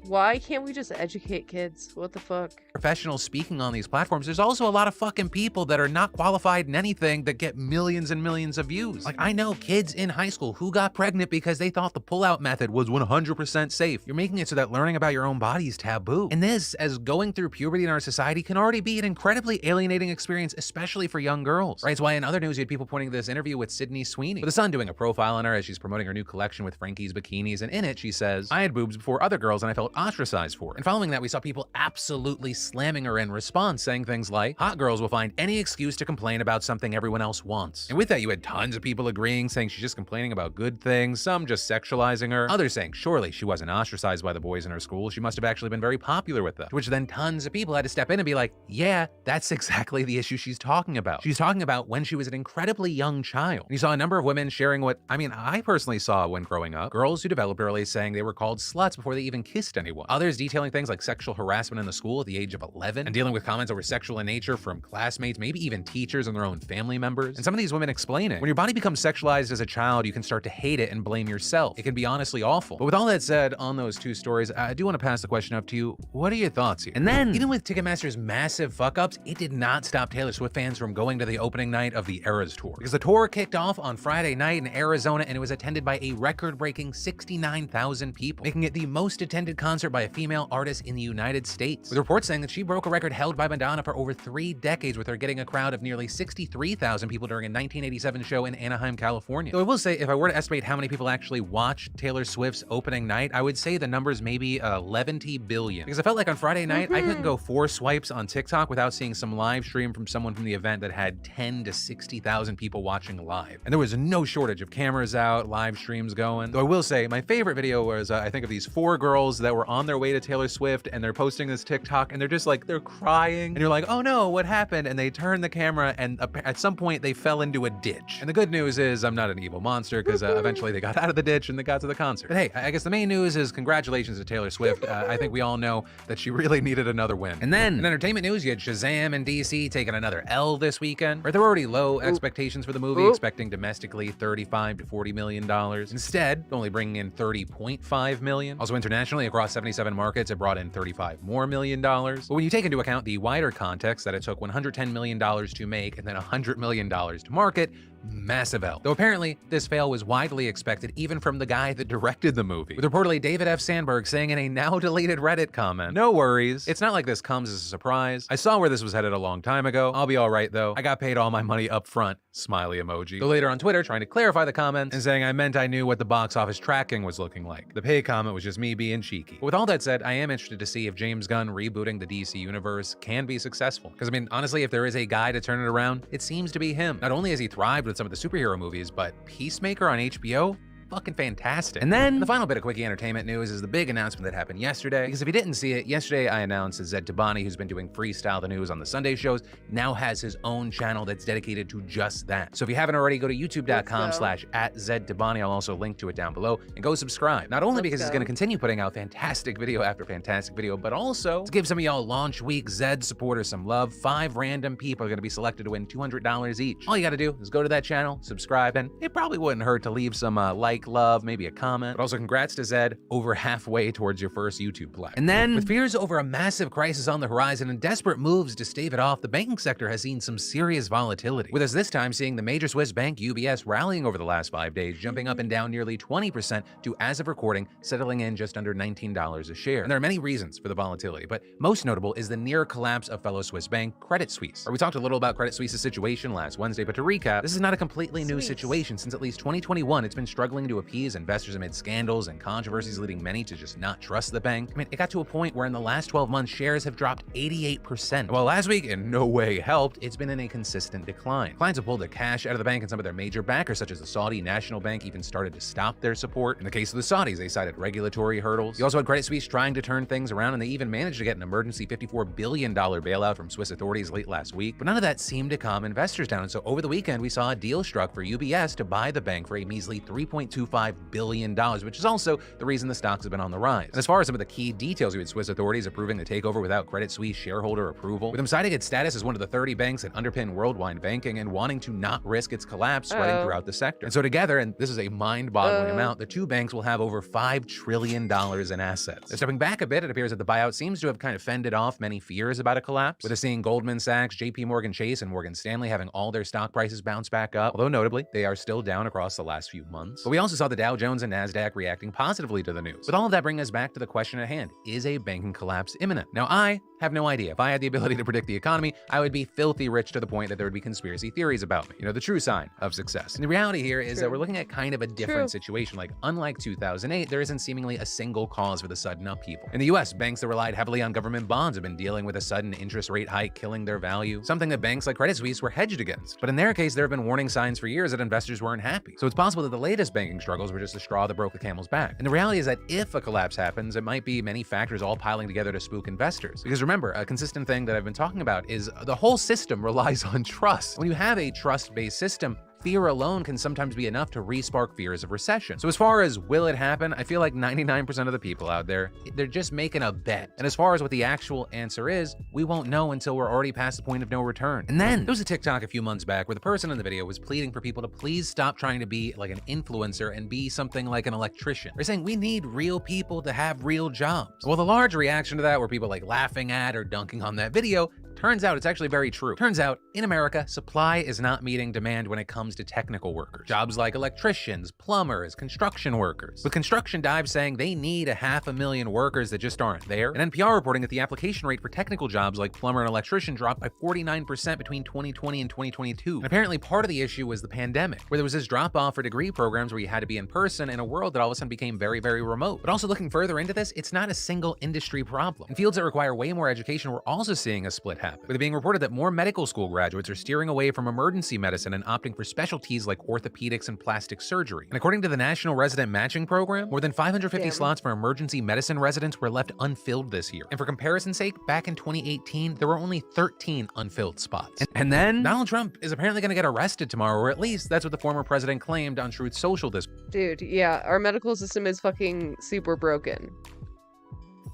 why can't we just educate kids? What the fuck? Professionals speaking on these platforms, there's also a lot of fucking people that are not qualified in anything that get millions and millions of views. Like, I know kids in high school who got pregnant because they thought the pull-out method was 100% safe. You're making it so that learning about your own body is taboo. And this, as going through puberty in our society, can already be an incredibly alienating experience, especially for young girls. Right? It's why in other news, you had people pointing to this interview with Sydney Sweeney, with The Sun doing a profile on her as she's promoting her new collection with Frankie's bikinis. And in it, she says, "I had boobs before other girls and I felt ostracized for it." And following that, we saw people absolutely slamming her in response, saying things like, "Hot girls will find any excuse to complain about something everyone else wants." And with that, you had tons of people agreeing, saying she's just complaining about good things, some just sexualizing her, others saying surely she wasn't ostracized by the boys in her school, she must have actually been very popular with them. To which then tons of people had to step in and be like, yeah, that's exactly the issue she's talking about. She's talking about when she was an incredibly young child. And you saw a number of women sharing what, I personally saw when growing up. Girls who developed early saying they were called sluts before they even kissed anyone. Others detailing things like sexual harassment in the school at the age of 11, and dealing with comments over sexual in nature from classmates, maybe even teachers and their own family members. And some of these women explaining, when your body becomes sexualized as a child, you can start to hate it and blame yourself. It can be honestly awful. But with all that said, on those two stories, I do want to pass the question up to you. What are your thoughts here? And then, even with Ticketmaster's massive fuck-ups, it did not stop Taylor Swift fans from going to the opening night of the Eras Tour. Because the tour kicked off on Friday night in Arizona, and it was attended by a record-breaking 69,000 people, making it the most attended concert by a female artist in the United States, with reports saying that she broke a record held by Madonna for over 3 decades, with her getting a crowd of nearly 63,000 people during a 1987 show in Anaheim, California. So I will say, if I were to estimate how many people actually watched Taylor Swift's opening night, I would say the numbers maybe 11 billion. Because I felt like on Friday night, I couldn't go 4 swipes on TikTok without seeing some live stream from someone from the event that had 10 to 60,000 people watching live. And there was no shortage of cameras out, live streams going. Though I will say, my favorite video was, I think, of these 4 girls that were on their way to Taylor Swift, and they're posting this TikTok, and they're just like, they're crying, and you're like, oh no, what happened? And they turn the camera, and at some point they fell into a ditch. And the good news is I'm not an evil monster, because eventually they got out of the ditch and they got to the concert. But hey, I guess the main news is congratulations to Taylor Swift. I think we all know that she really needed another win. And then in entertainment news, you had Shazam and DC taking another L this weekend. Right, there were already low expectations for the movie, expecting domestically $35 to $40 million. Instead, only bringing in $30.5 million. Also internationally, across 77 markets, it brought in $35 million. But when you take into account the wider context that it took $110 million to make and then $100 million to market, massive L. Though apparently, this fail was widely expected even from the guy that directed the movie, with reportedly David F. Sandberg saying in a now-deleted Reddit comment, "No worries, it's not like this comes as a surprise. I saw where this was headed a long time ago. I'll be alright though. I got paid all my money up front." Smiley emoji. Though later on Twitter, trying to clarify the comment and saying I meant I knew what the box office tracking was looking like. The pay comment was just me being cheeky. But with all that said, I am interested to see if James Gunn rebooting the DC universe can be successful. Because honestly, if there is a guy to turn it around, it seems to be him. Not only has he thrived with some of the superhero movies, but Peacemaker on HBO? Fucking fantastic. And then the final bit of quickie entertainment news is the big announcement that happened yesterday. Because if you didn't see it, yesterday I announced that Zed Tabani, who's been doing Freestyle the News on the Sunday shows, now has his own channel that's dedicated to just that. So if you haven't already, go to youtube.com/@ZedTabani. I'll also link to it down below and go subscribe. Not only because he's going to continue putting out fantastic video after fantastic video, but also to give some of y'all launch week Zed supporters some love. 5 random people are going to be selected to win $200 each. All you got to do is go to that channel, subscribe, and it probably wouldn't hurt to leave some likes like love, maybe a comment. But also congrats to Zed, over halfway towards your first YouTube play. And then, with fears over a massive crisis on the horizon and desperate moves to stave it off, the banking sector has seen some serious volatility, with us this time seeing the major Swiss bank UBS rallying over the last 5 days, jumping up and down nearly 20% to, as of recording, settling in just under $19 a share. And there are many reasons for the volatility, but most notable is the near collapse of fellow Swiss bank Credit Suisse. We talked a little about Credit Suisse's situation last Wednesday, but to recap, this is not a completely new situation. Since at least 2021, it's been struggling to appease investors amid scandals and controversies, leading many to just not trust the bank. I mean, it got to a point where in the last 12 months, shares have dropped 88%. While last week in no way helped, it's been in a consistent decline. Clients have pulled their cash out of the bank, and some of their major backers, such as the Saudi National Bank, even started to stop their support. In the case of the Saudis, they cited regulatory hurdles. You also had Credit Suisse trying to turn things around, and they even managed to get an emergency $54 billion bailout from Swiss authorities late last week. But none of that seemed to calm investors down, and so over the weekend, we saw a deal struck for UBS to buy the bank for a measly $3.25 billion, which is also the reason the stocks have been on the rise. And as far as some of the key details, we had Swiss authorities approving the takeover without Credit Suisse shareholder approval, with them citing its status as one of the 30 banks that underpin worldwide banking and wanting to not risk its collapse spreading throughout the sector. And so together, and this is a mind-boggling amount, the two banks will have over $5 trillion in assets. They're stepping back a bit. It appears that the buyout seems to have kind of fended off many fears about a collapse, with us seeing Goldman Sachs, JP Morgan Chase, and Morgan Stanley having all their stock prices bounce back up, although notably, they are still down across the last few months. But we also saw the Dow Jones and NASDAQ reacting positively to the news. With all of that bringing us back to the question at hand, is a banking collapse imminent? Now, I have no idea. If I had the ability to predict the economy, I would be filthy rich to the point that there would be conspiracy theories about me. You know, the true sign of success. And the reality here is that we're looking at kind of a different situation. Like, unlike 2008, there isn't seemingly a single cause for the sudden upheaval. In the US, banks that relied heavily on government bonds have been dealing with a sudden interest rate hike killing their value, something that banks like Credit Suisse were hedged against. But in their case, there have been warning signs for years that investors weren't happy. So it's possible that the latest banking struggles were just the straw that broke the camel's back. And the reality is that if a collapse happens, it might be many factors all piling together to spook investors. Because remember, a consistent thing that I've been talking about is the whole system relies on trust. When you have a trust-based system, fear alone can sometimes be enough to re-spark fears of recession. So as far as will it happen, I feel like 99% of the people out there, they're just making a bet. And as far as what the actual answer is, we won't know until we're already past the point of no return. And then there was a TikTok a few months back where the person in the video was pleading for people to please stop trying to be like an influencer and be something like an electrician. They're saying we need real people to have real jobs. Well, the large reaction to that were people like laughing at or dunking on that video. Turns out it's actually very true. Turns out, in America, supply is not meeting demand when it comes to technical workers. Jobs like electricians, plumbers, construction workers. With Construction Dive saying they need 500,000 workers that just aren't there, and NPR reporting that the application rate for technical jobs like plumber and electrician dropped by 49% between 2020 and 2022. And apparently part of the issue was the pandemic, where there was this drop-off for degree programs where you had to be in person in a world that all of a sudden became very, very remote. But also looking further into this, it's not a single industry problem. In fields that require way more education, we're also seeing a split happen, with it being reported that more medical school graduates are steering away from emergency medicine and opting for specialties like orthopedics and plastic surgery. And according to the National Resident Matching Program, more than 550 slots for emergency medicine residents were left unfilled this year. And for comparison's sake, back in 2018, there were only 13 unfilled spots. And then Donald Trump is apparently going to get arrested tomorrow, or at least that's what the former president claimed on Truth Social this week. Dude, yeah, our medical system is fucking super broken.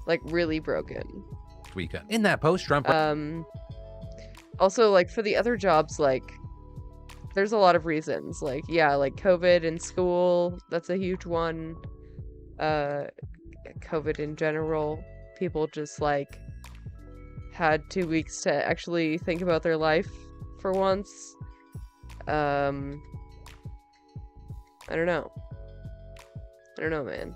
Like, really broken. Weekend. In that post, Trump... Also, like, for the other jobs, like, there's a lot of reasons. Like, yeah, like COVID in school, that's a huge one. COVID in general. People just, like, had 2 weeks to actually think about their life for once. I don't know. I don't know, man.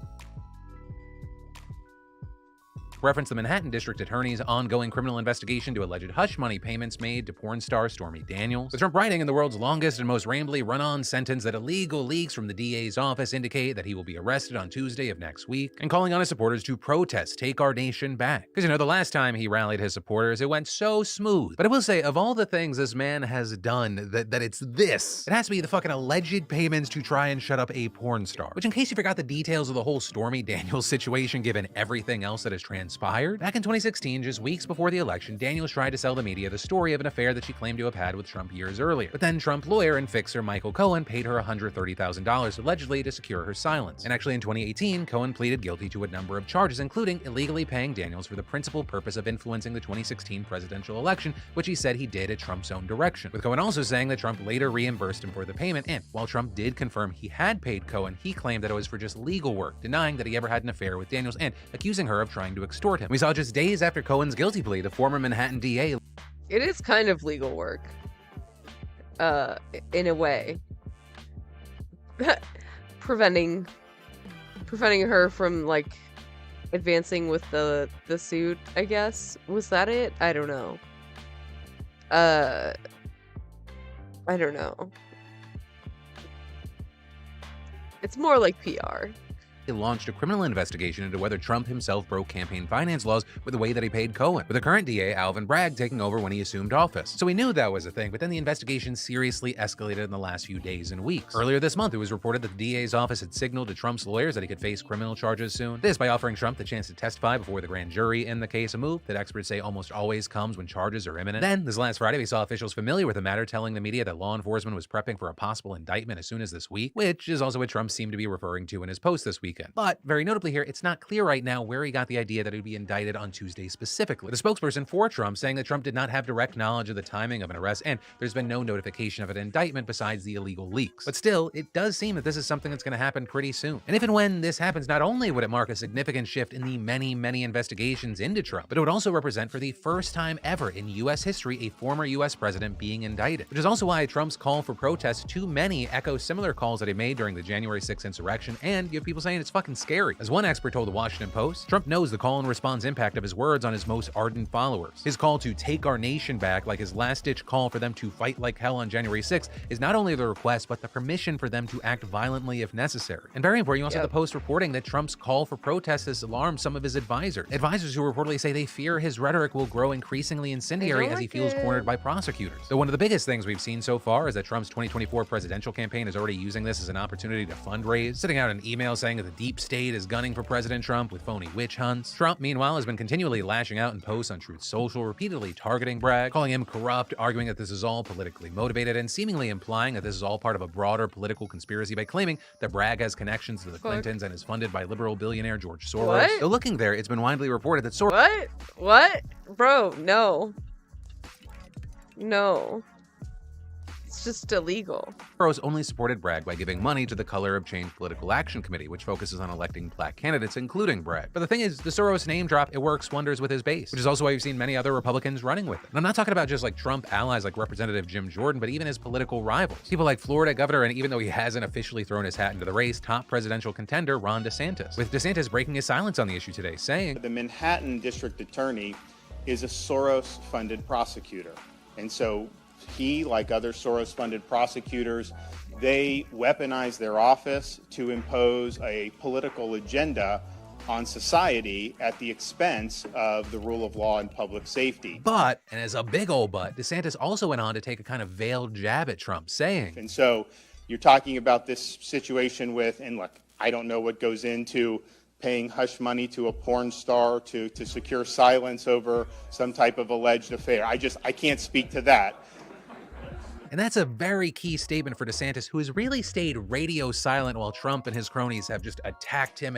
Reference the Manhattan District Attorney's ongoing criminal investigation to alleged hush money payments made to porn star Stormy Daniels. With Trump writing in the world's longest and most rambly run-on sentence that illegal leaks from the DA's office indicate that he will be arrested on Tuesday of next week, and calling on his supporters to protest Take Our Nation Back. Because, you know, the last time he rallied his supporters, it went so smooth. But I will say, of all the things this man has done, that it's this. It has to be the fucking alleged payments to try and shut up a porn star. Which, in case you forgot the details of the whole Stormy Daniels situation, given everything else that has transpired inspired? Back in 2016, just weeks before the election, Daniels tried to sell the media the story of an affair that she claimed to have had with Trump years earlier. But then Trump lawyer and fixer Michael Cohen paid her $130,000 allegedly to secure her silence. And actually in 2018, Cohen pleaded guilty to a number of charges, including illegally paying Daniels for the principal purpose of influencing the 2016 presidential election, which he said he did at Trump's own direction. With Cohen also saying that Trump later reimbursed him for the payment, and while Trump did confirm he had paid Cohen, he claimed that it was for just legal work, denying that he ever had an affair with Daniels and accusing her of trying to extort him. We saw just days after Cohen's guilty plea, the former Manhattan DA. It is kind of legal work. In a way. preventing her from, like, advancing with the suit, I guess. Was that it? I don't know. I don't know. It's more like PR. Launched a criminal investigation into whether Trump himself broke campaign finance laws with the way that he paid Cohen, with the current DA, Alvin Bragg, taking over when he assumed office. So we knew that was a thing, but then the investigation seriously escalated in the last few days and weeks. Earlier this month, it was reported that the DA's office had signaled to Trump's lawyers that he could face criminal charges soon. This by offering Trump the chance to testify before the grand jury in the case, a move that experts say almost always comes when charges are imminent. Then, this last Friday, we saw officials familiar with the matter telling the media that law enforcement was prepping for a possible indictment as soon as this week, which is also what Trump seemed to be referring to in his post this weekend. But very notably here, it's not clear right now where he got the idea that he would be indicted on Tuesday specifically. The spokesperson for Trump saying that Trump did not have direct knowledge of the timing of an arrest, and there's been no notification of an indictment besides the illegal leaks. But still, it does seem that this is something that's going to happen pretty soon. And if and when this happens, not only would it mark a significant shift in the many investigations into Trump, but it would also represent for the first time ever in U.S. history a former U.S. president being indicted. Which is also why Trump's call for protest to many echo similar calls that he made during the January 6th insurrection, and you have people saying it's fucking scary. As one expert told the Washington Post, Trump knows the call and response impact of his words on his most ardent followers. His call to take our nation back, like his last-ditch call for them to fight like hell on January 6th, is not only the request, but the permission for them to act violently if necessary. And very important, you also have the Post reporting that Trump's call for protest has alarmed some of his advisors. Advisors who reportedly say they fear his rhetoric will grow increasingly incendiary as he feels cornered by prosecutors. So one of the biggest things we've seen so far is that Trump's 2024 presidential campaign is already using this as an opportunity to fundraise, sending out an email saying that the deep state is gunning for President Trump with phony witch hunts. Trump, meanwhile, has been continually lashing out in posts on Truth Social, repeatedly targeting Bragg, calling him corrupt, arguing that this is all politically motivated, and seemingly implying that this is all part of a broader political conspiracy by claiming that Bragg has connections to the Clintons and is funded by liberal billionaire George Soros. What? Though looking there, it's been widely reported that Soros— What? Bro, no. No. It's just illegal. Soros only supported Bragg by giving money to the Color of Change Political Action Committee, which focuses on electing black candidates, including Bragg. But the thing is, the Soros name drop, it works wonders with his base, which is also why you've seen many other Republicans running with it. And I'm not talking about just like Trump allies like Representative Jim Jordan, but even his political rivals. People like Florida Governor, and even though he hasn't officially thrown his hat into the race, top presidential contender Ron DeSantis. With DeSantis breaking his silence on the issue today, saying, "The Manhattan District Attorney is a Soros-funded prosecutor. And so he, like other Soros-funded prosecutors, they weaponize their office to impose a political agenda on society at the expense of the rule of law and public safety." But, and as a big old but, DeSantis also went on to take a kind of veiled jab at Trump, saying, And so you're talking about this situation with, and look, I don't know what goes into paying hush money to a porn star to secure silence over some type of alleged affair. I can't speak to that. And that's a very key statement for DeSantis, who has really stayed radio silent while Trump and his cronies have just attacked him.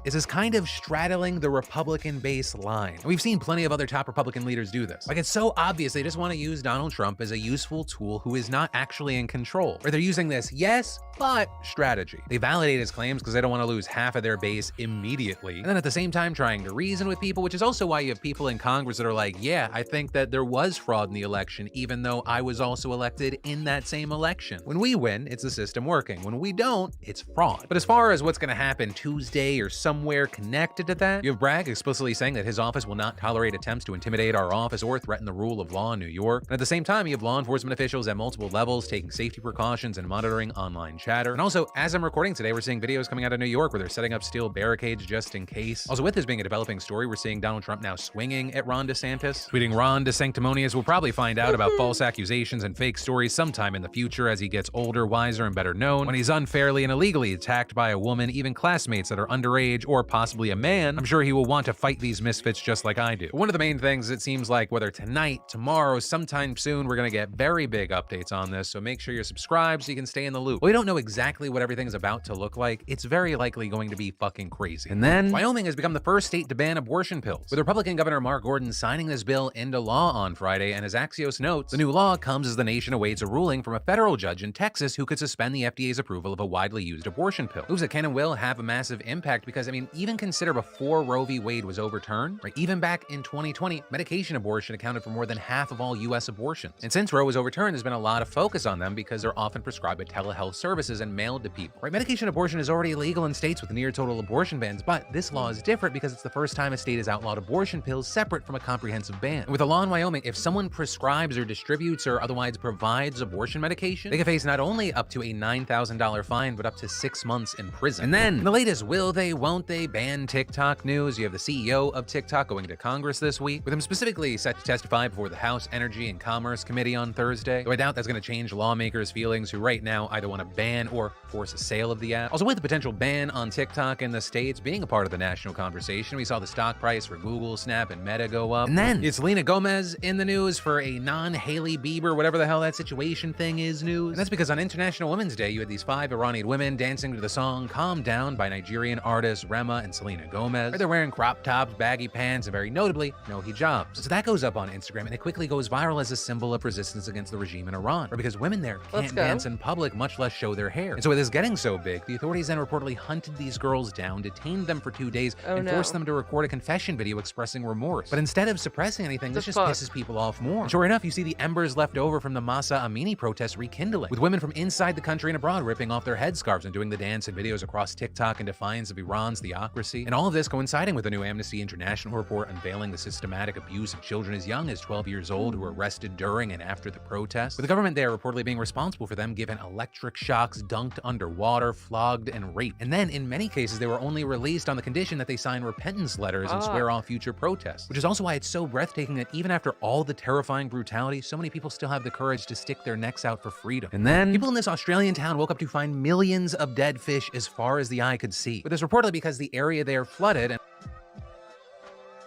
Is this kind of straddling the Republican base line. And we've seen plenty of other top Republican leaders do this. Like, it's so obvious they just want to use Donald Trump as a useful tool who is not actually in control. Or they're using this yes, but strategy. They validate his claims because they don't want to lose half of their base immediately. And then at the same time trying to reason with people, which is also why you have people in Congress that are like, yeah, I think that there was fraud in the election, even though I was also elected in that same election. When we win, it's the system working. When we don't, it's fraud. But as far as what's going to happen Tuesday or somewhere connected to that, you have Bragg explicitly saying that his office will not tolerate attempts to intimidate our office or threaten the rule of law in New York. And at the same time, you have law enforcement officials at multiple levels taking safety precautions and monitoring online chatter. And also, as I'm recording today, we're seeing videos coming out of New York where they're setting up steel barricades just in case. Also, with this being a developing story, we're seeing Donald Trump now swinging at Ron DeSantis. Tweeting, "Ron DeSanctimonious will probably find out about false accusations and fake fake stories sometime in the future as he gets older, wiser, and better known. When he's unfairly and illegally attacked by a woman, even classmates that are underage or possibly a man, I'm sure he will want to fight these misfits just like I do. But one of the main things, it seems like whether tonight, tomorrow, sometime soon, we're gonna get very big updates on this, so make sure you're subscribed so you can stay in the loop. While we don't know exactly what everything's about to look like, it's very likely going to be fucking crazy. And then, Wyoming has become the first state to ban abortion pills, with Republican Governor Mark Gordon signing this bill into law on Friday, and as Axios notes, the new law comes as the nation awaits a ruling from a federal judge in Texas who could suspend the FDA's approval of a widely used abortion pill. Moves that can and will have a massive impact because, I mean, even consider before Roe v. Wade was overturned, right? Even back in 2020, medication abortion accounted for more than half of all U.S. abortions. And since Roe was overturned, there's been a lot of focus on them because they're often prescribed by telehealth services and mailed to people, right? Medication abortion is already illegal in states with near total abortion bans, but this law is different because it's the first time a state has outlawed abortion pills separate from a comprehensive ban. And with a law in Wyoming, if someone prescribes or distributes or otherwise provides abortion medication, they can face not only up to a $9,000 fine, but up to 6 months in prison. And then, the latest will they, won't they ban TikTok news, you have the CEO of TikTok going to Congress this week, with him specifically set to testify before the House Energy and Commerce Committee on Thursday, though I doubt that's going to change lawmakers' feelings who right now either want to ban or force a sale of the app. Also, with the potential ban on TikTok in the States being a part of the national conversation, we saw the stock price for Google, Snap, and Meta go up. And then, it's Selena Gomez in the news for a non-Hailey Bieber, whatever the hell that situation thing is, news. And that's because on International Women's Day, you had these 5 Iranian women dancing to the song Calm Down by Nigerian artists Rema and Selena Gomez. They're wearing crop tops, baggy pants, and very notably, no hijabs. So that goes up on Instagram, and it quickly goes viral as a symbol of resistance against the regime in Iran, or because women there can't dance in public, much less show their hair. And so with this getting so big, the authorities then reportedly hunted these girls down, detained them for 2 days, and forced them to record a confession video expressing remorse. But instead of suppressing anything, this just pisses people off more. And sure enough, you see the embers left over from the Masa Amini protests rekindling, with women from inside the country and abroad ripping off their headscarves and doing the dance and videos across TikTok in defiance of Iran's theocracy. And all of this coinciding with a new Amnesty International report unveiling the systematic abuse of children as young as 12 years old who were arrested during and after the protests, with the government there reportedly being responsible for them given electric shocks, dunked underwater, flogged, and raped. And then, in many cases, they were only released on the condition that they sign repentance letters and swear off future protests, which is also why it's so breathtaking that even after all the terrifying brutality, so many people still have the courage to stick their necks out for freedom. And then, people in this Australian town woke up to find millions of dead fish as far as the eye could see, with this reportedly because the area there flooded and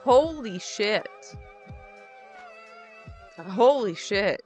holy shit. Holy shit.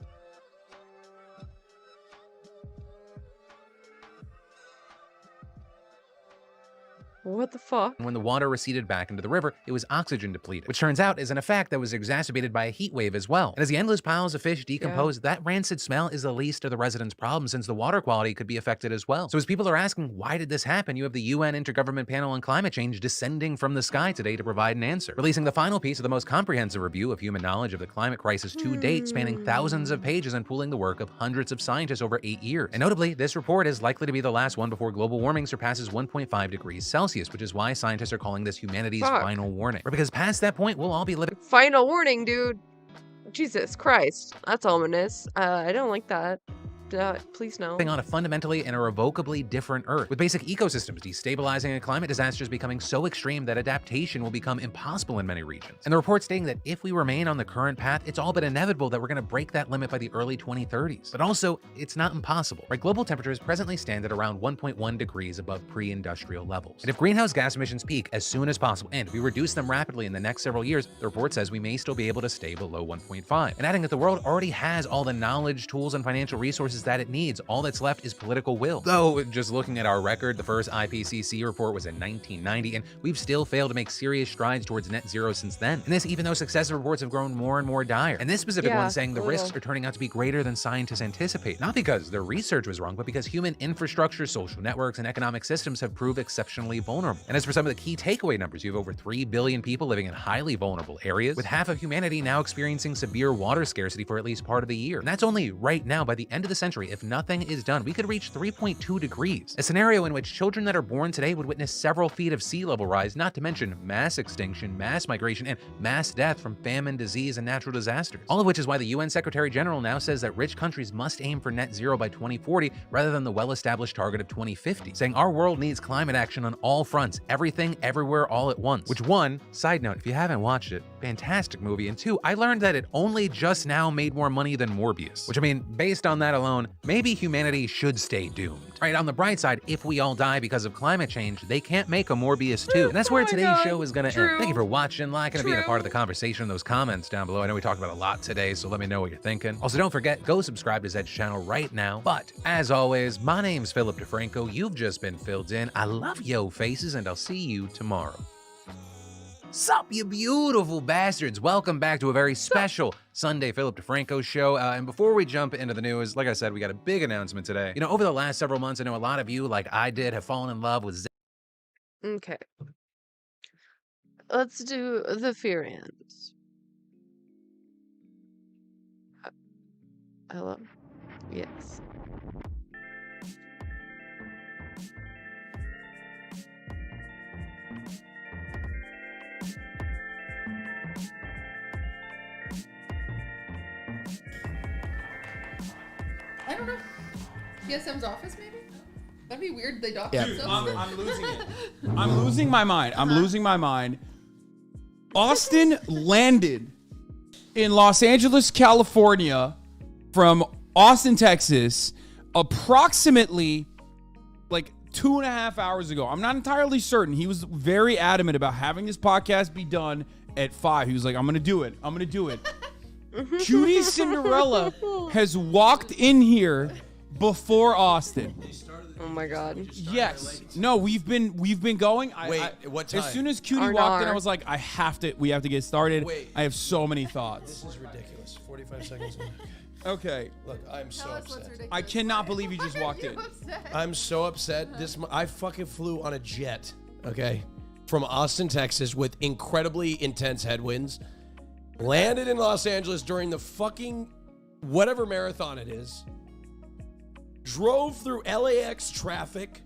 What the fuck? when the water receded back into the river, it was oxygen depleted, which turns out is an effect that was exacerbated by a heat wave as well. And as the endless piles of fish decompose, that rancid smell is the least of the residents' problems since the water quality could be affected as well. So as people are asking, why did this happen? You have the UN Intergovernmental Panel on Climate Change descending from the sky today to provide an answer, releasing the final piece of the most comprehensive review of human knowledge of the climate crisis to date, spanning thousands of pages and pooling the work of hundreds of scientists over 8 years. And notably, this report is likely to be the last one before global warming surpasses 1.5 degrees Celsius, which is why scientists are calling this humanity's final warning. Because past that point, we'll all be living. Final warning, dude. Jesus Christ. That's ominous. I don't like that. Please no. On a fundamentally and irrevocably different Earth, with basic ecosystems destabilizing and climate disasters becoming so extreme that adaptation will become impossible in many regions. And the report stating that if we remain on the current path, it's all but inevitable that we're going to break that limit by the early 2030s. But also, it's not impossible. Right? Global temperatures presently stand at around 1.1 degrees above pre-industrial levels. And if greenhouse gas emissions peak as soon as possible, and we reduce them rapidly in the next several years, the report says we may still be able to stay below 1.5. And adding that the world already has all the knowledge, tools, and financial resources that it needs. All that's left is political will. Though, just looking at our record, the first IPCC report was in 1990, and we've still failed to make serious strides towards net zero since then. And this even though successive reports have grown more and more dire. And this specific one saying the risks are turning out to be greater than scientists anticipate. Not because their research was wrong, but because human infrastructure, social networks, and economic systems have proved exceptionally vulnerable. And as for some of the key takeaway numbers, you have over 3 billion people living in highly vulnerable areas, with half of humanity now experiencing severe water scarcity for at least part of the year. And that's only right now. By the end of the century, if nothing is done, we could reach 3.2 degrees, a scenario in which children that are born today would witness several feet of sea level rise, not to mention mass extinction, mass migration, and mass death from famine, disease, and natural disasters. All of which is why the UN Secretary General now says that rich countries must aim for net zero by 2040 rather than the well-established target of 2050, saying our world needs climate action on all fronts, everything, everywhere, all at once. Which one, side note, if you haven't watched it, fantastic movie. And 2, I learned that it only just now made more money than Morbius. Which, I mean, based on that alone, maybe humanity should stay doomed. Right, on the bright side, if we all die because of climate change, they can't make a Morbius 2. And that's where today's show is gonna end. Thank you for watching, liking, and being a part of the conversation in those comments down below. I know we talked about a lot today, so let me know what you're thinking. Also, don't forget, go subscribe to Zed's channel right now. But, as always, my name's Philip DeFranco. You've just been filled in. I love yo faces, and I'll see you tomorrow. Sup, you beautiful bastards. Welcome back to a very special Sunday Philip DeFranco show. And before we jump into the news, like I said, we got a big announcement today. You know, over the last several months, I know a lot of you, like I did, have fallen in love with Zed. Okay. Let's do the fear ends. Hello? Yes. I don't know. TSM's office, maybe? That'd be weird. They dock Yeah. themselves. I'm losing it. I'm losing my mind. I'm losing my mind. Austin landed in Los Angeles, California from Austin, Texas, approximately like 2.5 hours ago. I'm not entirely certain. He was very adamant about having this podcast be done at 5. He was like, I'm going to do it. I'm going to do it. Cutie Cinderella has walked in here before Austin. Oh my God. Yes. No, we've been going. What time? As soon as Cutie walked in, I was like, we have to get started. I have so many thoughts. This is ridiculous. 45 seconds in. Okay. Look, I'm so upset. I cannot believe you just walked in. I'm so upset. I fucking flew on a jet, okay, from Austin, Texas with incredibly intense headwinds. Landed in Los Angeles during the fucking whatever marathon it is. Drove through LAX traffic.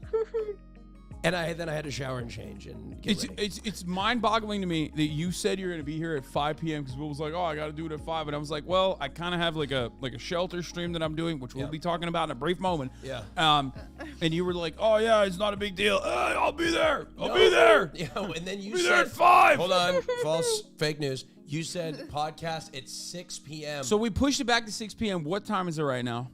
And then I had to shower and change and get ready. It's mind-boggling to me that you said you're going to be here at 5 p.m. because Will was like, oh, I got to do it at 5. And I was like, well, I kind of have like a shelter stream that I'm doing, which we'll be talking about in a brief moment. Yeah. And you were like, oh, yeah, it's not a big deal. I'll be there. I'll be there. Yeah, and then you be said, there at 5. Hold on. False, fake news. You said podcast at 6 p.m. So we pushed it back to 6 p.m. What time is it right now?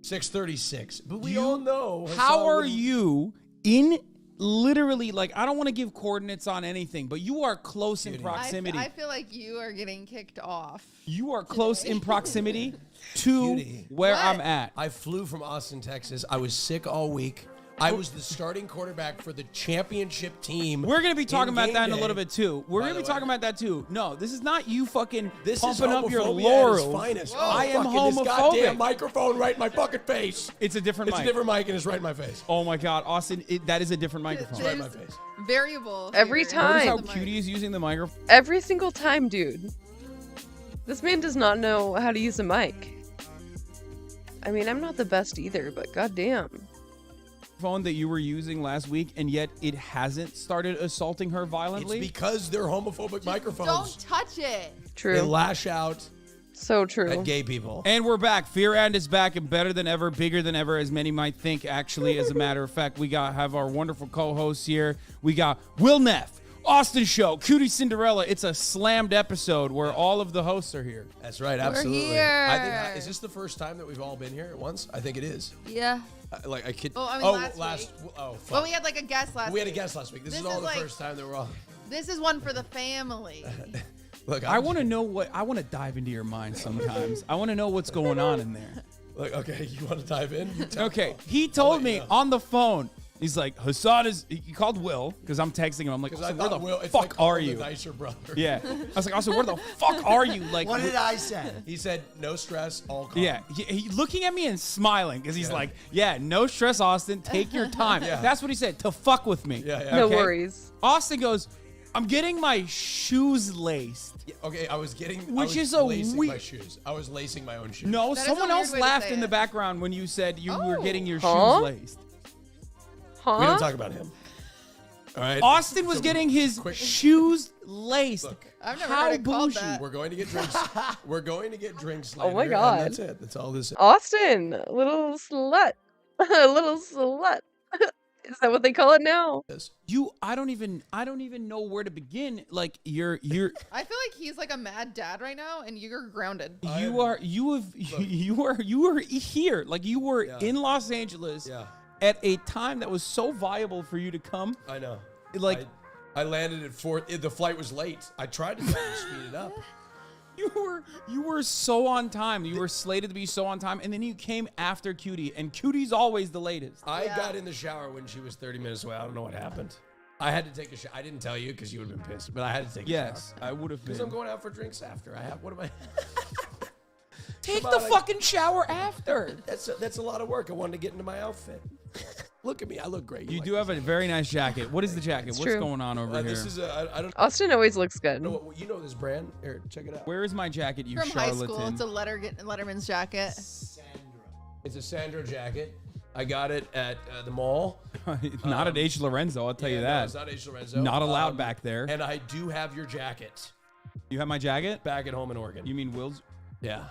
6:36. But we all know. How are you in literally, like, I don't want to give coordinates on anything, but you are close in proximity. I feel like you are getting kicked off. You are close in proximity to where I'm at. I flew from Austin, Texas. I was sick all week. I was the starting quarterback for the championship team. We're going to be talking about that in a day. little bit, too. We're going to be talking about that, too. No, this is not you fucking pumping up your homophobia laurels. at its finest. I am Fucking homophobic. This goddamn microphone right in my fucking face. It's a different mic. It's a different mic and it's right in my face. Oh, my God. Austin, that is a different microphone. It's right in my face. Variable. Every time. Notice how Cutie is using the microphone? Every single time, dude. This man does not know how to use a mic. I mean, I'm not the best either, but goddamn. Phone that you were using last week, and yet it hasn't started assaulting her violently? It's because they're homophobic microphones. Don't touch it. True. They lash out. So true. At gay people. And we're back. Fear and is back and better than ever, bigger than ever, as many might think. Actually, as a matter of fact, we have our wonderful co-hosts here. We got Will Neff, Austin Show, Cutie Cinderella. It's a slammed episode where all of the hosts are here. That's right, absolutely. here. I think, is this the first time that we've all been here at once? I think it is. Yeah. I kid. Oh, I mean, last week. Oh, fuck. Well, we had like a guest last week. We had a guest last week. This is all the first time that we're all. This is one for the family. Look, I want to know I want to dive into your mind sometimes. I want to know what's going on in there. Look, okay, you want to dive in? Okay, he told me on the phone. He's like, Hassan he called Will, because I'm texting him. I'm like, where the fuck are you? The nicer brother. Yeah. I was like, also, where the fuck are you? Like, what did I say? He said, no stress, all calm. Yeah. He looking at me and smiling, because he's like, yeah, no stress, Austin. Take your time. Yeah. That's what he said, to fuck with me. Yeah. No worries. Austin goes, I'm getting my shoes laced. Yeah, okay, I was lacing my shoes. I was lacing my own shoes. No, That is someone a weird else way to laughed say in the it. background when you said you were getting your Huh? shoes laced. Huh? We don't talk about him. All right. Austin was getting his shoes laced. Look, I've never How heard it called bougie. that. we're going to get drinks. We're going to get drinks later. Oh my God. And that's it. That's all this is. Austin, little slut. Little slut. Is that what they call it now? I don't even know where to begin. Like you're I feel like he's like a mad dad right now, and you're grounded. you are here. Like you were in Los Angeles at a time that was so viable for you to come. I know. Like I landed at 4. The flight was late. I tried to speed it up. You were so on time. You were slated to be so on time, and then you came after Cutie, and Cutie's always the latest. I got in the shower when she was 30 minutes away. I don't know what happened. I had to take a shower. I didn't tell you because you would have been pissed, but I had to take a shower. Yes, I would have been. Because I'm going out for drinks after. What am I? Take the fucking shower after. That's a lot of work. I wanted to get into my outfit. Look at me. I look great. You do have a very nice jacket. What is the jacket? What's going on over here? This is I don't. Austin always looks good. You know this brand? Here, check it out. Where is my jacket, you From charlatan? high school, it's a Letterman's jacket. It's a Sandro jacket. I got it at the mall. Not at H. Lorenzo, I'll tell you that. No, it's not H. Lorenzo. Not allowed back there. And I do have your jacket. You have my jacket? Back at home in Oregon. You mean Will's? Yeah.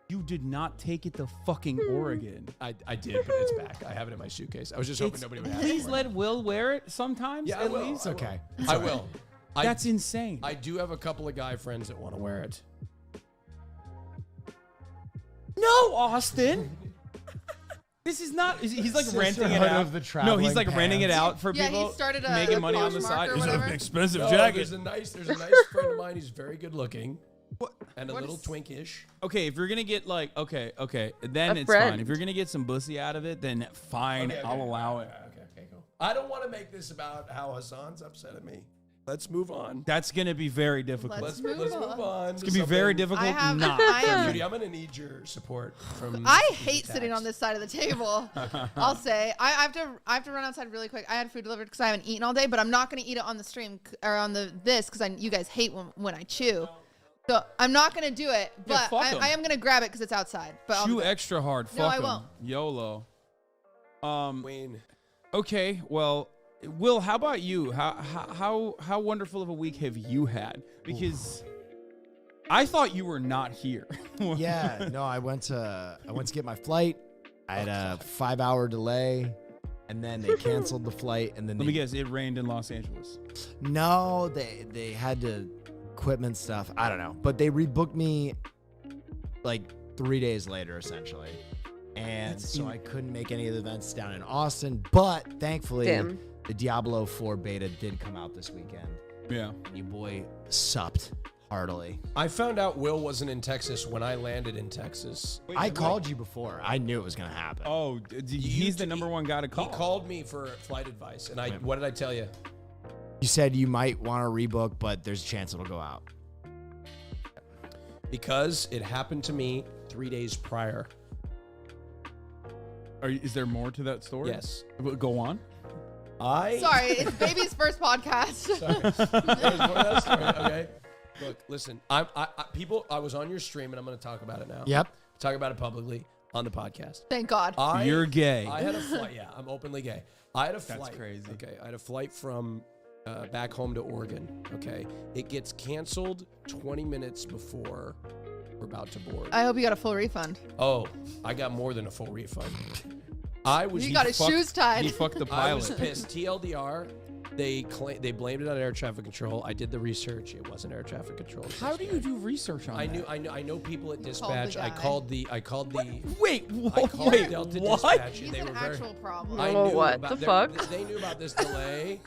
You did not take it to fucking Oregon. I did, but it's back. I have it in my suitcase. I was just hoping nobody would have it. Please let Will wear it sometimes. Yeah, at least. Okay. I will. That's insane. I do have a couple of guy friends that want to wear it. No, Austin. This is not. He's like renting it out. Of the No, he's like traveling renting it pants. out for people. he started a making money on the Poshmark side. or It's whatever. an expensive No, jacket. There's a nice friend of mine. He's very good looking. And a little twinkish. Okay, if you're gonna get like okay, then A it's friend. fine. If you're gonna get some bussy out of it, then fine, Okay. I'll allow it. Okay, cool. I don't want to make this about how Hassan's upset at me. Let's move on. That's gonna be very difficult. Let's move on. It's gonna be very difficult. Not I for am- you. Judy, I'm gonna need your support from. I hate sitting on this side of the table. I'll say I have to run outside really quick. I had food delivered because I haven't eaten all day, but I'm not going to eat it on the stream or on this because you guys hate when I chew. So I'm not going to do it, but fuck 'em. I am going to grab it because it's outside. But I'll do Chew it. extra hard. No, Fuck I 'em. won't. YOLO. Wayne. Okay, well, Will, how about you? How wonderful of a week have you had? Because I thought you were not here. Yeah, no, I went to get my flight. I had a 5-hour delay, and then they canceled the flight. And then Let me guess, it rained in Los Angeles. No, they had to equipment stuff. I don't know, but they rebooked me like 3 days later, essentially. And so I couldn't make any of the events down in Austin, but thankfully the Diablo 4 beta did come out this weekend. Yeah. And your boy supped heartily. I found out Will wasn't in Texas when I landed in Texas. I called you before. I knew it was going to happen. Oh, he's the number one guy to call. He called me for flight advice, and what did I tell you? You said you might want to rebook, but there's a chance it'll go out. Because it happened to me 3 days prior. Is there more to that story? Yes. Go on. Sorry, it's baby's first podcast. Sorry. Okay. Look, listen. I was on your stream, and I'm going to talk about it now. Yep. Talk about it publicly on the podcast. Thank God. You're gay. I had a flight. Yeah, I'm openly gay. I had a flight. That's crazy. Okay, I had a flight from back home to Oregon. Okay, it gets canceled 20 minutes before we're about to board. I hope you got a full refund. Oh, I got more than a full refund. You got his shoes tied. He fucked the pilot. I was pissed. TLDR, they blamed it on air traffic control. I did the research. It wasn't air traffic control. How do you do research on that? I know people at Called the dispatch. guy. I called the. Wait, I called Delta Dispatch. He's and they an were very. actual problem. I Oh, knew what about the fuck? They knew about this delay.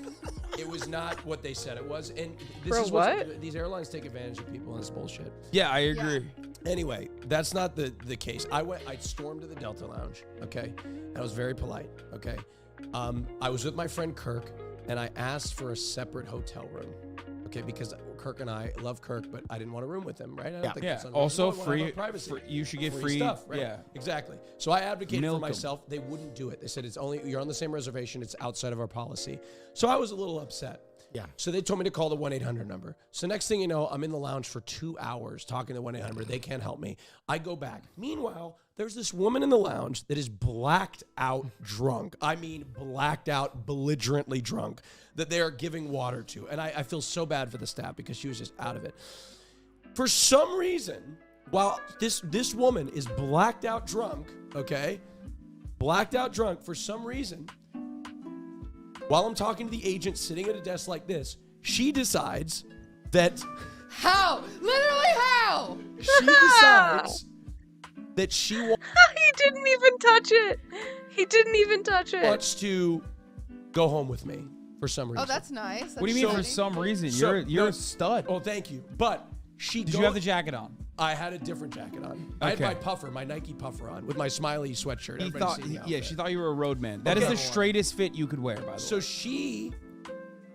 It was not what they said it was, and this For is what? These airlines take advantage of people, and it's bullshit. Yeah, I agree. Anyway, that's not the case. I stormed to the Delta Lounge, okay, and I was very polite, okay. I was with my friend Kirk, and I asked for a separate hotel room, okay, because Kirk and I love Kirk, but I didn't want a room with him, right? I don't think that's Also, unreasonable. I wanna have free privacy. you should get free stuff, right? Yeah, exactly. So I advocated Milk for 'em. myself. They wouldn't do it. They said you're on the same reservation. It's outside of our policy. So I was a little upset. Yeah. So they told me to call the 1-800 number. So next thing you know, I'm in the lounge for 2 hours talking to 1-800. They can't help me. I go back. Meanwhile, there's this woman in the lounge that is blacked out drunk. I mean, blacked out, belligerently drunk, that they are giving water to. And I feel so bad for the staff because she was just out of it. For some reason, while this woman is blacked out drunk, okay? Blacked out drunk, for some reason, while I'm talking to the agent sitting at a desk like this, she decides that How? Literally how? she decides that she He didn't even touch it. He didn't even touch it. wants to go home with me for some reason. Oh, that's nice. What do you mean for some reason? You're a stud. Oh, thank you. But Did you have the jacket on? I had a different jacket on. I had Okay. my puffer, my Nike puffer on with my smiley sweatshirt. He Everybody's thought, seen the yeah, outfit. she thought you were a road man. That is Okay. the straightest fit you could wear, by the So way. she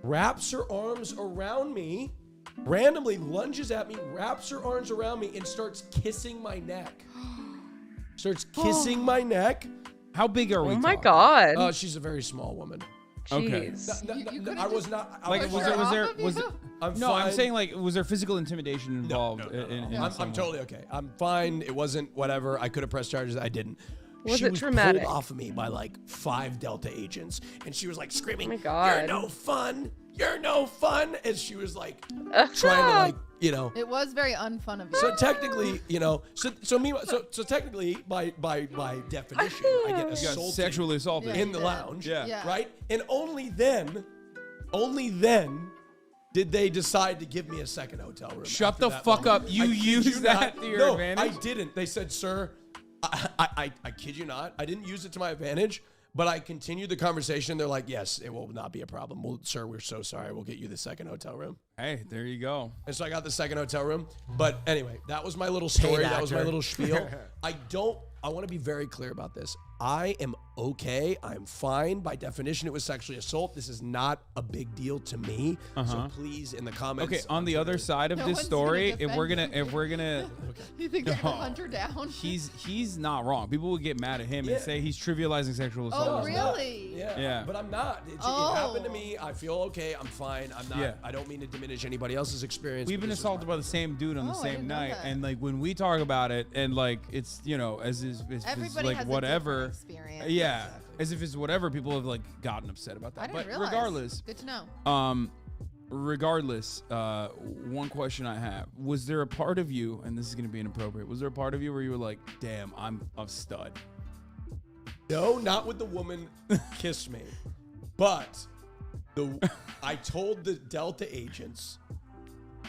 wraps her arms around me, randomly lunges at me, wraps her arms around me, and starts kissing my neck. Starts kissing my neck. How big are we? Oh my God. She's a very small woman. Okay. Jeez. I was not. I Like, was there? I'm no, I'm fine. saying like, was there physical intimidation involved? In I'm some way? totally okay. I'm fine. It wasn't whatever. I could have pressed charges. I didn't. Was she it was traumatic? pulled off of me by like 5 Delta agents, and she was like screaming, Oh my God. "You're no fun! You're no fun!" And she was like trying to like, you know. It was very unfun of you. So technically, you know, so technically, by definition, I get got assaulted, sexually assaulted. in the lounge, Yeah. right? And only then did they decide to give me a second hotel room. Shut after the that fuck moment. up. You I kid used that not. to your no, advantage? I didn't. They said, "Sir, I kid you not. I didn't use it to my advantage." But I continued the conversation. They're like, "Yes, it will not be a problem. Well, sir, we're so sorry. We'll get you the second hotel room." Hey, there you go. And so I got the second hotel room. But anyway, that was my little story. That was my actor. little spiel. I want to be very clear about this. I am okay. I'm fine. By definition, it was sexually assault. This is not a big deal to me. So please, in the comments. Okay, on the other side of No this one's story, gonna if we're defend gonna, if we're gonna, You think they're gonna hunt her down? he's not wrong. People will get mad at him Yeah. and say he's trivializing sexual assault. Oh, as well. really? Yeah. But I'm not. It happened to me. I feel okay. I'm fine. I'm not. Yeah. I don't mean to diminish anybody else's experience. We've but been this is assaulted mine. by the same dude on the Oh, I same didn't know night, that. and like when we talk about it, and like it's as if Everybody like has a whatever. different experience. Yeah, as if it's whatever. People have like gotten upset about that. I didn't But realize. regardless, Good to know. regardless, one question I have: was there a part of you, and this is gonna be inappropriate? Was there a part of you where you were like, "Damn, I'm a stud"? No, not with the woman kissed me, but I told the Delta agents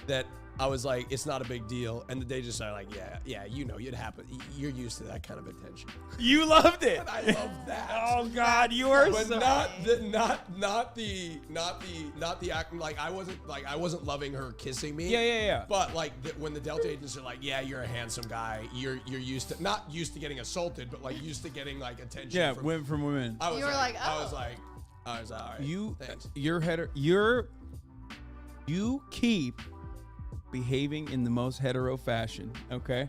that I was like, it's not a big deal, and they just are like, yeah, you know, it happen. You're used to that kind of attention. You loved it. I love that. Oh God, you are But so. not the acting like I wasn't loving her kissing me. Yeah. But like when the Delta agents are like, yeah, you're a handsome guy. You're used to not used to getting assaulted, but like used to getting like attention. Yeah, from women from women. I was You were like, I was oh. like, all right. Thanks. You keep behaving in the most hetero fashion, okay?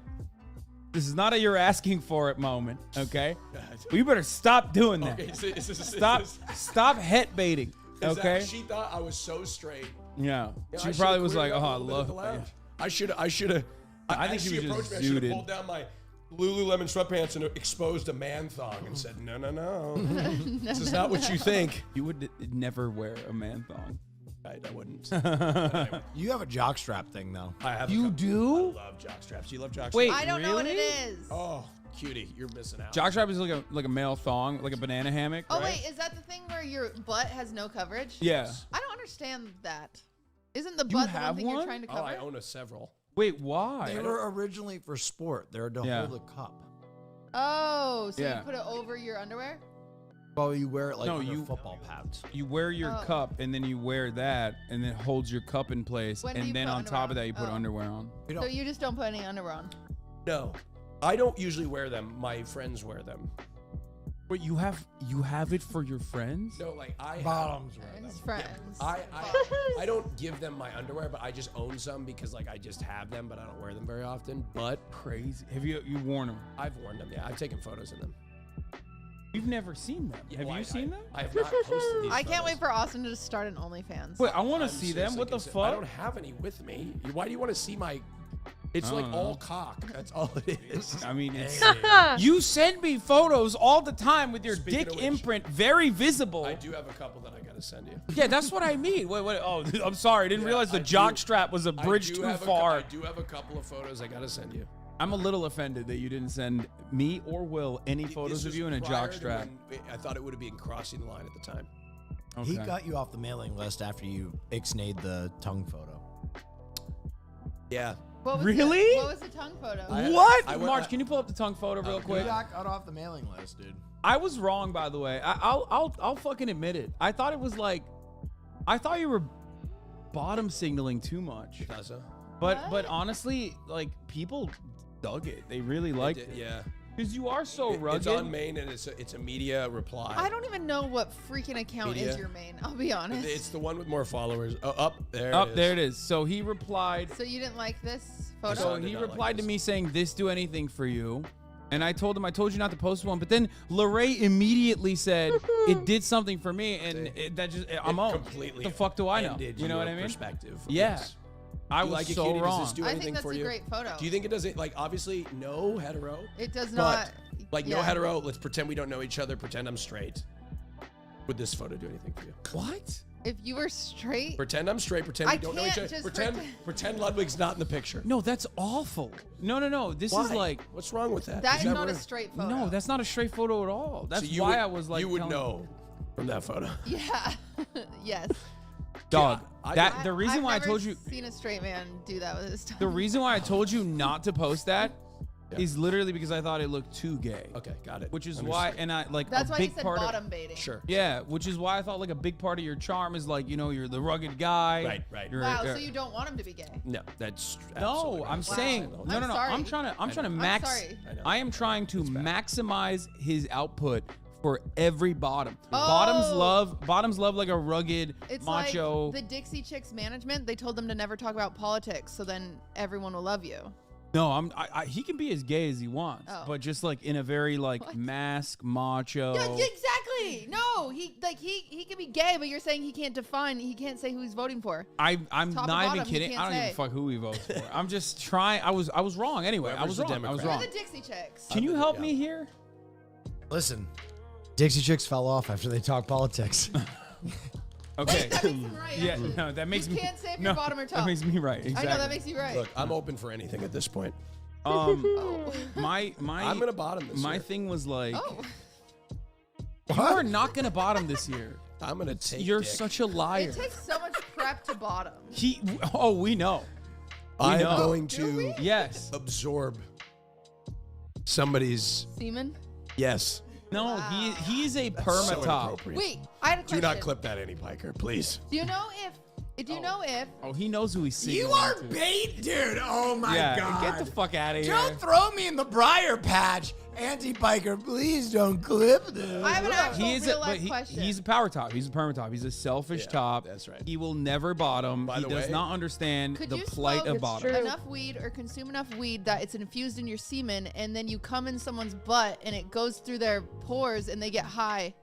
This is not a you're asking for it moment, okay? Well, you better stop doing that. Okay, Stop het baiting, Is okay? that, she thought I was so straight. Yeah. Yeah, She I probably should've was like, cleared oh, up I a little bit love at the it. lounge. I should have. I think as she was approached just me, I should zooted. have pulled down my Lululemon sweatpants and exposed a man thong and said, no. This is not what you think. You would never wear a man thong. I wouldn't. You have a jockstrap thing though. I have. You do? I love jockstraps. You love jockstraps? Wait, I don't know what it really? is. Oh, cutie, you're missing out. Jockstrap is like a male thong, like a banana hammock. Oh, right? wait, is that the thing where your butt has no coverage? Yeah. I don't understand that. Isn't the You butt the have one thing you're one? trying to Oh, cover? I own several. Wait, why? They were originally for sport. They're to Yeah. hold a cup. Oh, so Yeah. you put it over your underwear? Well, you wear it like No, under you- football pads. You wear your Oh. cup, and then you wear that, and then holds your cup in place, When do you and then put on underwear top of on? that, you put Oh. underwear on. So you just don't put any underwear on? No, I don't usually wear them. My friends wear them. Wait, you have it for your friends? No, like I have, Bottoms wear them. Friends, friends. I don't give them my underwear, but I just own some because like I just have them, but I don't wear them very often. But Crazy. Have you worn them? I've worn them. Yeah, I've taken photos in them. You've never seen them. Yeah, Have well, you seen them? I have not posted these. I can't wait photos. for Austin to just start an OnlyFans. Wait, I want to I'm see them. seriously What the consider- I fuck? don't have any with me. Why do you want to see my? It's I like don't all know. cock. That's all it is. I mean, it's, you send me photos all the time with your Speaking dick of which, imprint very visible. I do have a couple that I gotta send you. Yeah, that's what I mean. Wait. Oh, I'm sorry. I didn't realize the jock strap was a bridge too far. I do have a couple of photos I gotta send you. I'm a little offended that you didn't send me or Will any photos This of was you in a prior jock to strap. when I thought it would have been crossing the line at the time. He got you off the mailing list after you ixnayed the tongue photo. Yeah. What was Really? What was the tongue photo? March, can you pull up the tongue photo real quick? You got cut off the mailing list, dude. I was wrong, by the way. I'll fucking admit it. I thought it was like, I thought you were bottom signaling too much. But honestly, like, people dug it. They really liked it. Yeah. Because you are so rugged. It's on main and it's a media reply. I don't even know what freaking account is your main. I'll be honest. It's the one with more followers. Oh, up there. Up there it is. So he replied. So you didn't like this photo? So he replied to me saying, "This do anything for you?" And I told him, I told you not to post one. But then Lorraine immediately said, "It did something for me," and that just I'm on. Completely. The fuck do I know? ended You know what I your mean? Perspective. Yeah. Yes. I You was like it, so Cutie? wrong. Does this do I think anything that's for a you? great photo. Do you think it does it? Like, obviously, no hetero. It does but, not. Like, no yeah. hetero. Let's pretend we don't know each other. Pretend I'm straight. Would this photo do anything for you? What? If you were straight. Pretend I'm straight. Pretend I we don't know each can't other. just Pretend Ludwig's not in the picture. No, that's awful. No. This Why? is like. What's wrong with that? That is that not a weird? straight photo. No, that's not a straight photo at all. That's So you why would- I was like. you would telling- know from that photo. Yeah. Yes. Dog. I- That the reason I've why I never told you. seen a straight man do that with his tongue. The reason why I told you not to post that is literally because I thought it looked too gay. Okay, got it. Which is Understood. why, and I like That's a why big he said part bottom of. baiting. Sure. Yeah, which is why I thought like a big part of your charm is like, you know, you're the rugged guy. Right. You're, Wow. So you don't want him to be gay? No, that's No, I'm saying no. I'm sorry. I'm trying to max. sorry. I am trying to maximize his output for every bottom. Oh. Bottoms love like a rugged It's macho. like the Dixie Chicks management. They told them to never talk about politics, so then everyone will love you. No, he can be as gay as he wants, Oh. but just like in a very like mask macho. Yeah, exactly. No, he can be gay, but you're saying he can't define. He can't say who he's voting for. I'm Top and not even bottom, he kidding. can't I don't give say. a fuck who he votes for. I'm just trying. I was wrong anyway. I was Whoever's wrong. the I was Democrat. wrong. You're the Dixie Chicks. Can you help me here? Listen, Dixie Chicks fell off after they talked politics. Okay. That makes him right. Yeah, actually. no, that makes you me. can't say if no, you're bottom or top. That makes me right. I Exactly. know that makes you right. Look, I'm open for anything at this point. My I'm gonna bottom this My year. thing was like, Oh. you are not gonna bottom this year. I'm gonna take. You're dick. such a liar. It takes so much prep to bottom. We know. I'm know. going Do to we? Yes. absorb somebody's. Semen. Yes. No, Wow. he's a So perma-top. inappropriate. Wait, I had a question. Do not clip that, Annie Piker, please. Do you know if? Do you know if? Oh, he knows who he's seeing. You are bait, dude. Oh my Yeah, god. get the fuck out of here. Don't throw me in the briar patch. Anti-Piker, please don't clip this. I have an actual He is real a, but life he, question. he's a power top. He's a perma top. He's a selfish top. That's right. He will never bottom. By He the does way, not understand Could the you plight smoke of bottom. enough weed or consume enough weed that it's infused in your semen, and then you come in someone's butt and it goes through their pores and they get high?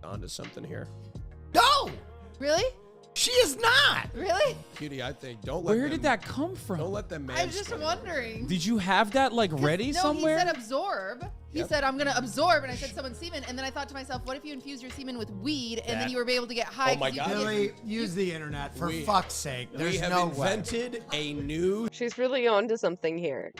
On to something here. No, Really? she is not. Really? Cutie, I think don't let Where them, did that come from? Don't let them I was just mansplain. wondering. Did you have that like ready No, somewhere? he said absorb. He said, I'm going to absorb, and I said someone's semen, and then I thought to myself, what if you infuse your semen with weed, and then That- you were able to get high? Oh my 'cause you God. could get- Billy, use the internet for We- fuck's sake. There's We have no invented a new She's really onto something here.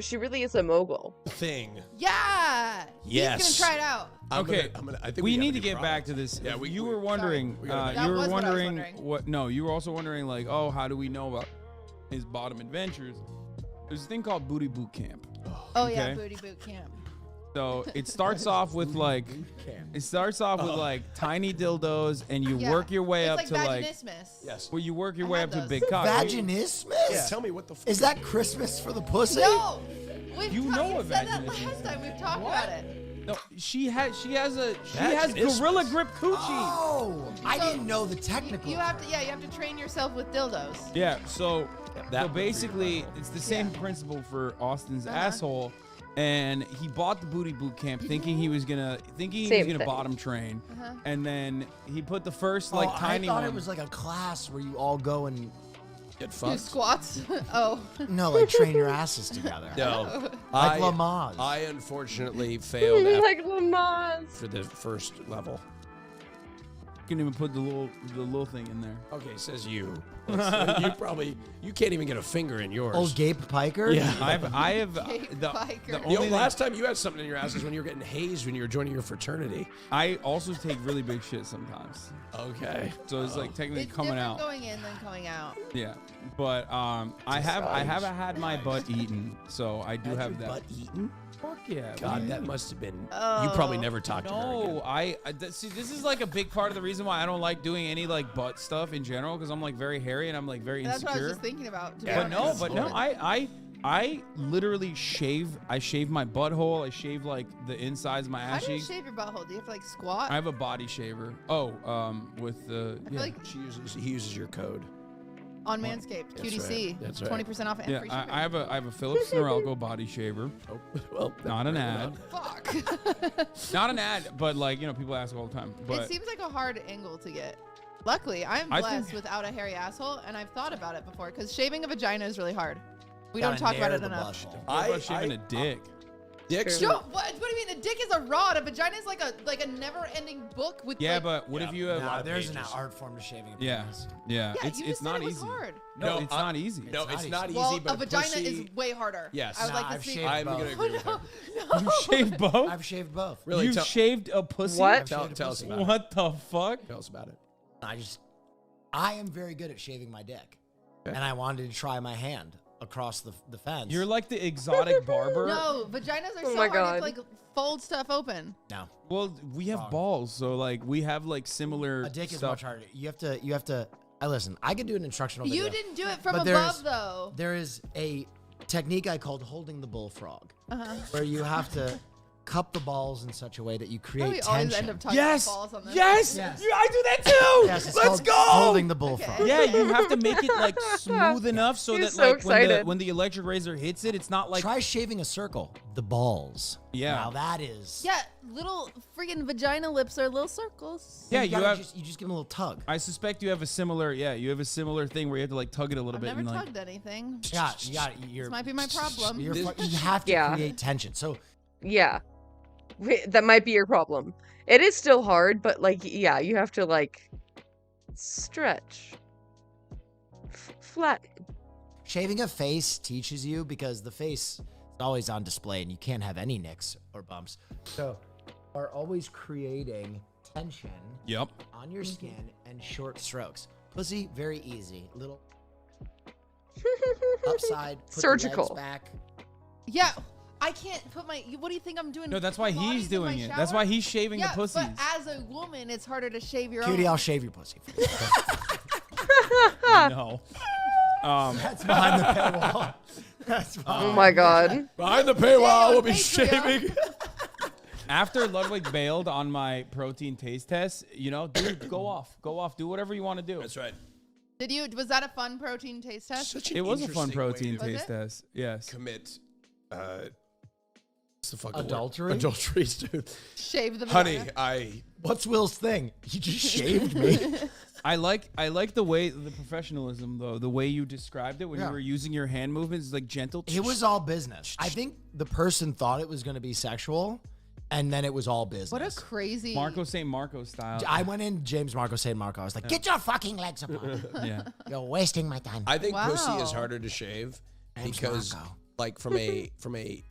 She really is a mogul. thing. Yeah. Yes. He's going to try it out. Okay, I think we have need a to new get product. back to this. Yeah, You were wondering. We gotta- That You was were what I was wondering wondering. what? No, you were also wondering like, oh, how do we know about his bottom adventures? There's a thing called booty boot camp. Oh, yeah, Okay. booty boot camp. So it starts off with like, tiny dildos, and you Yeah. work your way It's up like to like, vaginismus. Yes. well, you work your I way had up to those. big cock. Vaginismus? Yeah. Tell me what the. Is that Christmas for the pussy? No. You know a said that vaginismus. last time. We've talked about it. No, she has Vaginismus. gorilla grip coochie. Oh, I didn't know the technical. You have to, you have to train yourself with dildos. Yeah, so that would be basically it's the same principle for Austin's asshole, and he bought the booty boot camp thinking he was gonna Same thing. bottom train, Uh-huh. and then he put the first Oh, tiny I thought one. it was like a class where you all go and Get Do fucked. squats. Oh. no, like train your asses together. No. Like Lamaze. I unfortunately failed Like Lamaze. for the first level. Can't even put the little thing in there. Okay, says you. You can't even get a finger in yours. Old Gabe Piker? Yeah. I have the only last time you had something in your ass is when you were getting hazed when you were joining your fraternity. I also take really big shit sometimes. Okay. So it's like technically It's coming different out. going in than coming out. Yeah, but I haven't had my butt eaten, so I do have that. Butt eaten? Fuck yeah. God, that must have been. You probably never talked to her again. No, see, this is like a big part of the reason why I don't like doing any like butt stuff in general, because I'm like very hairy and I'm like very That's insecure. what I was just thinking about. to be But no, honest. I literally shave. I shave my butthole. I shave like the insides of my How ass do you cheeks. shave your butthole? Do you have to like squat? I have a body shaver. Oh, with the I feel like he uses your code. on Manscaped, That's QDC, right. That's right. 20% off and yeah. free shipping. I have a Philips Norelco body shaver. Oh, well, not an ad. Fuck. Not an ad, but like people ask all the time. But It seems like a hard angle to get. Luckily, I'm I blessed think- without a hairy asshole, and I've thought about it before, because shaving a vagina is really hard. We Gotta don't talk about nair it the enough. butthole. what about shaving a dick? Dicks. What do you mean? A dick is a rod. A vagina is like a never-ending book with. Yeah, like, but what if you have? Nah, there's an art form to shaving. A Yeah, penis. yeah. Yeah, It's you it's just said not it was easy. hard. No, it's not easy. No, it's not easy. Well, but a vagina pussy, is way harder. Yes. I would like I've to see. shaved I'm both. gonna agree with her. You shaved both? I've shaved both. Really? You shaved a pussy? What? Tell us about it. What the fuck? Tell us about it. I am very good at shaving my dick, and I wanted to try my hand across the fence. You're like the exotic barber. No, vaginas are so my hard God. to like fold stuff open. No, Well, we have balls, so like we have like similar. a dick is stuff. much harder. You have to. I listen. I could do an instructional video. You didn't do it from but above though. There is a technique I called holding the bullfrog, Uh-huh. where you have to cup the balls in such a way that you create We tension. always end up talking Yes. about balls on this. Yes. Yes. I do that too. Yes, it's Let's called go. Holding the bullfrog. Okay. Yeah, you have to make it like smooth enough so He's that so like excited. when the electric razor hits it, it's not like Try shaving a circle. The balls. Yeah. Now that is. Yeah, little freaking vagina lips are little circles. Yeah, You you gotta have. just give them a little tug. I suspect you have a similar. Yeah, you have a similar thing where you have to like tug it a little I've bit never and like. tugged anything. Yeah, you're. This might be my problem. You have to Yeah. create tension. So Yeah. That might be your problem. It is still hard, but like, yeah, you have to like stretch. Flat. shaving a face teaches you because the face is always on display and you can't have any nicks or bumps. So are always creating tension Yep. on your skin and short strokes. Pussy, very easy. Little upside, put Surgical. the legs back. Yeah, I can't put my. What do you think I'm doing? No, that's why Put bodies he's in my doing it. That's shower? why he's shaving Yeah, the pussies. but as a woman, it's harder to shave your Cutie, own. I'll shave your pussy. No. That's behind the paywall. That's behind. Oh my God. Behind the paywall, we'll be Patreon. shaving. After Ludwig bailed on my protein taste test, dude, go off, do whatever you want to do. That's right. Did you? Was that a fun protein taste test? Such an It was a fun interesting way protein to taste it? test. Yes. commit. What's the fucking word? Adultery? Adultery, dude. Shave the Honey, vagina. What's Will's thing? You just shaved me. I like the way the professionalism though, the way you described it when Yeah. you were using your hand movements, like gentle. It was all business. I think the person thought it was going to be sexual, and then it was all business. What a crazy. Marco St. Marco style. I went in James Marco St. Marco. I was like, get your fucking legs apart. Yeah. You're wasting my time. I think pussy is Wow. harder to shave James because, Marco. like, from a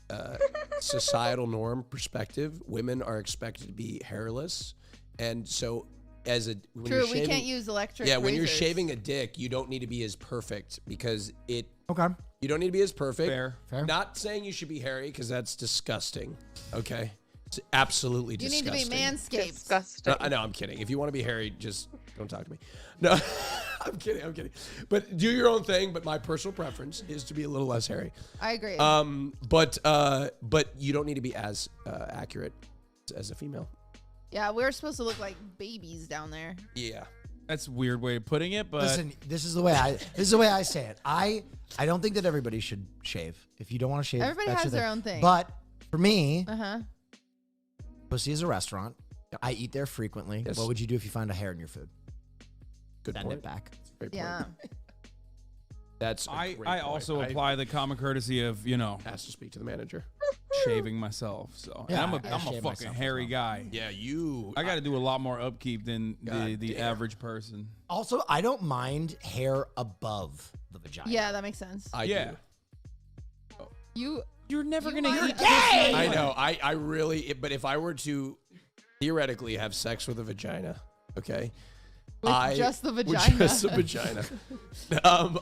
societal norm perspective, women are expected to be hairless, and so when True, you're we shaving, can't use electric. Yeah, when you're razors. shaving a dick, you don't need to be as perfect because it. Okay. You don't need to be as perfect. Fair. Not saying you should be hairy because that's disgusting. Okay. It's absolutely You need disgusting. to be manscaped. Disgusting. No, I'm kidding. If you want to be hairy, just don't talk to me. No, I'm kidding. But do your own thing. But my personal preference is to be a little less hairy. I agree. But you don't need to be as accurate as a female. Yeah, we're supposed to look like babies down there. Yeah. That's a weird way of putting it, but Listen, this is the way I say it. I don't think that everybody should shave. If you don't want to shave, Everybody that's has your their thing. own thing. But for me, Pussy is a restaurant. I eat there frequently. Yes. What would you do if you find a hair in your food? Good Send point. it back. Great point. Yeah. That's. A I great point. also apply the common courtesy of Has to speak to the manager. shaving myself. So Yeah, I'm I a shave fucking myself hairy guy. Yeah, you. I got to do a lot more upkeep than the average person. Also, I don't mind hair above the vagina. Yeah, that makes sense. I do. You're never gonna eat. I know. I really. But if I were to theoretically have sex with a vagina, okay. With just the With vagina. just the vagina.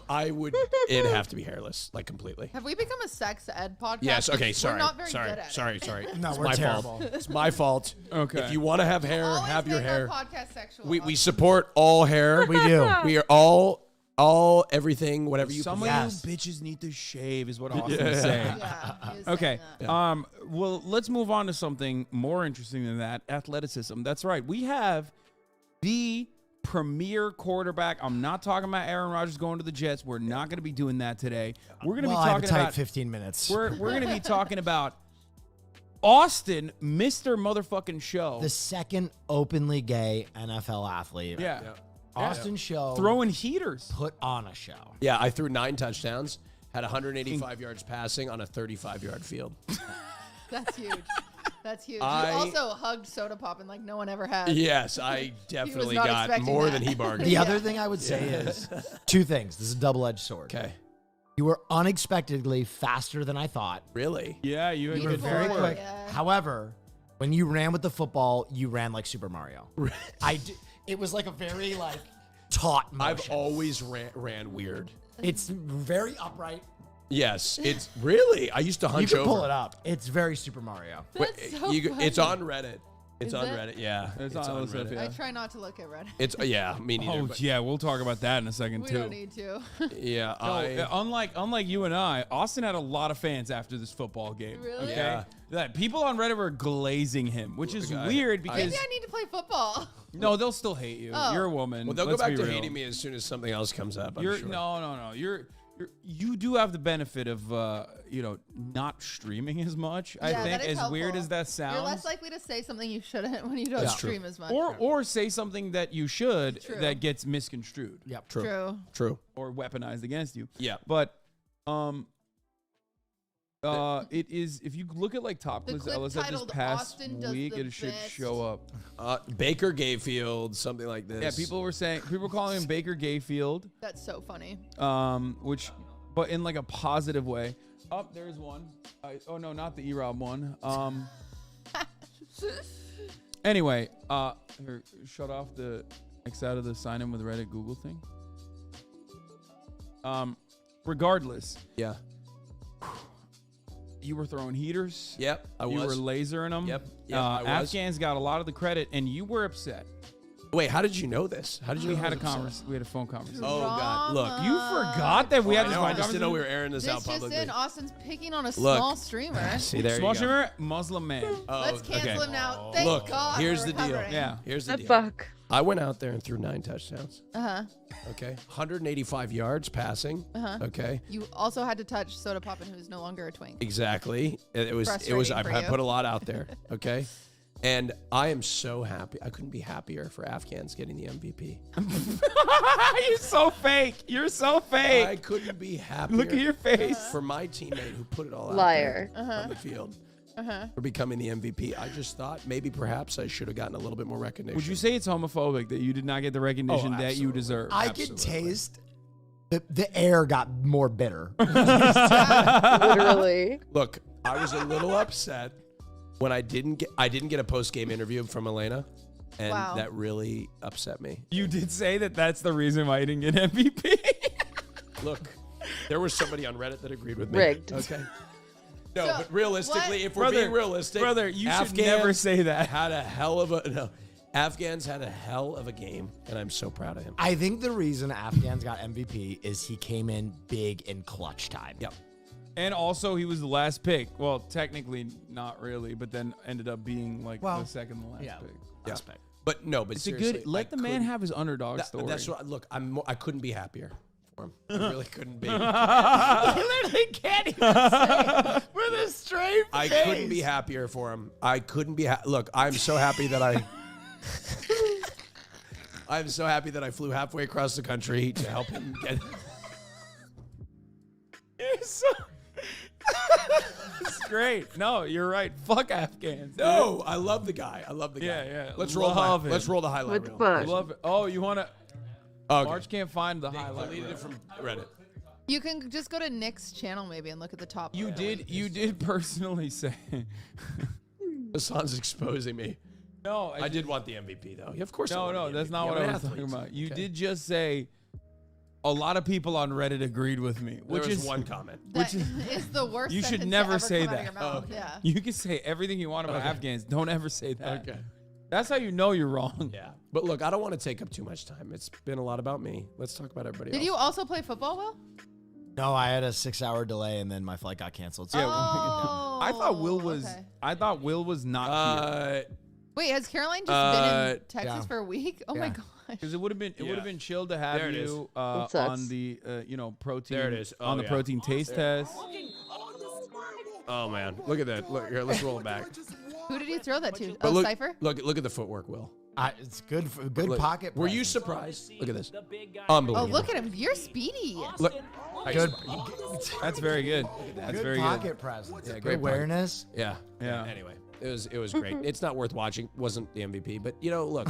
I would. It'd have to be hairless, like completely. Have we become a sex ed podcast? Yes. Okay. We're Sorry. not very Sorry. good at Sorry. it. Sorry. No, it's we're my terrible. fault. It's my fault. Okay. If you want to have hair, Always have your make hair. our podcast sexual. We support all hair. We do. We are all everything, whatever you. Some possess. of you bitches need to shave, is what Austin's saying. Yeah, he was Okay. saying that. Well, let's move on to something more interesting than that. Athleticism. That's right. We have the premier quarterback. I'm not talking about Aaron Rodgers going to the Jets. We're not going to be doing that today. We're going to be I have a talking tight about 15 minutes. We're going to be talking about Austin, Mr. Motherfucking Show. The second openly gay NFL athlete. Yeah. Austin Show Throwing heaters. put on a show. Yeah, I threw 9 touchdowns, had 185 yards passing on a 35-yard field. That's huge. That's huge. I- You also hugged Soda Pop and like no one ever has. Yes, I definitely not got expecting more that. than he bargained. The other thing I would say is two things. This is a double-edged sword. Okay. You were unexpectedly faster than I thought. Really? Yeah, you You were good very footwork. quick. However, when you ran with the football, you ran like Super Mario. It was like a very like taut motion. I've always ran weird. It's very upright. Yes, it's really. I used to hunch You can over. pull it up. It's very Super Mario. That's so It's funny. on Reddit. It's Is on it? Reddit. Yeah, It's on on Reddit. Reddit. I try not to look at Reddit. It's yeah, me neither. Oh, but yeah, we'll talk about that in a second, We too. don't need to. yeah, No, unlike you and I, Austin had a lot of fans after this football game. Really? Okay? Yeah. That people on Reddit were glazing him, which is I- weird Maybe because I need to play football. no, they'll still hate you. Oh. You're a woman. Well, they'll Let's go back be to real. hating me as soon as something else comes up. I'm You're sure. no. You do have the benefit of not streaming as much. I Yeah, think that is as weird helpful. as that sounds. You're less likely to say something you shouldn't when you don't That's true. stream as much. or say something that you should True. that gets misconstrued. Yep. True. Or weaponized against you. Yeah. But it is if you look at like Top The Quiz clip LSF this titled past Austin does week, the it should best. show up. Baker Gayfield, something like this. Yeah, people were calling him Baker Gayfield, That's so funny. but in like a positive way. Oh, there's one. Oh no, not the E-Rob one. Anyway, here, shut off the X out of the sign in with Reddit Google thing. Regardless, Yeah. you were throwing heaters. Yep. I You was. were lasering them. Yep. I was. Afghans got a lot of the credit, and you were upset. Wait, how did you know this? How did you? We know had I a was upset? conversation. We had a phone conversation. Oh God! Look, You forgot that we had I this know. phone I just didn't know conversation? we were airing this out This just publicly. in, Austin's picking on a Look. small streamer. See, there Small you go. streamer, Muslim man. Oh, Let's cancel okay. him now. Thank Look, God. here's we're the deal. recovering. Yeah. Here's the The deal. fuck? I went out there and threw 9 touchdowns. Uh-huh. Okay, 185 yards passing. Uh-huh. Okay, You also had to touch Soda Poppin', who's no longer a twink. exactly. It was. Frustrating I for you. put a lot out there. Okay, and I am so happy. I couldn't be happier for Afghans getting the MVP. You're so fake. You're so fake. I couldn't be happier. Look at your face. For my teammate who put it all Liar. out there on the field for becoming the MVP. I just thought maybe perhaps I should have gotten a little bit more recognition. Would you say it's homophobic that you did not get the recognition that you absolutely. deserve? I could taste the air got more bitter. Literally. Look, I was a little upset when I didn't get a post game interview from Elena, and Wow. that really upset me. You did say that that's the reason why you didn't get MVP. Look, there was somebody on Reddit that agreed with me. Rigged. Okay. No, So, but realistically, what- if we're being realistic, brother, you should Afghans never say that. Had a hell of a Afghans had a hell of a game, and I'm so proud of him. I think the reason Afghans got MVP is he came in big in clutch time. Yep. And also, he was the last pick. Well, technically, not really, but then ended up being like the second to last pick. Yeah. But no, but It's a seriously, good. Let the man have his underdog story. That's what. Look, I couldn't be happier for him. I really couldn't be. You literally can't even say with a straight I face. couldn't be happier for him. I couldn't be. Look, I'm so happy that I'm so happy that I flew halfway across the country to help him get. You're so. great. No, you're right. Fuck Afghans. No, I love the guy. Yeah. Let's roll the highlight reel. Love it. Oh, you want to? Okay. March can't find the highlight Deleted reel. it from Reddit. You can just go to Nick's channel maybe and look at the top. You did personally say. Hassan's exposing me. No, I did want the MVP though. Yeah, of course. No, that's not what I was talking about. You did just say a lot of people on Reddit agreed with me, which There was is one comment. That is the worst. You should sentence to never ever say come out of your that. mouth. Yeah. You can say everything you want about Afghans. Don't ever say that. Okay. That's how you know you're wrong. Yeah. But look, I don't want to take up too much time. It's been a lot about me. Let's talk about everybody Did else. you also play football, Will? No, I had a 6-hour delay and then my flight got canceled. So I thought Will was. okay. I thought Will was not here. Wait, has Caroline just been in Texas yeah. for a week? Oh my gosh. Because it would have been chill to have There it is. you That sucks. on the protein. There it is. On the protein taste test. Oh man, look at that. Look here, let's roll it back. Who did you throw that to? But Oh, look, Cypher? look at the footwork, Will. It's good. Good Look, pocket. Were you presence. surprised? Look at this. Oh, Unbelievable. look at him. You're speedy. Look. Good. That's very good. That's Good very pocket good. presence. Yeah, Good great awareness. Yeah. Yeah. Anyway, it was great. It's not worth watching. Wasn't the MVP, but you know, look.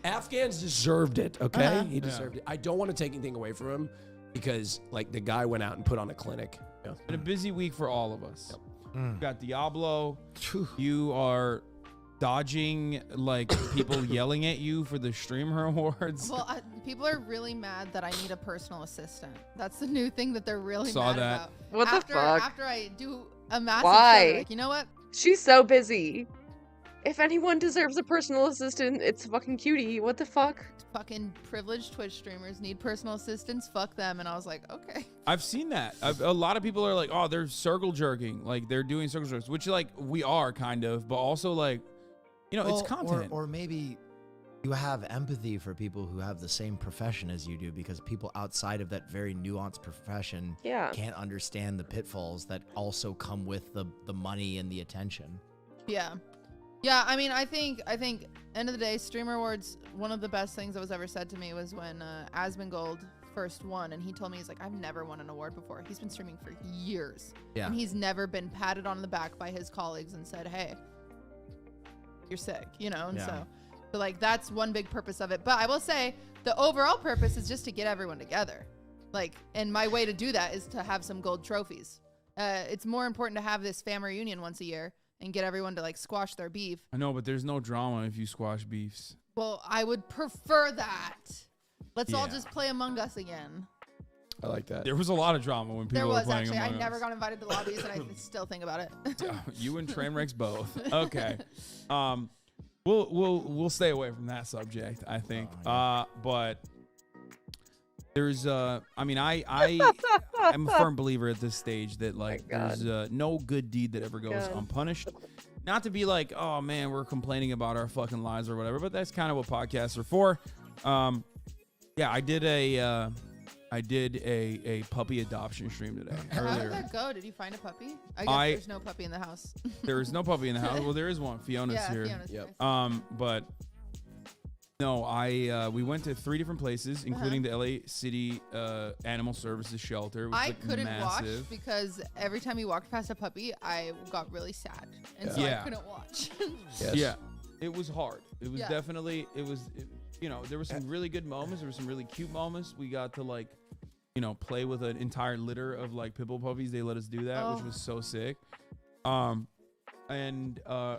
Afghans deserved it. Okay, he deserved it. I don't want to take anything away from him because like the guy went out and put on a clinic. Yeah. Been a busy week for all of us. Mm. You got Diablo. You are dodging like people yelling at you for the streamer awards. Well, people are really mad that I need a personal assistant. That's the new thing that they're really Saw mad that. about. What the fuck? After I do a massive Why? show, they're like, you know what? She's so busy. If anyone deserves a personal assistant, it's fucking Cutie. What the fuck? Fucking privileged Twitch streamers need personal assistants. Fuck them. And I was like, okay. I've seen that. A lot of people are like, oh, they're circle jerking. Like they're doing circle jerks, which like we are kind of, but also like, you know, it's content. Or maybe you have empathy for people who have the same profession as you do, because people outside of that very nuanced profession can't understand the pitfalls that also come with the money and the attention. Yeah. Yeah, I mean, I think end of the day, Streamer Awards, one of the best things that was ever said to me was when Asmongold first won, and he told me, he's like, I've never won an award before. He's been streaming for years. Yeah. And he's never been patted on the back by his colleagues and said, hey, you're sick, you know? And so like, that's one big purpose of it. But I will say, the overall purpose is just to get everyone together. Like, and my way to do that is to have some gold trophies. It's more important to have this fam reunion once a year and get everyone to like squash their beef. I know, but there's no drama if you squash beefs. Well, I would prefer that. Let's all just play Among Us again. I like that. There was a lot of drama when people were playing Actually. I Among never Us. got invited to lobbies, and I still think about it. You and Trainwrecks both. Okay. We'll stay away from that subject, I think. But there's I mean, I'm a firm believer at this stage that like there's no good deed that ever goes unpunished. Not to be like, oh man, we're complaining about our fucking lives or whatever, but that's kind of what podcasts are for. Yeah, I did a puppy adoption stream today. How earlier. did that go? Did you find a puppy? I guess there's no puppy in the house. There is no puppy in the house. Well, there is one. Fiona's here. Fiona's here. But no, we went to 3 different places, including the LA City Animal Services Shelter. Which I is, like, couldn't massive. watch because every time you walked past a puppy, I got really sad, and so I couldn't watch. Yeah, it was hard. It was Yeah. definitely. You know, there were some really good moments. There were some really cute moments. We got to like, you know, play with an entire litter of like pit bull puppies. They let us do that, which was so sick. And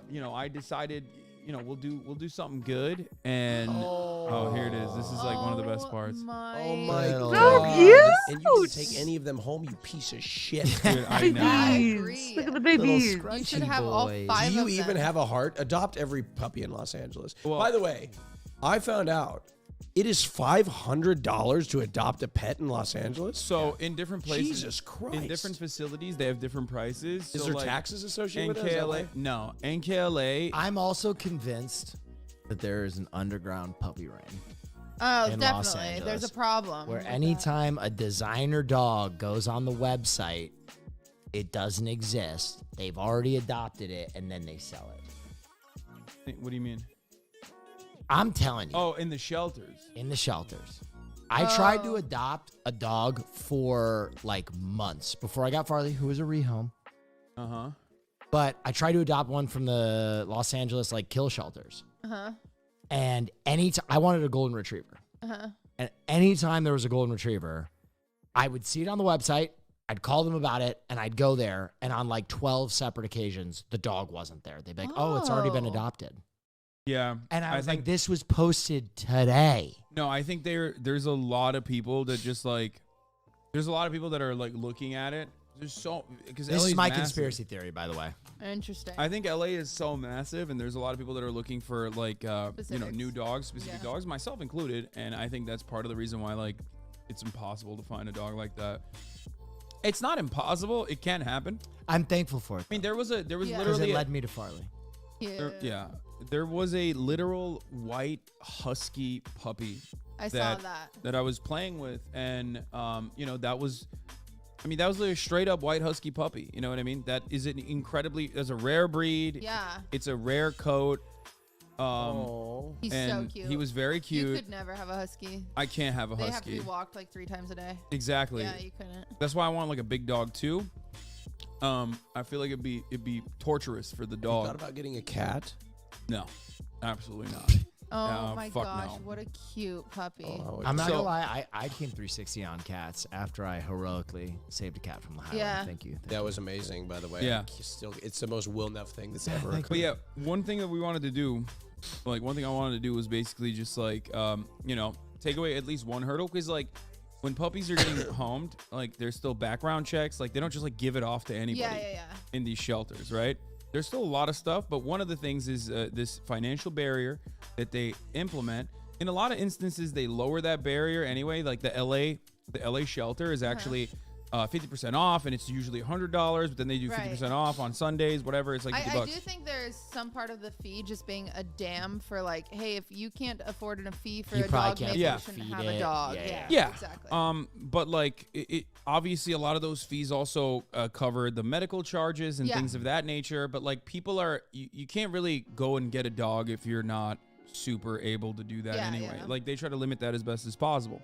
you know, I decided, you know, we'll do something good. And here it is. This is like one of the best parts. Oh my god. So cute. And you didn't take any of them home, you piece of shit. Dude, I know. I agree. Look at the babies. You should have all 5 Do you of them. even have a heart? Adopt every puppy in Los Angeles. By the way, I found out it is $500 to adopt a pet in Los Angeles. So in different places, Jesus Christ. in different facilities, they have different prices. Is So, there like, taxes associated with it? Is that NKLA, why? no, NKLA. I'm also convinced that there is an underground puppy ring. Oh, in Los definitely. Angeles, There's a problem. Where with anytime a designer dog goes on the website, it doesn't exist. They've already adopted it, and then they sell it. What do you mean? I'm telling you. Oh, in the shelters. In the shelters. I tried to adopt a dog for like months before I got Farley, who was a rehome. Uh-huh. But I tried to adopt one from the Los Angeles like kill shelters. Uh-huh. And I wanted a golden retriever. Uh-huh. And anytime there was a golden retriever, I would see it on the website. I'd call them about it, and I'd go there. And on like 12 separate occasions, the dog wasn't there. They'd be like, "Oh, it's already been adopted." Yeah. And I was like, "This was posted today." No, I think there's a lot of people that just like, there's a lot of people that are like looking at it. There's so because This is LA's my massive. conspiracy theory, by the way. Interesting. I think LA is so massive, and there's a lot of people that are looking for like new dogs, specific dogs, myself included. And I think that's part of the reason why like it's impossible to find a dog like that. It's not impossible. It can happen. I'm thankful for it. I mean, there was because literally it led me to Farley. There was a literal white husky puppy. I saw that. That I was playing with, and that was like a straight up white husky puppy. You know what I mean? That is that's a rare breed. Yeah. It's a rare coat. He's and so cute. He was very cute. You could never have a husky. I can't have a husky. They have to be walked like 3 times a day. Exactly. Yeah, you couldn't. That's why I want like a big dog too. I feel like it'd be torturous for the dog. You thought about getting a cat? No, absolutely not. Oh my fuck gosh, no. what a cute puppy. I'm not gonna lie, I came 360 on cats after I heroically saved a cat from the highway. Yeah. Thank you. That was amazing, by the way. Yeah. It's the most Will Neff thing that's ever occurred. But yeah, one thing that we wanted to do, one thing I wanted to do was basically just like, take away at least one hurdle. Because like when puppies are getting homed, like there's still background checks. Like they don't just like give it off to anybody in these shelters, right? There's still a lot of stuff, but one of the things is this financial barrier that they implement. In a lot of instances, they lower that barrier anyway. Like the LA shelter is actually 50% off, and it's usually $100, but then they do 50% off on Sundays, whatever. It's like $50. I do think there's some part of the fee just being a dam for like, hey, if you can't afford a fee for a dog, maybe you shouldn't have a dog. Yeah, exactly. But like, it obviously a lot of those fees also cover the medical charges and things of that nature. But like, people you can't really go and get a dog if you're not super able to do that anyway. Like, they try to limit that as best as possible.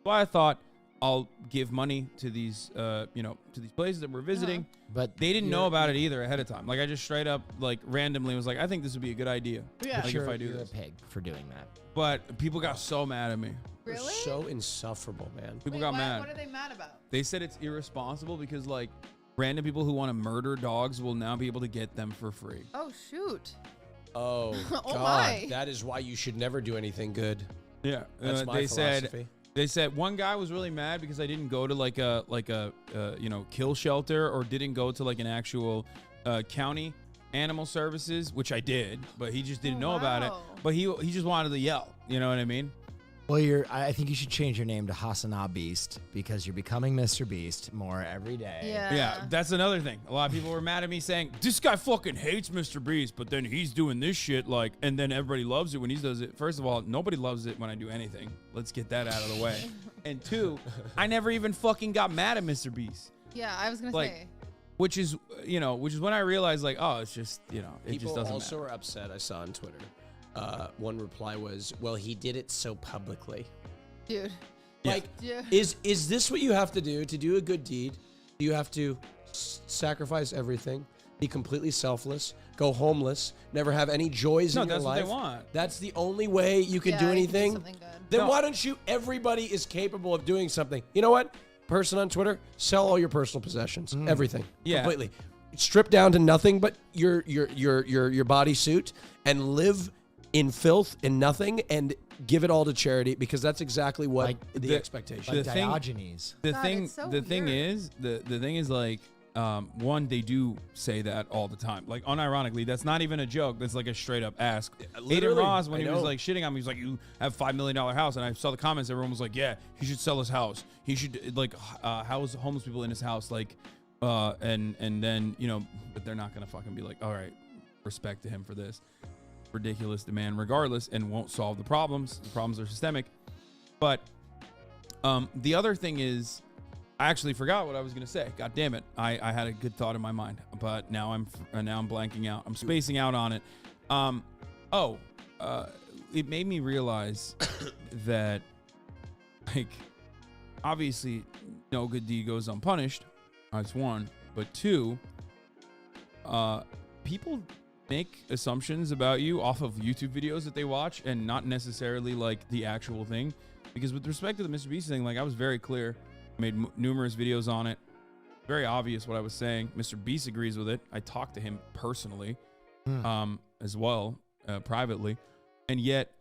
So I thought, I'll give money to these, to these places that we're visiting. But they didn't know about it either ahead of time. Like, I just straight up, like, randomly was like, I think this would be a good idea. Yeah, like, if I do you're this. a pig for doing that. But people got so mad at me. Really? So insufferable, man. People got mad. What are they mad about? They said it's irresponsible because, like, random people who want to murder dogs will now be able to get them for free. Oh, shoot. Oh, Oh, God. my. That is why you should never do anything good. Yeah. That's my philosophy. They said one guy was really mad because I didn't go to like a kill shelter or didn't go to like an actual county animal services, which I did, but he just didn't know about it. But he just wanted to yell. You know what I mean? Well, I think you should change your name to Hassanah Beast because you're becoming Mr. Beast more every day. Yeah, that's another thing. A lot of people were mad at me saying, this guy fucking hates Mr. Beast, but then he's doing this shit, like, and then everybody loves it when he does it. First of all, nobody loves it when I do anything. Let's get that out of the way. And two, I never even fucking got mad at Mr. Beast. Yeah, I was going to Like, say. Which is when I realized, like, oh, it's just, it People just doesn't also matter. are upset, I saw on Twitter. One reply was, well, he did it so publicly. Dude. Like, is this what you have to do a good deed? You have to sacrifice everything, be completely selfless, go homeless, never have any joys in your that's life. what they want. That's the only way you can do you anything. something good. Then why don't you? Everybody is capable of doing something. You know what? Person on Twitter, sell all your personal possessions, everything, completely, strip down to nothing but your bodysuit, and live in filth and nothing, and give it all to charity, because that's exactly what the expectation. Like Diogenes. The God, thing, it's so the thing weird. is, the thing is like, one, they do say that all the time. Like, unironically, that's not even a joke. That's like a straight up ask. Aiden literally, Ross, when I he was know. like shitting on me, he was like, you have $5 million house. And I saw the comments. Everyone was like, yeah, he should sell his house. He should like house homeless people in his house. Like, and then, but they're not going to fucking be like, all right, respect to him for this ridiculous demand regardless, and won't solve the problems. The problems are systemic. But the other thing is, I actually forgot what I was going to say. God damn it. I had a good thought in my mind, but now I'm blanking out. I'm spacing out on it. It made me realize that like, obviously, no good deed goes unpunished. That's one. But two, people make assumptions about you off of YouTube videos that they watch and not necessarily like the actual thing. Because with respect to the Mr. Beast thing, like I was very clear, made numerous videos on it. Very obvious what I was saying. Mr. Beast agrees with it. I talked to him personally, as well, privately. And yet,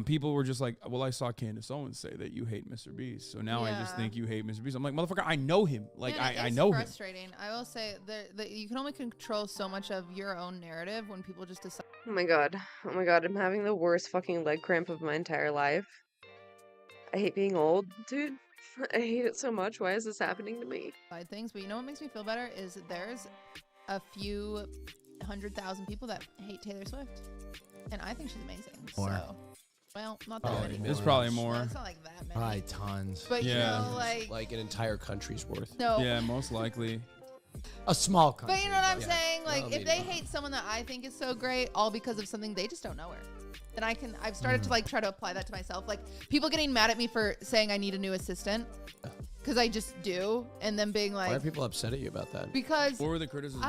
people were just like, well, I saw Candace Owens say that you hate Mr. Beast, so now I just think you hate Mr. Beast. I'm like, motherfucker, I know him. Like, I know him. It's frustrating. I will say that you can only control so much of your own narrative when people just decide. Oh my god. Oh my god, I'm having the worst fucking leg cramp of my entire life. I hate being old, dude. I hate it so much. Why is this happening to me? Things, but you know what makes me feel better is there's a few 100,000 people that hate Taylor Swift, and I think she's amazing. More. So, well, not that many. There's probably more. Well, it's not like that many. Probably tons. But you know, like an entire country's worth. No. Yeah, most likely. A small country. But you know what I'm saying? Like, No, if they hate someone that I think is so great, all because of something they just don't know her, then I've started to like try to apply that to myself. Like, people getting mad at me for saying I need a new assistant, because I just do, and then being like, Why are people upset at you about that? because What were the criticisms?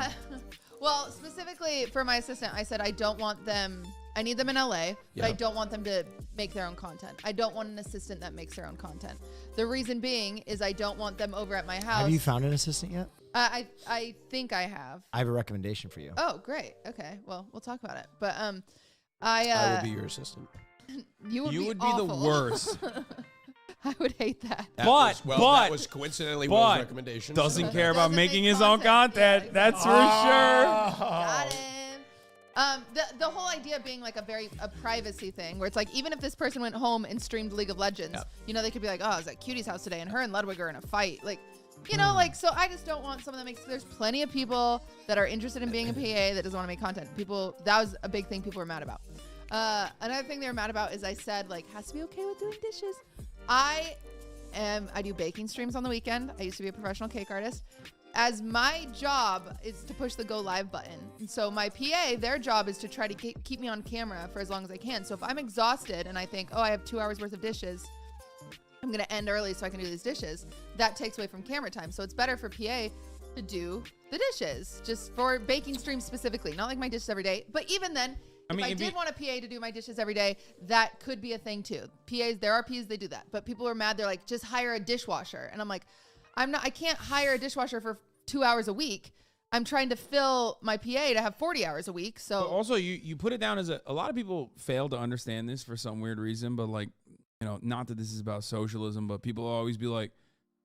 well, specifically for my assistant, I said I don't want them. I need them in LA, but I don't want them to make their own content. I don't want an assistant that makes their own content. The reason being is I don't want them over at my house. Have you found an assistant yet? I think I have. I have a recommendation for you. Oh, great. Okay. Well, we'll talk about it. But I would be your assistant. You would be the worst. I would hate that. That was coincidentally Will's recommendation. Doesn't care about making his own content. That's for sure. Got him. The whole idea being like a privacy thing, where it's like, even if this person went home and streamed League of Legends, you know, they could be like, oh, I was at Cutie's house today, and her and Ludwig are in a fight. Like, you know, like, so I just don't want someone that makes. There's plenty of people that are interested in being a PA that doesn't want to make content. That was a big thing people were mad about. Another thing they were mad about is I said, like, has to be okay with doing dishes. I do baking streams on the weekend. I used to be a professional cake artist. As my job is to push the go live button. And so my PA, their job is to try to keep me on camera for as long as I can. So if I'm exhausted and I think, oh, I have 2 hours worth of dishes, I'm going to end early so I can do these dishes, that takes away from camera time. So it's better for PA to do the dishes, just for baking streams specifically, not like my dishes every day. But even then, if I did want a PA to do my dishes every day, that could be a thing too. PAs, there are PAs, they do that. But people are mad. They're like, just hire a dishwasher. And I'm like, I can't hire a dishwasher for 2 hours a week. I'm trying to fill my PA to have 40 hours a week. So but also you put it down as a lot of people fail to understand this for some weird reason, but like, you know, not that this is about socialism, but people always be like,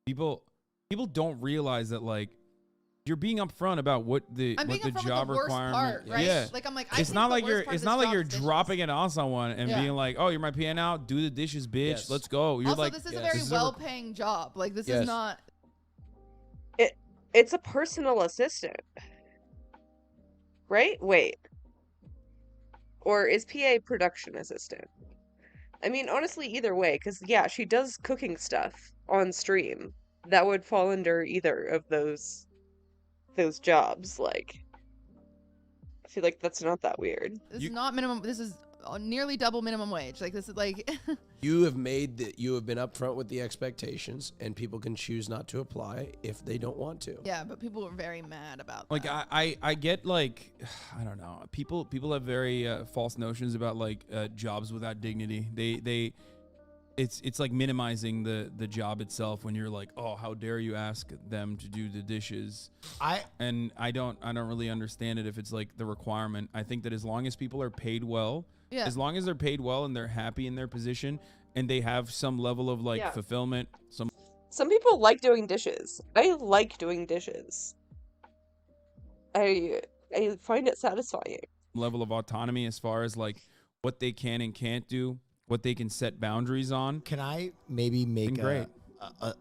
people don't realize that, like, you're being upfront about what the job requirement. Part, right? Yeah, like I'm like, it's not like you're dropping it on someone and being like, oh, you're my PA now, do the dishes, bitch. Yes. Let's go. You're also, like, this is a very well-paying job. Like, this is not. It's a personal assistant, right? Wait, or is PA production assistant? I mean, honestly, either way, because yeah, she does cooking stuff on stream. That would fall under either of those jobs. Like, I feel like that's not that weird. This is not minimum. This is nearly double minimum wage. Like, this is like. You have been upfront with the expectations, and people can choose not to apply if they don't want to. Yeah, but people were very mad about like that. I get, like, I don't know. People have very false notions about like jobs without dignity. It's like minimizing the job itself when you're like, oh, how dare you ask them to do the dishes? I don't really understand it if it's like the requirement. I think that as long as people are paid well, as long as they're paid well and they're happy in their position and they have some level of like fulfillment, some people like doing dishes. I like doing dishes. I find it satisfying. Level of autonomy as far as like what they can and can't do, what they can set boundaries on. Can I maybe make a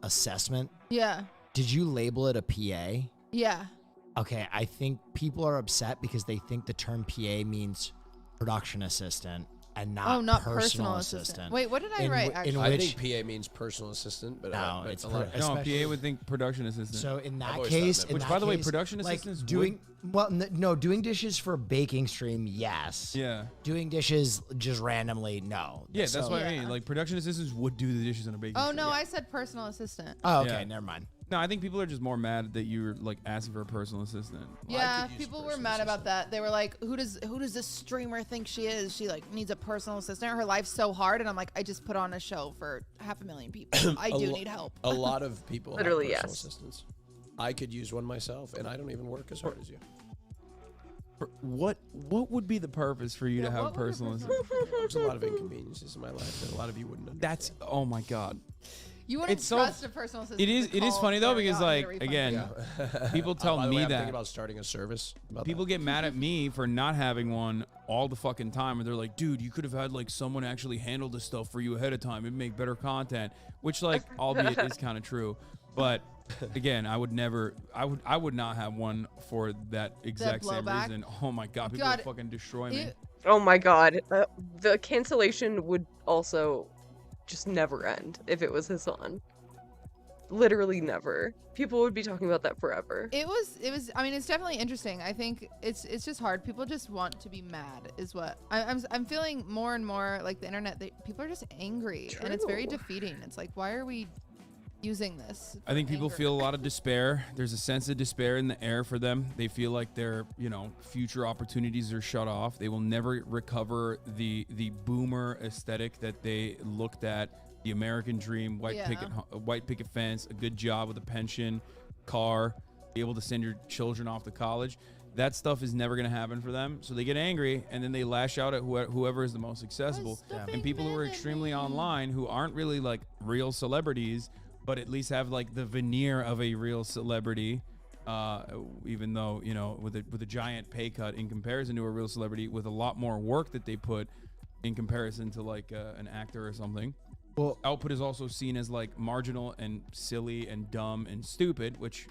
assessment? Yeah. Did you label it a PA? Yeah. Okay, I think people are upset because they think the term PA means production assistant, and not, not personal assistant. assistant. Wait, what did I write? I think PA means personal assistant, but No, but it's a lot per- No, especially- PA would think production assistant. So in I've that always case, thought that in Which, that by the way, case, production like assistants doing no, doing dishes for a baking stream, yes. Yeah. Doing dishes just randomly, no. Yeah, that's So- what I mean. Like production assistants would do the dishes in a baking. Oh stream. no, I said personal assistant. Oh, okay, Yeah. never mind. No, I think people are just more mad that you're like asking for a personal assistant. Yeah, people were mad about that. They were like, "Who does this streamer think she is? She like needs a personal assistant. Her life's so hard." And I'm like, "I just put on a show for 500,000 people. I do need help." A lot of people Literally, have personal yes. assistants. I could use one myself, and I don't even work as hard as you. What would be the purpose for you to have a personal assistant? There's a lot of inconveniences in my life that a lot of you wouldn't understand. That's oh my god. You wouldn't It's so- trust a personal assistant. It is. to It is call funny though Gary because out and like get a refund. again, people tell By the way, me I'm that thinking about starting a service. About people get mad at me for not having one all the fucking time, and they're like, "Dude, you could have had like someone actually handle this stuff for you ahead of time and make better content." Which, like, albeit is kind of true, but again, I would never. I would not have one for that exact same blowback? reason. Oh my god, people God, would fucking destroy me. Oh my god. The cancellation would also just never end if it was his son. Literally never. People would be talking about that forever. It was. I mean, it's definitely interesting. I think it's just hard. People just want to be mad, is what I'm feeling more and more. Like the internet, people are just angry, and it's very True. defeating. It's like, why are we using this? I think people anger? feel a lot of despair. There's a sense of despair in the air for them. They feel like their, future opportunities are shut off. They will never recover the boomer aesthetic that they looked at. The American dream, white picket fence, a good job with a pension, car, be able to send your children off to college. That stuff is never going to happen for them. So they get angry and then they lash out at whoever is the most accessible. And people who are extremely online, who aren't really like real celebrities, but at least have like the veneer of a real celebrity, even though, with a giant pay cut in comparison to a real celebrity, with a lot more work that they put in comparison to like an actor or something. Well, output is also seen as like marginal and silly and dumb and stupid, which,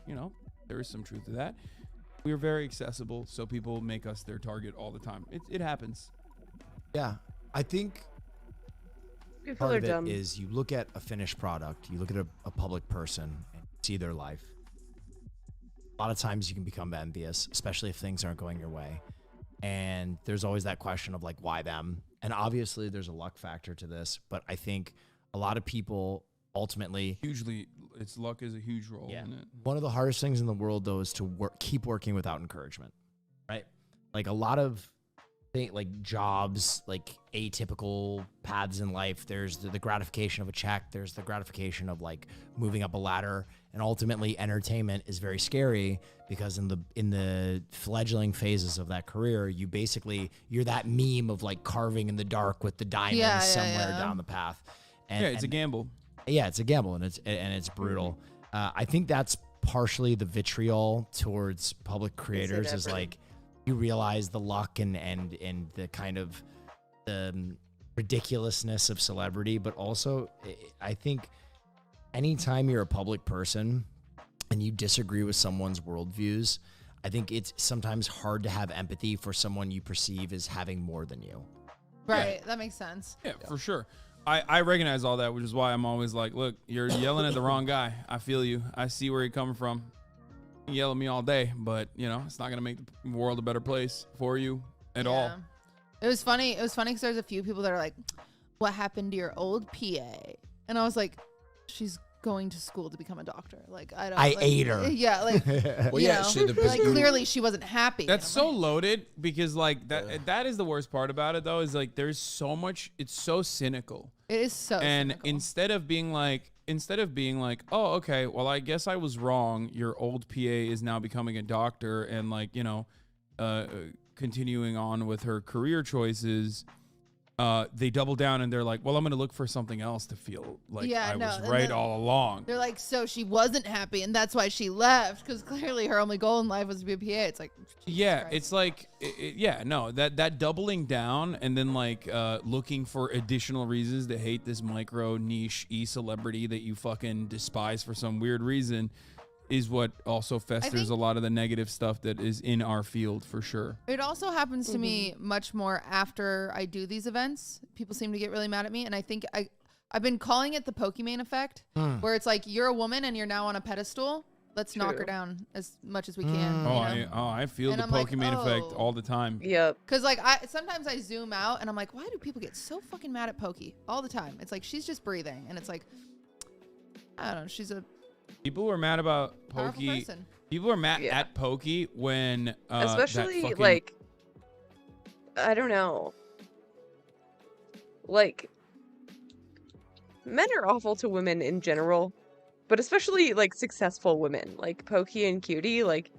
there is some truth to that. We're very accessible, so people make us their target all the time. It happens. Yeah, I think People part are of it dumb. is you look at a finished product, you look at a public person and see their life. A lot of times you can become envious, especially if things aren't going your way. And there's always that question of like, why them? And obviously there's a luck factor to this, but I think a lot of people ultimately luck is a huge role in it. One of the hardest things in the world though is to keep working without encouragement, right? Like a lot of like jobs, like atypical paths in life, there's the gratification of a check, there's the gratification of like moving up a ladder, and ultimately entertainment is very scary because in the fledgling phases of that career, you're that meme of like carving in the dark with the diamonds somewhere down the path. And, it's a gamble. Yeah, it's a gamble, and it's brutal. I think that's partially the vitriol towards public creators is like you realize the luck and the kind of the ridiculousness of celebrity, but also I think anytime you're a public person and you disagree with someone's worldviews, I think it's sometimes hard to have empathy for someone you perceive as having more than you. Right, that makes sense. Yeah, for sure. I recognize all that, which is why I'm always like, look, you're yelling at the wrong guy. I feel you. I see where you're coming from. You yell at me all day, but, it's not going to make the world a better place for you at all. It was funny. It was funny because there's a few people that are like, what happened to your old PA? And I was like, she's going to school to become a doctor. Like, I ate her. Yeah, like, like clearly she wasn't happy. That's so loaded because like that is the worst part about it though, is like there's so much, it's so cynical. It is so and cynical. instead of being like, oh, okay, well, I guess I was wrong. Your old PA is now becoming a doctor and like, continuing on with her career choices. They double down and they're like, well, I'm going to look for something else to feel like I was right all along. They're like, so she wasn't happy and that's why she left, because clearly her only goal in life was to be a PA. It's like, yeah, Christ. It's like, that doubling down and then like looking for additional reasons to hate this micro niche e-celebrity that you fucking despise for some weird reason. is what also festers a lot of the negative stuff that is in our field for sure. It also happens to me much more after I do these events. People seem to get really mad at me, and I think I've been calling it the Pokemon effect, where it's like you're a woman and you're now on a pedestal. Let's knock her down as much as we can. I feel And the I'm like, Pokemon effect all the time. Yep. Because like sometimes I zoom out and I'm like, why do people get so fucking mad at Pokey all the time? It's like she's just breathing, and it's like, I don't know. She's a People were mad about powerful Pokey. person. People were mad at Pokey when Especially that fucking, like, I don't know. Like, men are awful to women in general, but especially like successful women, like Pokey and Cutie. Like,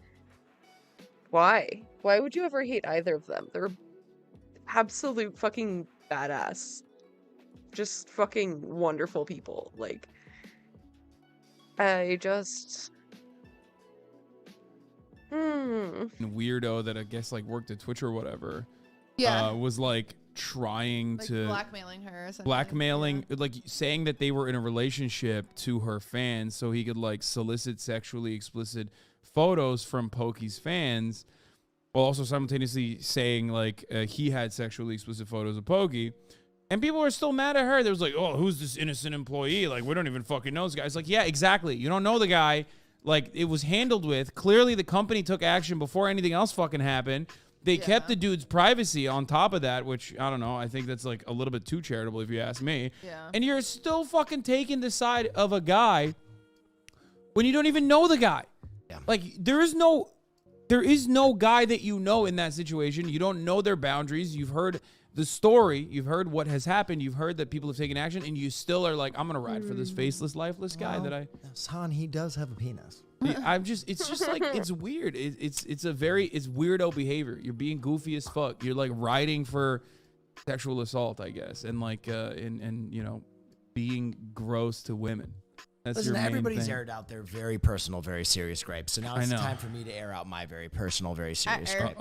why? Why would you ever hate either of them? They're absolute fucking badass. Just fucking wonderful people. Like, I just... weirdo that I guess like worked at Twitch or whatever. Yeah. Was like trying like to blackmailing her. Essentially. blackmailing, like saying that they were in a relationship to her fans so he could like solicit sexually explicit photos from Pokey's fans, while also simultaneously saying like he had sexually explicit photos of Pokey. And people were still mad at her. There was like, oh, who's this innocent employee? Like, we don't even fucking know this guy. It's like, yeah, exactly. You don't know the guy. Like, it was handled with. Clearly, the company took action before anything else fucking happened. They kept the dude's privacy on top of that, which, I don't know, I think that's like a little bit too charitable if you ask me. Yeah. And you're still fucking taking the side of a guy when you don't even know the guy. Yeah. Like, there is no guy that you know in that situation. You don't know their boundaries. You've heard the story, you've heard what has happened, you've heard that people have taken action, and you still are like, I'm gonna ride for this faceless, lifeless guy that I. Son, he does have a penis. It's just like, it's weird. It's weirdo behavior. You're being goofy as fuck. You're like riding for sexual assault, I guess, and like and you know, being gross to women. That's Listen, your main everybody's thing. aired out their very personal, very serious gripes. So now it's time for me to air out my very personal, very serious gripe.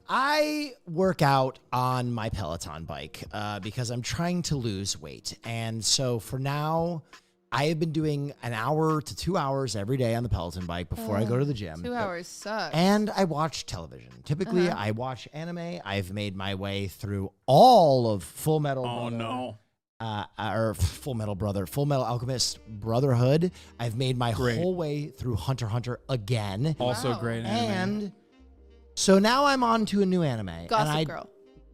I work out on my Peloton bike because I'm trying to lose weight. And so for now, I have been doing an hour to 2 hours every day on the Peloton bike before I go to the gym. 2 hours sucks. And I watch television. Typically, I watch anime. I've made my way through all of Full Metal Full Metal Alchemist Brotherhood. I've made my whole way through Hunter x Hunter again. Also great anime. And so now I'm on to a new anime. Gossip Girl.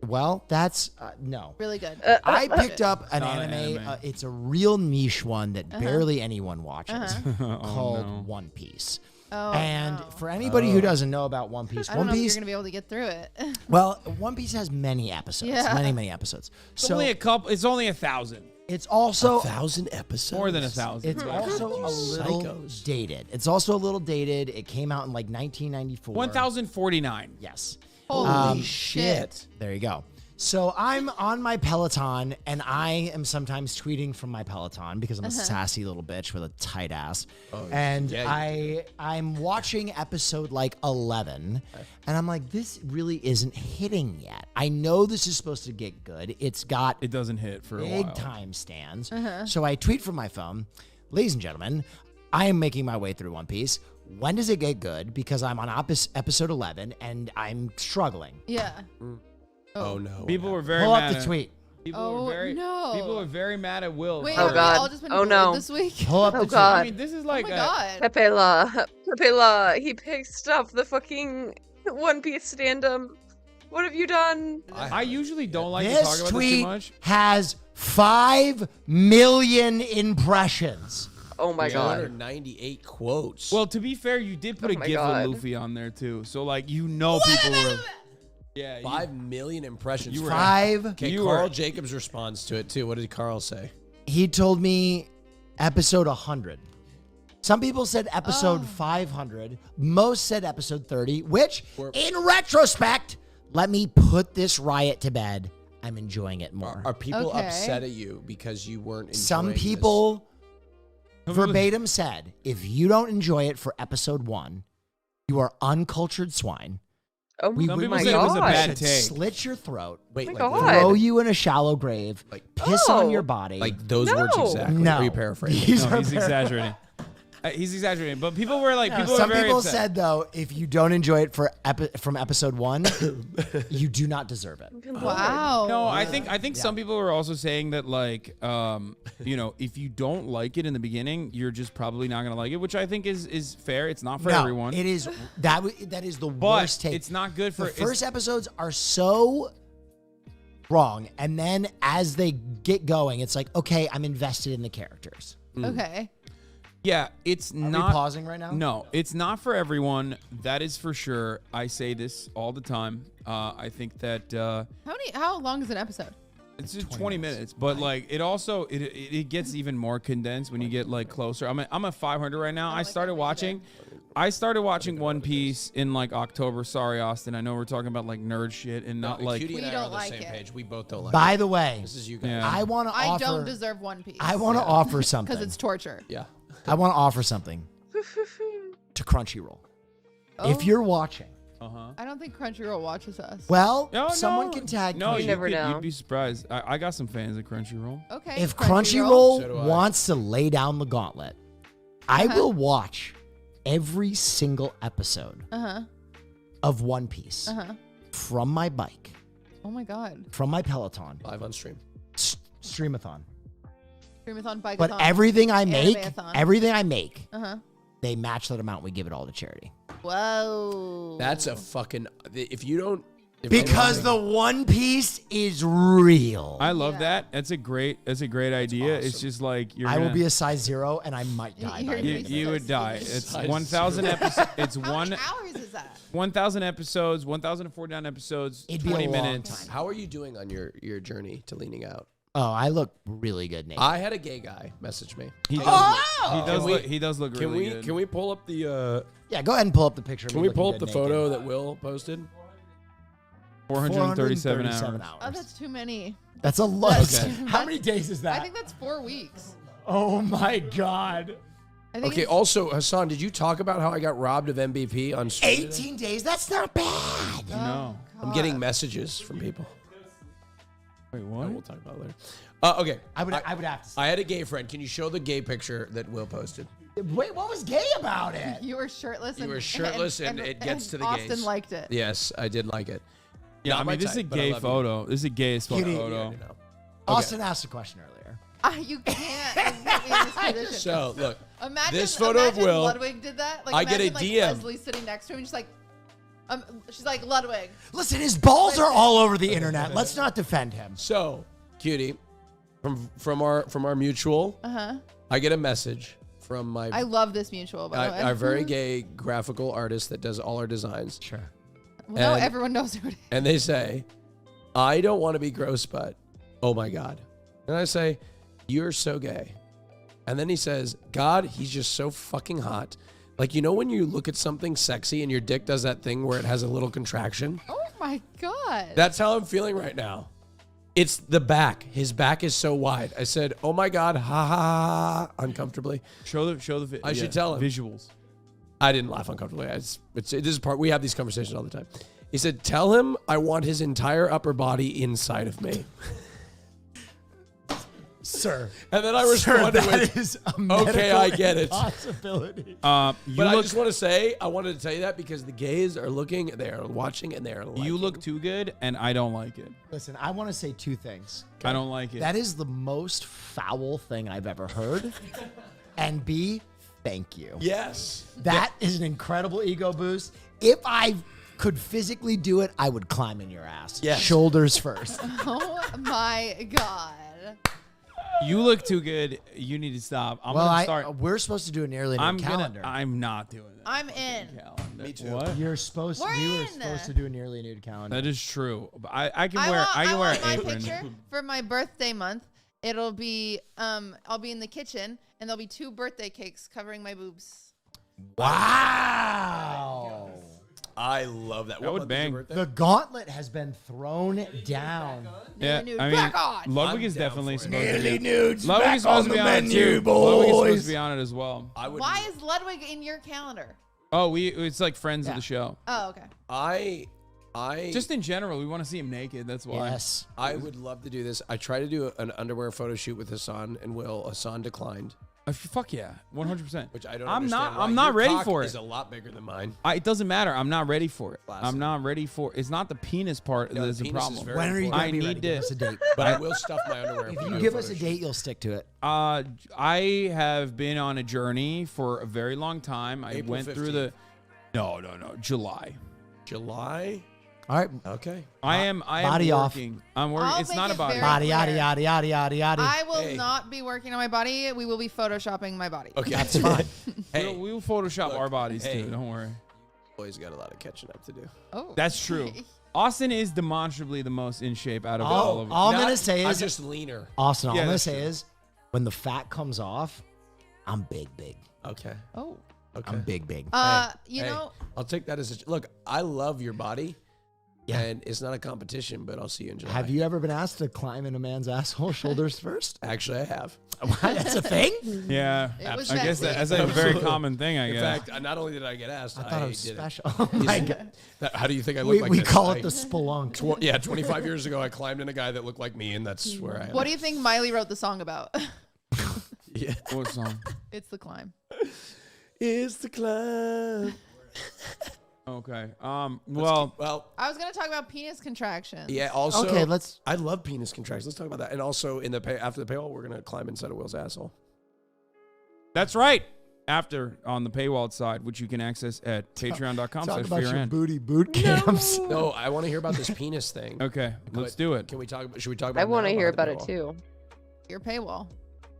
Well, that's no. Really good. I picked up an Not an anime. anime. It's a real niche one that barely anyone watches called no. One Piece. Oh, And no. for anybody who doesn't know about One Piece, I don't One know if Piece. you're gonna be able to get through it. Well, One Piece has many episodes. Yeah. Many episodes. It's only a couple. It's only 1,000. It's also 1,000 episodes. More than 1,000. It's also a little dated. It's also a little dated. It came out in like 1994. 1,049. Yes. Holy shit. There you go. So I'm on my Peloton, and I am sometimes tweeting from my Peloton because I'm a sassy little bitch with a tight ass. And I'm watching episode like 11, and I'm like, this really isn't hitting yet. I know this is supposed to get good. It doesn't hit for a big while. time stands. So I tweet from my phone, ladies and gentlemen, I am making my way through One Piece. When does it get good? Because I'm on episode 11, and I'm struggling. Yeah. Oh no. People were very Pull mad up the tweet. People were very mad at Will. Wait, Oh, have we God. all just been Oh, bored no. this week? Pull up the Oh tweet. god. I mean, this is like Oh my God. Pepe La, he picked up the fucking One Piece stand-up. What have you done? I usually don't like to This talk about this too tweet much. has 5 million impressions. Oh my god. 298 quotes. Well, to be fair, you did put Oh a my GIF God. of Luffy on there too, so like people were. Yeah, 5 million impressions. you were- 5. Okay, you Carl were- Jacobs responds to it too. What did Carl say? He told me episode 100. Some people said episode 500. Most said episode 30, which, in retrospect, let me put this riot to bed. I'm enjoying it more. Are people Okay. upset at you because you weren't enjoying Some this? people verbatim said, if you don't enjoy it for episode 1, you are uncultured swine. Oh We Some would- people my said it was a God. bad should take. slit your throat, Wait, Oh my like, God. throw you in a shallow grave, piss Oh. on your body. like those words No. exactly. No. Are you paraphrasing? These No, are he's exaggerating. He's exaggerating, but people were like, Some were very people upset. said though, if you don't enjoy it from episode 1, you do not deserve it. Wow. No, I think some people were also saying that like, if you don't like it in the beginning, you're just probably not gonna like it, which I think is fair. It's not for everyone. It is that is the But worst take. it's not good for the first episodes are so wrong, and then as they get going, it's like, okay, I'm invested in the characters. Okay. Yeah, it's Are not. we pausing right now? No, it's not for everyone. That is for sure. I say this all the time. I think that How long is an episode? it's just 20 minutes, but like it also it gets even more condensed when you get like closer. I'm at 500 right now. I started watching One Piece in like October. Sorry, Austin. I know we're talking about like nerd shit and not like. Cutie and I don't are on the like same it. page. We both don't like By it. the way, This is you guys. Yeah. I want to I offer. don't deserve One Piece. I want to offer something. Because it's torture. Yeah. I want to offer something to Crunchyroll. If you're watching, I don't think Crunchyroll watches us. well, No, someone no. can tag. No, me. you'd be surprised. I got some fans at Crunchyroll. Okay. If So do Crunchyroll I. wants to lay down the gauntlet, I will watch every single episode of One Piece from my bike, Oh my god. from my Peloton, Live on stream. streamathon. Streamathon, bikeathon. But everything I make, Animeathon. they match that amount. We give it all to charity. Whoa. That's a fucking. If you don't. Because the One Piece is real. I love that. That's a great idea. It's just like you're. I will gonna- be a size 0 and I might die. by You're the You end. would die. It's Size 1,000 zero. episodes. It's How one. many hours is that? 1,000 episodes. 1,049 episodes. It'd be a 20 long minutes. time. How are you doing on your journey to leaning out? Oh, I look really good, Nate. I had a gay guy message me. He does. Oh! He does look really good. Can we pull up the? Yeah, go ahead and pull up the picture. of Can me we pull up looking the good photo naked. that Will posted? 437 hours. 437 Oh, that's too many. That's a lot. That's- How many days is that? I think that's 4 weeks. Oh my god. I think Okay. it's- Also, Hassan, did you talk about how I got robbed of MVP on stream? 18 days? That's not bad. No. I'm getting messages from people. Wait, what? We'll talk about it later. Okay. I would have to say. I had a gay friend. Can you show the gay picture that Will posted? Wait, what was gay about it? You were shirtless. You were shirtless, and it gets to the gays. Austin liked it. Yes, I did like it. Yeah, Not I my mean, this is a type, but I gay love you. photo. This is a gay as fuck Cutie. photo. Austin asked a question earlier. You can't put me in this position. So look, Imagine this photo of imagine Will. Ludwig did that. Like, I get a imagine, DM. Like, Leslie sitting next to him, and she's like Ludwig. Listen, his balls are all over the internet. Let's not defend him. So, cutie, from our mutual, I get a message from my I love this mutual. By the way, our very gay graphical artist that does all our designs. Sure. Well, no, and- everyone knows who it is. And they say, I don't want to be gross, but oh my God. And I say, you're so gay. And then he says, God, he's just so fucking hot. Like, you know when you look at something sexy and your dick does that thing where it has a little contraction? Oh my god. That's how I'm feeling right now. It's the back. His back is so wide. I said, oh my God, ha ha ha, uncomfortably. Show the. I should tell him. Visuals. I didn't laugh uncomfortably. This is part. We have these conversations all the time. He said, tell him I want his entire upper body inside of me. Sir. And then I responded that with, is a okay, I medical get it. impossibility. But I just want to say, I wanted to tell you that because the gays are looking, they are watching, and they are liking. You look too good, and I don't like it. Listen, I want to say two things. I don't like it. That is the most foul thing I've ever heard. And B, thank you. Yes. That is an incredible ego boost. If I could physically do it, I would climb in your ass. Yes. Shoulders first. Oh my god. You look too good. You need to stop. I'm well, gonna start. we're supposed to do a nearly new calendar. I'm not doing that. I'm in. Me too. What? You're supposed to. We were supposed to do a nearly nude calendar. That is true. But I can I wear. want, I can wear want an my apron. picture for my birthday month. It'll be I'll be in the kitchen and there'll be 2 birthday cakes covering my boobs. Wow. I love that. That would bang. The gauntlet has been thrown down. Yeah, nude, I back mean, on. Ludwig I'm is down definitely for it. supposed to Nearly be. nudes Ludwig back is supposed on to be the on it menu, too. Ludwig is supposed boys. to be on it as well. Why is Ludwig in your calendar? Oh, it's like friends of the show. Oh, okay. I Just in general, we want to see him naked. That's why. I would love to do this. I tried to do an underwear photo shoot with Hassan and Will. Hassan declined. Fuck yeah, 100%. Which I don't I'm understand. I'm not ready for it. Is a lot bigger than mine. It doesn't matter. I'm not ready for it. Classic. I'm not ready for. It's not the penis part that's the penis is problem. very When are you important. going to be ready? Give us a date. But I will stuff my underwear. If you give us a date, you'll stick to it. I have been on a journey for a very long time. I April went through 15th. the. No, July. July. All right. Okay. I am Body off. working. I'm working. I'll It's make not it a body. very Body, clear. yada, yada, yada, yada, yada. I will not be working on my body. We will be photoshopping my body. Okay. That's fine. Hey, We'll Photoshop look, our bodies hey. too. Don't worry. Boys got a lot of catching up to do. Oh. That's true. Austin is demonstrably the most in shape out of all of them. All I'm going to say I'm is, just leaner. Austin, all Yeah, I'm going to that's say true. is, when the fat comes off, I'm big. Okay. Oh. Okay. I'm big. You know, I'll take that as a look. I love your body. Yeah. And it's not a competition, but I'll see you in July. Have you ever been asked to climb in a man's asshole shoulders first? Actually, I have. That's a thing? Yeah. It was I guess sexy. that's a very common thing. I In guess. fact, not only did I get asked, I thought it was did special. Oh my God. How do you think I look like We this? call it the spelunk. Yeah, 25 years ago, I climbed in a guy that looked like me, and that's where I am. what do you think Miley wrote the song about? Yeah. What song? It's the climb. It's the climb. Okay. Well, I was gonna talk about penis contractions. Yeah. Also, Okay, let's. I love penis contractions. Let's talk about that. And also, after the paywall, we're gonna climb inside of Will's asshole. that's right. After on the paywall side, which you can access at Talk about your patreon.com/fearan. booty boot camps. No, I want to hear about this penis thing. Okay, let's do it. Can we talk? Should we talk about? I it want to now hear behind about the it paywall? too. Your paywall.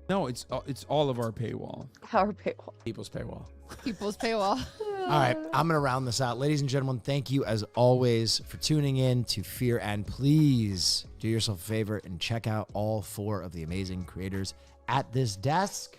No, it's all of our paywall. Our paywall. People's paywall. People's paywall. All right, I'm going to round this out. Ladies and gentlemen, thank you as always for tuning in to Fear, and please do yourself a favor and check out all 4 of the amazing creators at this desk.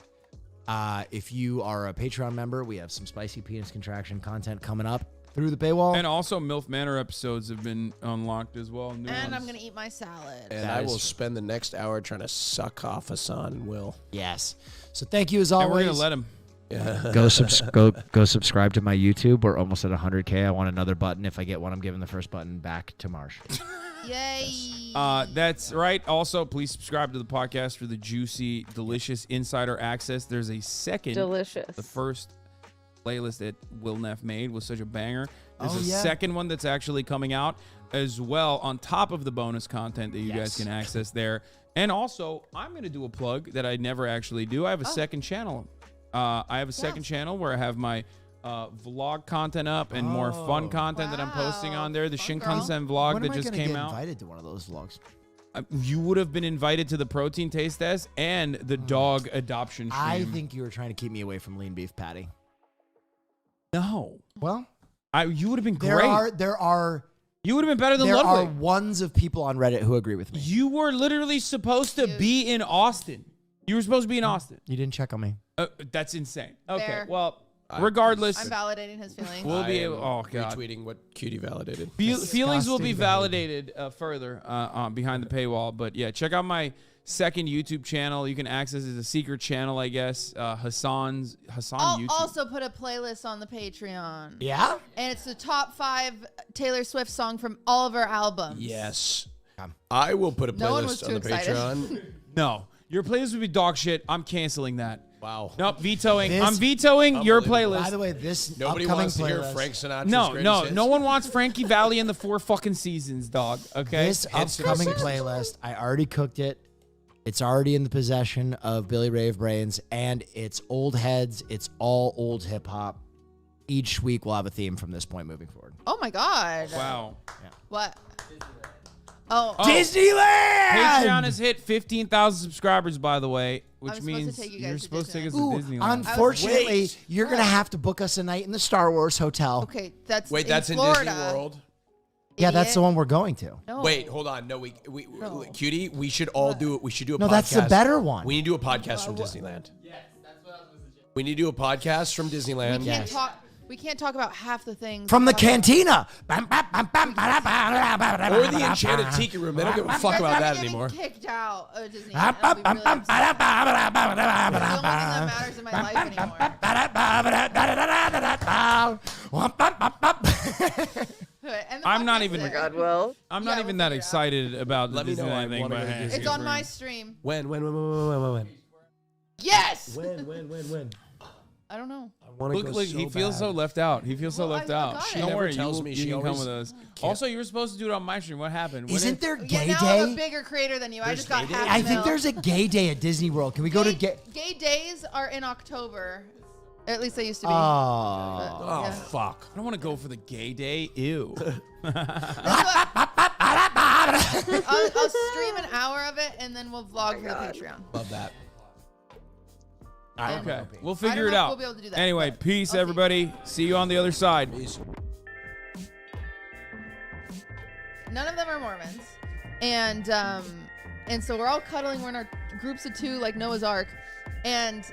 If you are a Patreon member, we have some spicy penis contraction content coming up through the paywall. And also, MILF Manor episodes have been unlocked as well. New And ones. I'm gonna eat my salad. And I will spend the next hour trying to suck off Hassan and Will. Yes. So thank you as And always. we're gonna let him. Yeah. Go subscribe to my YouTube. We're almost at 100K. I want another button. If I get one, I'm giving the first button back to Marsh. Yay. That's right. Also, please subscribe to the podcast for the juicy, delicious insider access. There's a second. Delicious. The first playlist that Will Neff made was such a banger. There's Oh, a yeah. second one that's actually coming out as well on top of the bonus content that you guys can access there. And also, I'm going to do a plug that I never actually do. I have a second channel. I have a second channel where I have my vlog content up and more fun content that I'm posting on there. The Shinkansen vlog When that am I just gonna came get out. invited to one of those vlogs? You would have been invited to the protein taste test and the dog adoption stream. I think you were trying to keep me away from lean beef patty. No. Well, you would have been there great. There are. You would have been better than There Ludwig. are ones of people on Reddit who agree with me. You were literally supposed to be in Austin. You were supposed to be in Austin. You didn't check on me. That's insane. Okay, Fair. well, regardless, I'm validating his feelings. we'll be able. Oh god. Retweeting what Cutie validated. Feelings will be Disgusting validated further behind the paywall. But yeah, check out my second YouTube channel. You can access it as a secret channel, I guess. Hassan I'll YouTube. also put a playlist on the Patreon. Yeah? And it's the top 5 Taylor Swift song from all of her albums. Yes. I will put a No one was playlist too on the excited. Patreon. No, your playlist would be dog shit. I'm canceling that. Wow. Nope, vetoing. This- I'm vetoing your Unbelievable. playlist. By the way, this Nobody upcoming wants to hear playlist, Frank Sinatra's No, greatest no, hits. no one wants Frankie Valli in the 4 fucking seasons, dog. Okay. this upcoming playlist, I already cooked it. It's already in the possession of Billy Rave Brains, and it's old heads. It's all old hip hop. Each week we'll have a theme from this point moving forward. Oh my God. Wow. What? Oh. Disneyland! Patreon has hit 15,000 subscribers, by the way, which I'm supposed to means take you you're guys to supposed to take us Ooh, to Disneyland. unfortunately, Wait. you're going to have to book us a night in the Star Wars Hotel. Okay, that's Wait, that's in Florida. Disney World? Yeah, that's Idiot. the one we're going to. No. Wait, hold on. No, we No. Cutie, we should all do it. We should do a podcast. No, that's the better one. We need to do a podcast from Disneyland. Yes, that's what I was suggesting. We need to do a podcast from Disneyland. We can't talk. We can't talk about half the things. From the we talk about. cantina. Or the Enchanted Tiki Room. They don't give a fuck about that anymore. Kicked out of Disney. I'll be really upset. It's the only thing that matters in my life anymore. And the I'm not podcast even. there. God, Will. I'm not even that excited about the Let me know. I Disneyland thing. wanna But go to hey. Disney. It's on my stream. When? Yes. When? I don't know. Look, he feels so left out. He feels so left out. She Don't never worry, tells you, me. you She can come always with us. can't. Also, you were supposed to do it on my stream. What happened? Isn't there Gay now I'm a Day? bigger creator than you. I just got Gay half Day? I a think mil. there's a Gay Day at Disney World. Can we go to Gay? Gay days are in October. At least they used to be. Oh, yeah. fuck. I don't want to go for the gay day. Ew. I'll stream an hour of it and then we'll vlog for the Patreon. Love that. Okay, we'll I figure don't it know if out. we'll be able to do that, Anyway, but peace, I'll see. everybody. See you on the other side. None of them are Mormons, and so we're all cuddling. We're in our groups of two, like Noah's Ark, and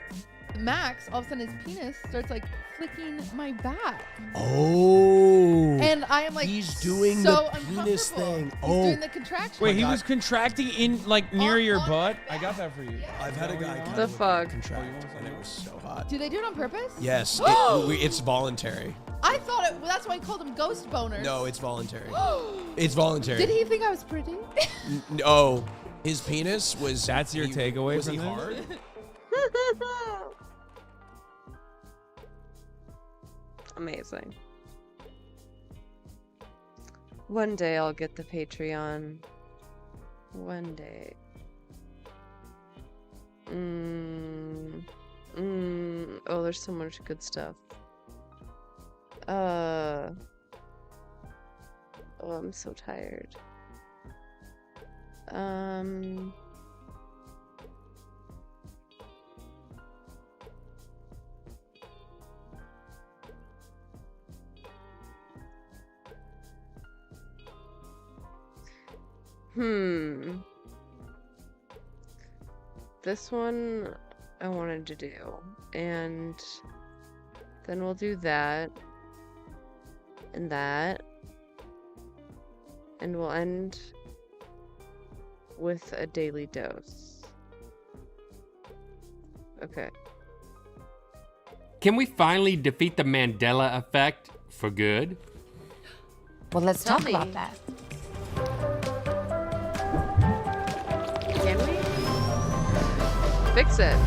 Max, all of a sudden, his penis starts like flicking my back. Oh. And I am like, he's doing so the penis uncomfortable. thing. He's doing the contraction. Wait, he was contracting in like near your butt? I got that for you. I've had a guy The kind of fuck? contract, and it was so hot. Do they do it on purpose? Yes, it's voluntary. I thought it. Well, that's why I called them ghost boners. No, it's voluntary. It's voluntary. Did he think I was pretty? No, his penis was. That's your takeaway Was from he this? hard? Amazing. One day I'll get the Patreon. One day. Oh, there's so much good stuff. Oh, I'm so tired. This one I wanted to do, and then we'll do that, and that, and we'll end with a daily dose. Okay. Can we finally defeat the Mandela effect for good? Well, let's talk about that. Can we? Fix it.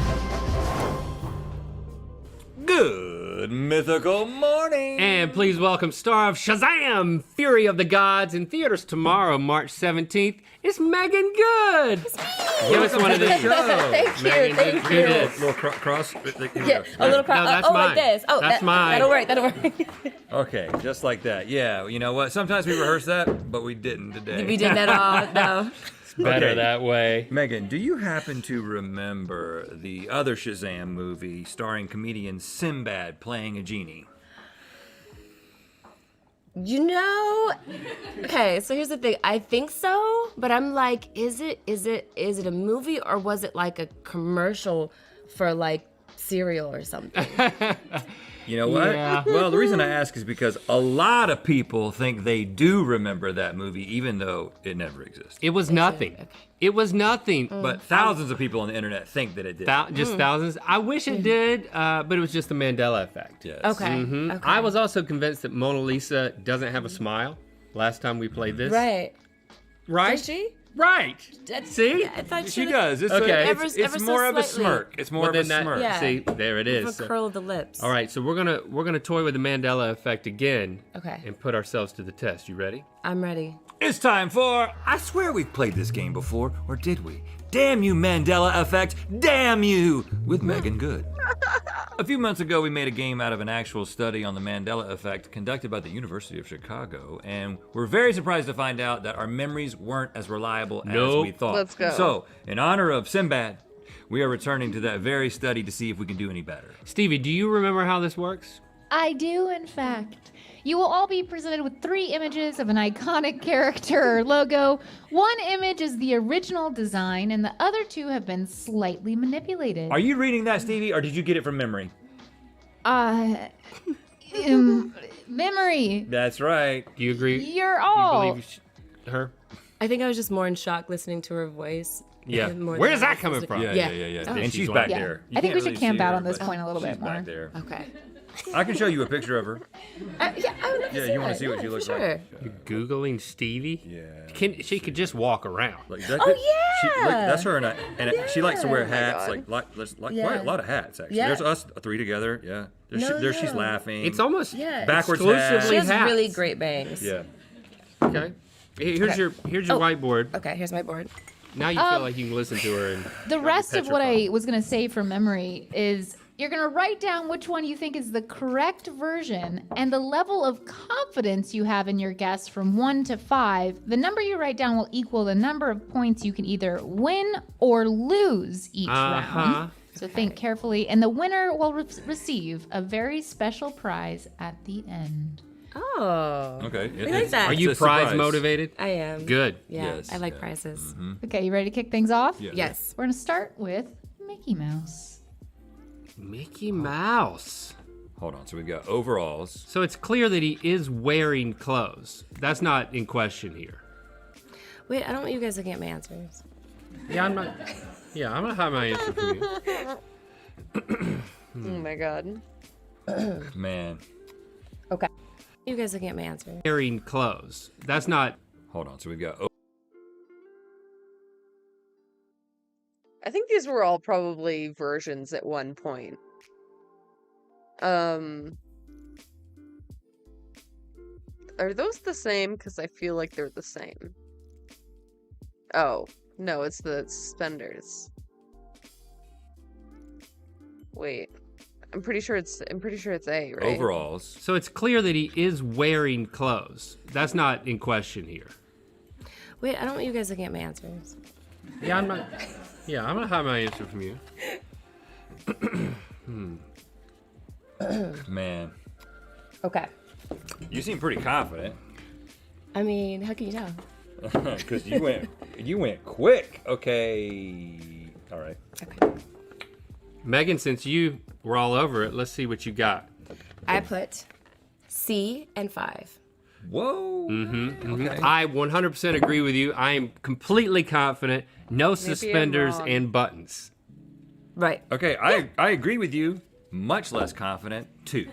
Good mythical morning. And please welcome star of Shazam! Fury of the Gods in theaters tomorrow, March 17th. It's Megan Good. Give us one of these. Thank you, Megan, thank do you. this. Little cross. Here we Yeah, go. a little cross. No, that's oh, mine. like this. Oh, That's mine. That'll work. That'll work. Okay, just like that. Yeah, you know what? Sometimes we rehearse that, but we didn't today. We didn't at all. No. It's better that way. Megan, do you happen to remember the other Shazam movie starring comedian Sinbad playing a genie? You know, okay, so here's the thing. I think so, but I'm like, is it a movie or was it like a commercial for like cereal or something? You know what? Yeah. Well, the reason I ask is because a lot of people think they do remember that movie, even though it never existed. It was nothing. It was nothing. But thousands of people on the internet think that it did. Just thousands. I wish it did, but it was just the Mandela effect. Yes. Okay. Mhm. Okay. I was also convinced that Mona Lisa doesn't have a smile last time we played this. Right. Right? Does she? Right. That's- See? I thought She was- does. It's, Okay. it's so more of a slightly. smirk. It's more Well, of a then that- smirk. Yeah. See, there it is. With a curl of the lips. All right, so we're gonna toy with the Mandela effect again. Okay. And put ourselves to the test. You ready? I'm ready. It's time for. I swear we've played this game before, or did we? Damn you, Mandela Effect! Damn you! With Megan Good. A few months ago, we made a game out of an actual study on the Mandela Effect conducted by the University of Chicago, and we're very surprised to find out that our memories weren't as reliable as Nope. we thought. Let's go. So, in honor of Sinbad, we are returning to that very study to see if we can do any better. Stevie, do you remember how this works? I do, in fact. You will all be presented with 3 images of an iconic character or logo. One image is the original design, and the other 2 have been slightly manipulated. Are you reading that, Stevie, or did you get it from memory? Memory. That's right. Do you agree? You're all. Do you believe her? I think I was just more in shock listening to her voice. Yeah. more Where than is that I coming was from? listening- Yeah. Oh. And she's back Yeah. there. I think we should really camp see out her, on this but point a little she's bit more. back there. Okay. I can show you a picture of her. Yeah, I would love to Yeah, see you want her. to see what she Yeah, looks for sure. like? You're Googling Stevie? Yeah. She could just walk around. Like Oh, yeah. that's her, and she likes to wear Oh, my hats, God. quite Yeah. a lot of hats actually. Yeah. There's us three together. Yeah. There's she's laughing. It's almost backwards She has hats. really great bangs. Yeah. Okay. Here's Okay. your Oh. whiteboard. Okay, here's my board. Now you feel like you can listen to her. And The rest of what I was going to say from memory is you're going to write down which one you think is the correct version and the level of confidence you have in your guess from 1 to 5. The number you write down will equal the number of points you can either win or lose each round. So think carefully, and the winner will receive a very special prize at the end. Oh. Okay. I like that. Are you prize motivated? I am. Good. Yeah, I like prizes. Okay, you ready to kick things off? Yeah. Yes. We're going to start with Mickey Mouse. Mickey Mouse. Hold on. So we've got overalls. So it's clear that he is wearing clothes. That's not in question here. Wait, I don't want you guys looking at my answers. Yeah, I'm not. Yeah, I'm gonna hide my answer from you. Oh my god. Man. Okay. You guys looking at my answers. Wearing clothes. That's not. Hold on. So we've got. I think these were all probably versions at one point. Are those the same? Because I feel like they're the same. Oh, no, it's the suspenders. Wait. I'm pretty sure it's A, right? Overalls. So it's clear that he is wearing clothes. That's not in question here. Wait, I don't want you guys looking at my answers. Yeah, I'm not. Yeah, I'm gonna hide my answer from you. Man. Okay. You seem pretty confident. I mean, how can you tell? Because you went quick. Okay. All right. Megan, since you were all over it, let's see what you got. I put C and 5. Whoa. Okay. I 100% agree with you. I am completely confident. No suspenders wrong. and buttons. Right. Okay, I agree with you. Much less confident, 2.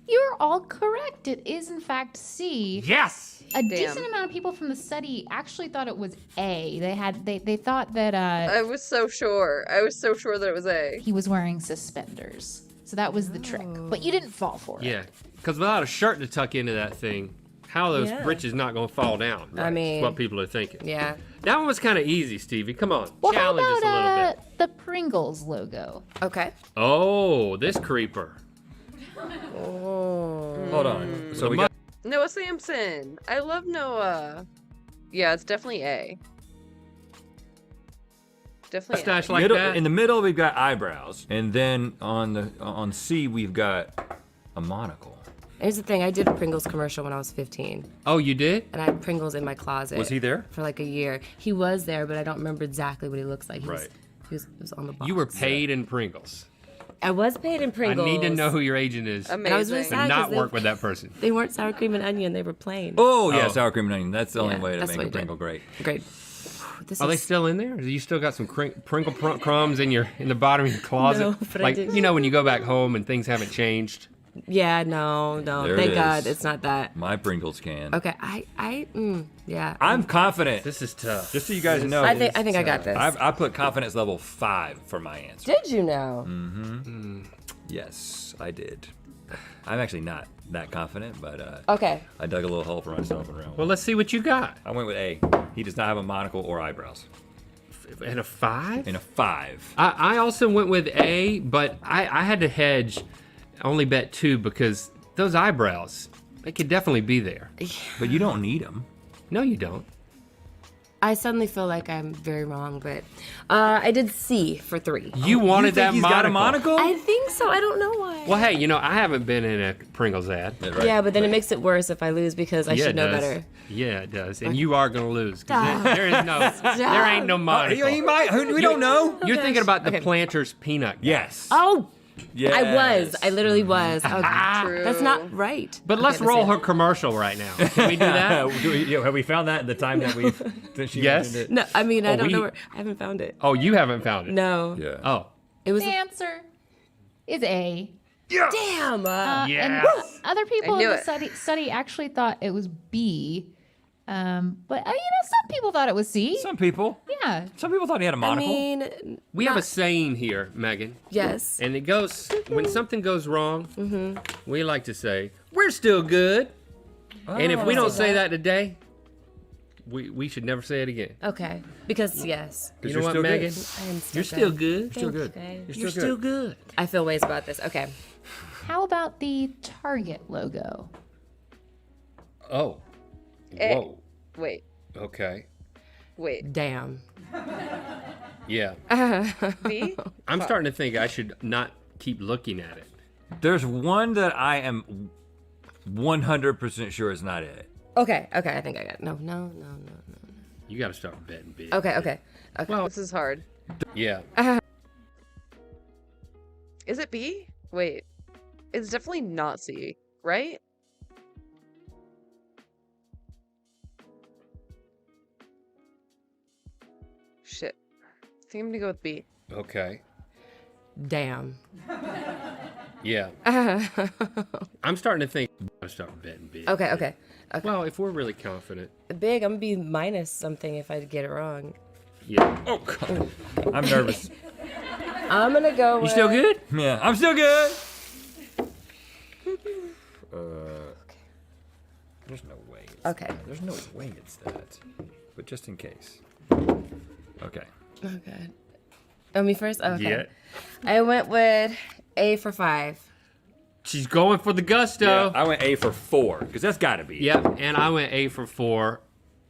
You're all correct. It is, in fact, C. Yes! A decent amount of people from the study actually thought it was A. They thought that I was so sure. I was so sure that it was A. he was wearing suspenders. So that was the trick. But you didn't fall for it. Yeah, because without a shirt to tuck into that thing, how are those Yeah. britches not going to fall down? I mean, That's what people are thinking. Yeah. That one was kind of easy, Stevie. Come on, Well, challenge how us a little about bit. the Pringles logo? Okay. Oh, this creeper. Oh. Hold on. So we got. Noah Sampson. I love Noah. Yeah, it's definitely A. Definitely A. Mustache like middle, that? In the middle, we've got eyebrows, and then on C, we've got a monocle. Here's the thing. I did a Pringles commercial when I was 15. Oh, you did? And I had Pringles in my closet. Was he there? For like a year. He was there, but I don't remember exactly what he looks like. He Right. was on the box. You were paid in Pringles. I was paid in Pringles. I need to know who your agent is. And I was really sad And 'cause not they- work with that person. They weren't sour cream and onion. They were plain. Oh yeah, Oh. sour cream and onion. That's the only Yeah, way to that's make what a he did. Pringle great. Great. This Are they is- still in there? You still got some Pringle crumbs in the bottom of your closet? No, but I like didn't. you know when you go back home and things haven't changed. Yeah, no. There Thank it God is. it's not that. My Pringles can. Okay, yeah. I'm confident. This is tough. Just so you guys know. I think I got this. I put confidence level 5 for my answer. Did you know? Mm-hmm. Yes, I did. I'm actually not that confident, but Okay. I dug a little hole for myself and ran. Well, let's see what you got. I went with A. He does not have a monocle or eyebrows. And a 5? And a 5. I also went with A, but I had to hedge. I only bet 2 because those eyebrows, they could definitely be there. But you don't need them. No, you don't. I suddenly feel like I'm very wrong, but I did C for 3. You wanted think that he's got a monocle? I think so. I don't know why. Well, hey, I haven't been in a Pringles ad. Yeah, but then it makes it worse if I lose because I Yeah, should it know does. better. Yeah, it does. And you are going to lose. 'Cause Stop. there is no, there ain't no monocle. He might. We don't know. You're thinking about the Planters peanut. Yes. Oh, Yes. I was. I literally was. True. That's not right. But let's Okay, roll that's her commercial right now. Can we do that? Have we found that in the time that she Yes. mentioned it? No, I mean, I Oh, don't we- know. I haven't found it. Oh, you haven't found it? No. Yeah. Oh. It was. The answer is A. Damn. And other people in the study actually thought it was B. But some people thought it was C. Some people. Yeah. Some people thought he had a monocle. I mean, We have a saying here, Megan. Yes. And it goes, when something goes wrong, we like to say, we're still good. And if we don't say that today, we should never say it again. Okay. Because yes. You know what, Megan? I am still You're still good. good. Thank you, guys. You're still good. I feel ways about this. Okay. How about the Target logo? Oh. Whoa. Wait. Okay. Wait. Damn. Yeah. B? I'm starting to think I should not keep looking at it. There's one that I am 100% sure is not it. Okay. I think I got it. No. You got to start betting big. Okay. Well, this is hard. Yeah. Is it B? Wait. It's definitely not C, right? Shit. I think I'm gonna go with B. Okay. Damn. Yeah. I'm starting to think I gotta start betting big. Okay. Well, if we're really confident. Big, I'm gonna be minus something if I get it wrong. Yeah. Oh, God. I'm nervous. I'm gonna go. You still good? Yeah, I'm still good. There's no way. Okay. There's no way it's that. But just in case. Okay. Oh god. Me first? Okay. Yeah. I went with A for 5. She's going for the gusto. Yeah, I went A for 4 because that's got to be. Yep, and I went A for 4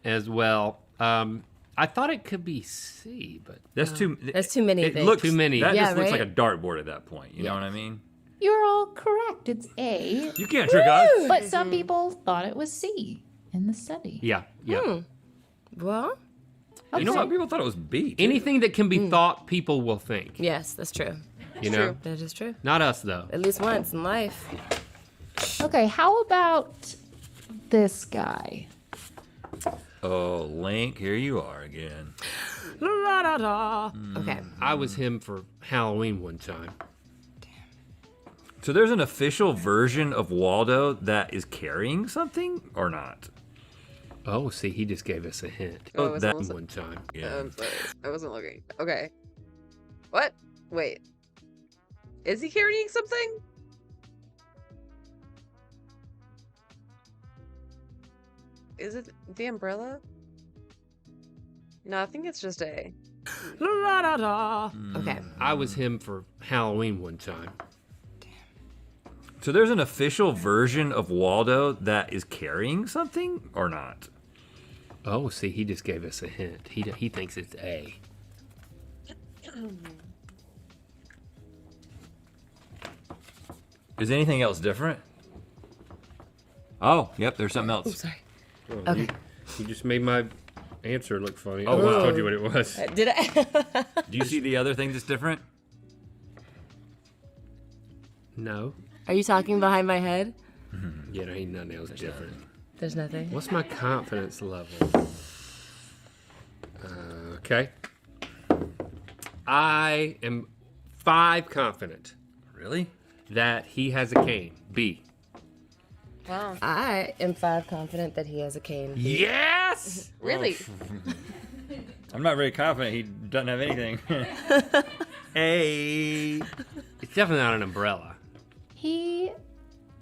as well. I thought it could be C, but That's too. That's too many. It things. looks too many. That Yeah, just looks right? like a dartboard at that point. You know what I mean? You're all correct. It's A. You can't trick us. But some people thought it was C in the study. yeah. Well, You know what? People thought it was B. too. Anything that can be thought, people will think. yes, that's true. You know, That is true. not us though. At least once in life. Okay, how about this guy? Oh, Link, here you are again. La, da, da. Okay. I was him for Halloween one time. So there's an official version of Waldo that is carrying something or not? Oh, see, he just gave us a hint. Oh, it was that almost- one time. Yeah. I'm sorry. I wasn't looking. Okay. What? Wait. Is he carrying something? Is it the umbrella? No, I think it's just A. La, da, da. Okay. I was him for Halloween one time. So there's an official version of Waldo that is carrying something or not? Oh, see, he just gave us a hint. He thinks it's A. Is anything else different? Oh, yep, there's something else. Oh, sorry. Oh, Okay. You just made my answer look funny. Oh, I just wow. told you what it was. Did I? Do you see the other thing that's different? No. Are you talking behind my head? Yeah, there ain't nothing else different. There's nothing. What's my confidence level? Okay. I am 5 confident Really? that he has a cane. B. Wow. I am 5 confident that he has a cane. Yes! Really? I'm not very confident he doesn't have anything. Hey. It's definitely not an umbrella. He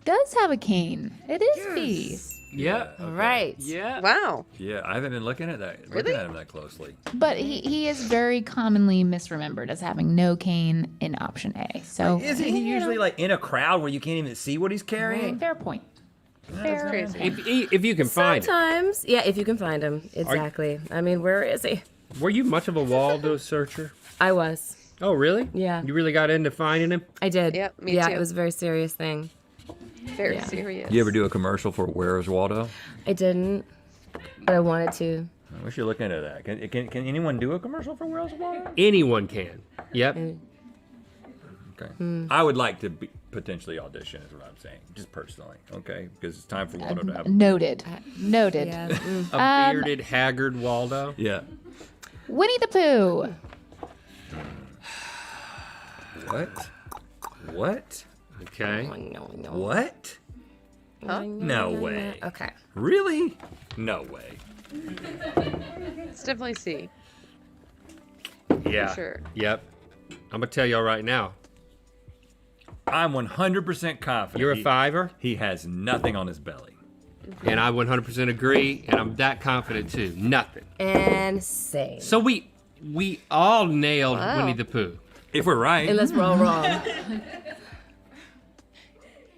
does have a cane. It is B. Yeah. All right. Yeah. Wow. Yeah, I haven't been looking at looking at him that closely. But he is very commonly misremembered as having no cane in option A. So Isn't he usually like in a crowd where you can't even see what he's carrying? fair point. That's crazy. If you can find it. Sometimes. Yeah, if you can find him. Exactly. I mean, where is he? Were you much of a Waldo searcher? I was. Oh, really? Yeah. You really got into finding him? I did. Yep, me yeah, too. it was a very serious thing. Very Yeah. serious. You ever do a commercial for Where's Waldo? I didn't, but I wanted to. We should look into that. Can anyone do a commercial for Where's Waldo? Anyone can. Yep. Okay. I would like to potentially audition, is what I'm saying, just personally. Okay, because it's time for Waldo to have Noted. Noted. Yeah. A bearded, haggard Waldo. Yeah. Winnie the Pooh. What? Okay. What? Huh? No way. Okay. Really? No way. It's definitely C. Yeah. For sure. Yep. I'm gonna tell y'all right now. I'm 100% confident. You're a fiver? He has nothing on his belly. And I 100% agree, and I'm that confident too. Nothing. And same. So we all nailed Wow. Winnie the Pooh. If we're right. Unless we're all wrong.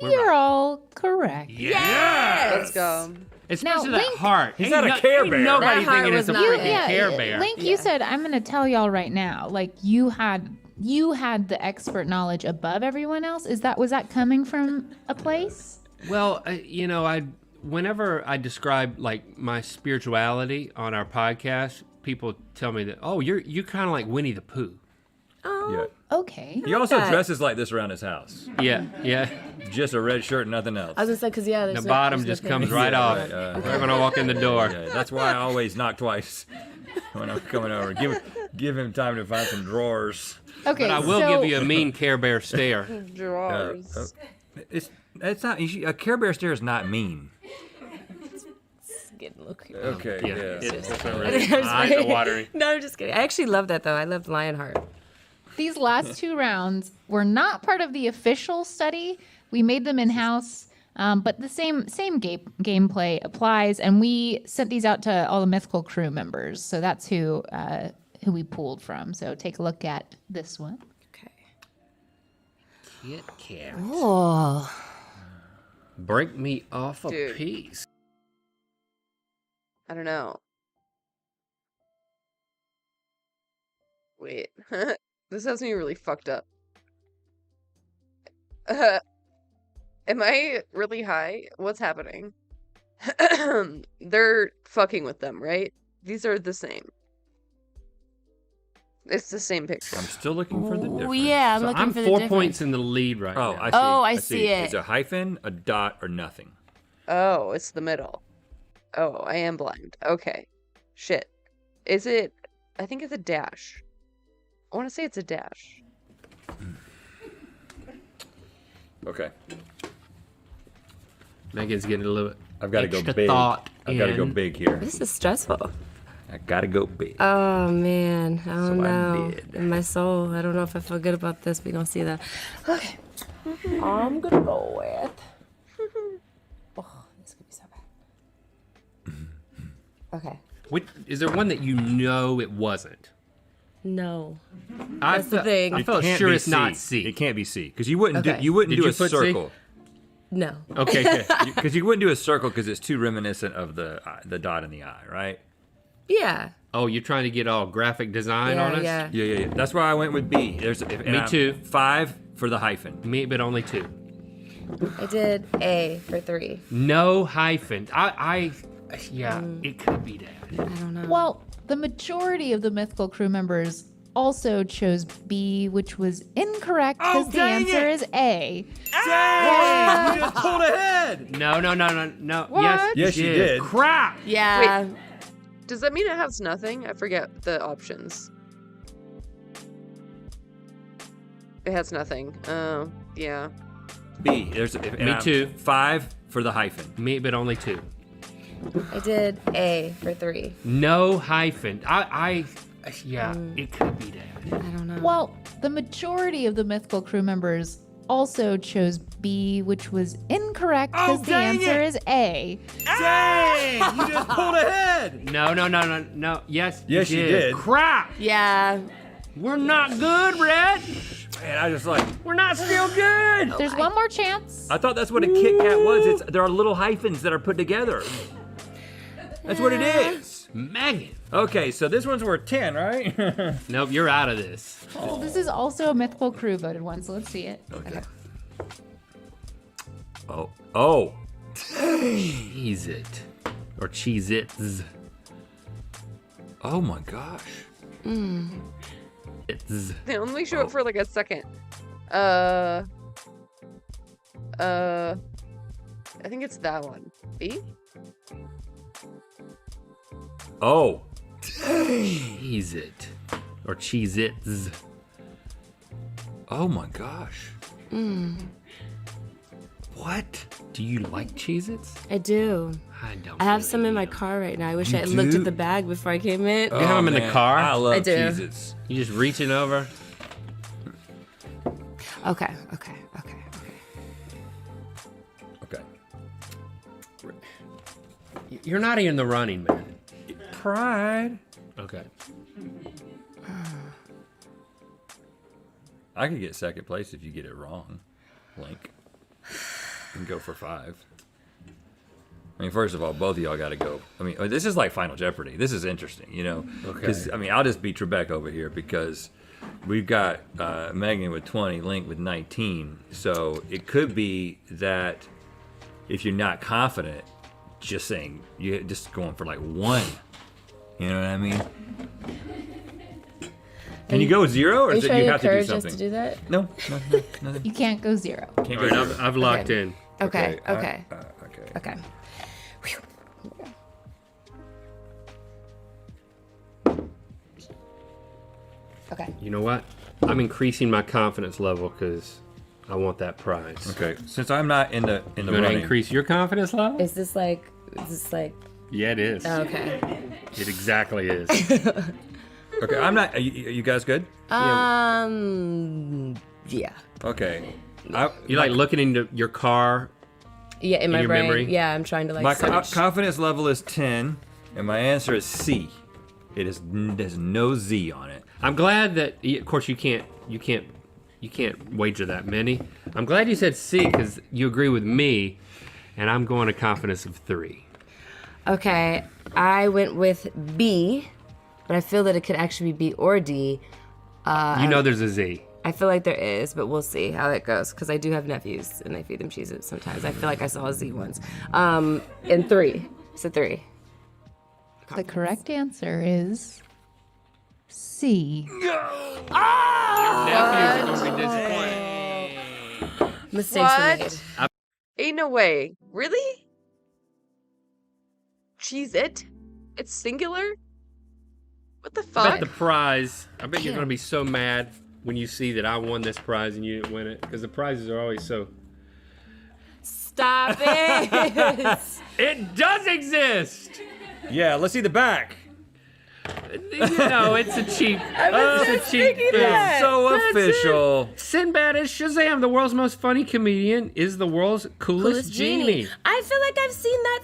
You're all correct. Let's go. Especially Now, that Link- heart. He's not a Care Bear. Nobody That heart thinking it's a was not freaking it. Care Bear. Link, you said I'm gonna tell y'all right now. Like you had the expert knowledge above everyone else. Was that coming from a place? Well, whenever I describe like my spirituality on our podcast, people tell me that, oh, you're kind of like Winnie the Pooh. Yeah. Okay. He also that. dresses like this around his house. Yeah. Just a red shirt and nothing else. I was gonna say, because, yeah, The there's bottom there's just nothing. comes right off. Right when I walk in the door. Yeah, that's why I always knock twice when I'm coming over. Give him time to find some drawers. Okay. But I will so, give you a mean Care Bear stare. Drawers. It's not a Care Bear stare is not mean. It's getting a little creepy. Okay. Yeah. Yeah. It's I'm really, just eyes are kidding. watering. No, I'm just kidding. I actually love that, though. I love Lionheart. these last two rounds were not part of the official study. We made them in-house, but the same gameplay applies, and we sent these out to all the Mythical Crew members. So that's who we pulled from. So take a look at this one. Okay. Kit Kat. Oh. Break me off a Dude. piece. I don't know. Wait. This has me really fucked up. Am I really high? What's happening? They're fucking with them, right? These are the same. It's the same picture. I'm still looking for the difference. Yeah, I'm So looking I'm for the 4 difference. points in the lead right Oh, now. I see. Oh, I see it. It's a hyphen, a dot, or nothing. Oh, it's the middle. Oh, I am blind. Okay. Shit. Is it... I think it's a dash. I want to say it's a dash. Okay. Megan's getting a little bit. I've got to go extra big. thought I've got to go in. big here. This is stressful. I got to go big. Oh, man. I don't So I know. did. In my soul, I don't know if I feel good about this. We're going to see that. Okay. I'm going to go with... Oh, this could be so bad. Okay. Is there one that you know it wasn't? No. That's the thing. I felt Can't sure be it's not C. C. It can't be C because you wouldn't Okay. do Did a you put C? circle. No. Okay. Because you wouldn't do a circle because it's too reminiscent of the dot in the eye, right? Yeah. Oh, you're trying to get all graphic design on us? Yeah. Yeah. That's why I went with B. Me too. 5 for the hyphen. Me, but only 2. I did A for 3. No hyphen. Yeah, Mm. it could be that. I don't know. Well, the majority of the Mythical Crew members also chose B, which was incorrect because the answer is A. Dang! You just pulled ahead. No. What? Yes, you did. Crap. Yeah. Wait. Does that mean it has nothing? I forget the options. It has nothing. Oh, yeah. B. Me too. 5 for the hyphen. Me, but only 2. I did A for 3. No hyphen. Yeah, Mm. it could be that. I don't know. Well, the majority of the Mythical Crew members also chose B, which was incorrect because the dang answer it. is A. Dang! You just pulled ahead. No. Yes, Yes, you did. Crap. Yeah. We're not good, Red. Man, I just like. We're not still good. There's one more chance. I thought that's what a Kit Kat was. There are little hyphens that are put together. That's what it is. Megan. Okay, so this one's worth 10, right? Nope, you're out of this. Well, this is also a Mythical Crew voted one, so let's see it. Okay. Oh. Cheese it. Or cheese its. Oh my gosh. It's. They only show it for like a second. I think it's that one. B? Oh. Cheese it. Or cheese its. Oh my gosh. What? Do you like Cheez-Its? I do. I don't. I have some in my car right now. I wish You I had looked do? at the bag before I came in. You have them in the car? I love I do. Cheez-Its. You just reaching over? Okay. You're not in the running, man. Pride. Okay. I could get second place if you get it wrong, Link. And go for 5. I mean, first of all, both of y'all got to go. I mean, this is like Final Jeopardy. This is interesting, you know? Because, I mean, I'll just beat Trebek over here because we've got Megan with 20, Link with 19. So it could be that if you're not confident, just saying, you're just going for like 1. You know what I mean? Can you go 0 or is it you have to do something? Us to do that? No, nothing. You can't go 0. Can't All go right, 0. I've locked in. Okay. Okay. Okay. You know what? I'm increasing my confidence level because I want that prize. Okay. Since I'm not in the You gonna running, increase your confidence level? Is this like? Yeah, it is. Okay. It exactly is. Okay, I'm not. Are you guys good? Yeah. Okay. You like looking into your car? Yeah, in my your brain. memory? Yeah, I'm trying to like. My search. confidence level is 10, and my answer is C. There's no Z on it. I'm glad that, of course, you can't wager that many. I'm glad you said C because you agree with me, and I'm going to confidence of 3. Okay, I went with B, but I feel that it could actually be B or D. You know there's a Z. I feel like there is, but we'll see how that goes because I do have nephews and I feed them Cheez-Its sometimes. I feel like I saw a Z once. And 3. So 3. The correct answer is C. Nephews are going to be disappointed. Mistakes were made. Ain't no way. Really? Cheez-It? It's singular? What the I fuck? bet the prize, I bet you're going to be so mad when you see that I won this prize and you didn't win it because the prizes are always so... Stop it! It does exist! Yeah, let's see the back. You know, it's a cheap. It's so official. Sinbad is Shazam, the world's most funny comedian, is the world's coolest genie. I feel like I've seen that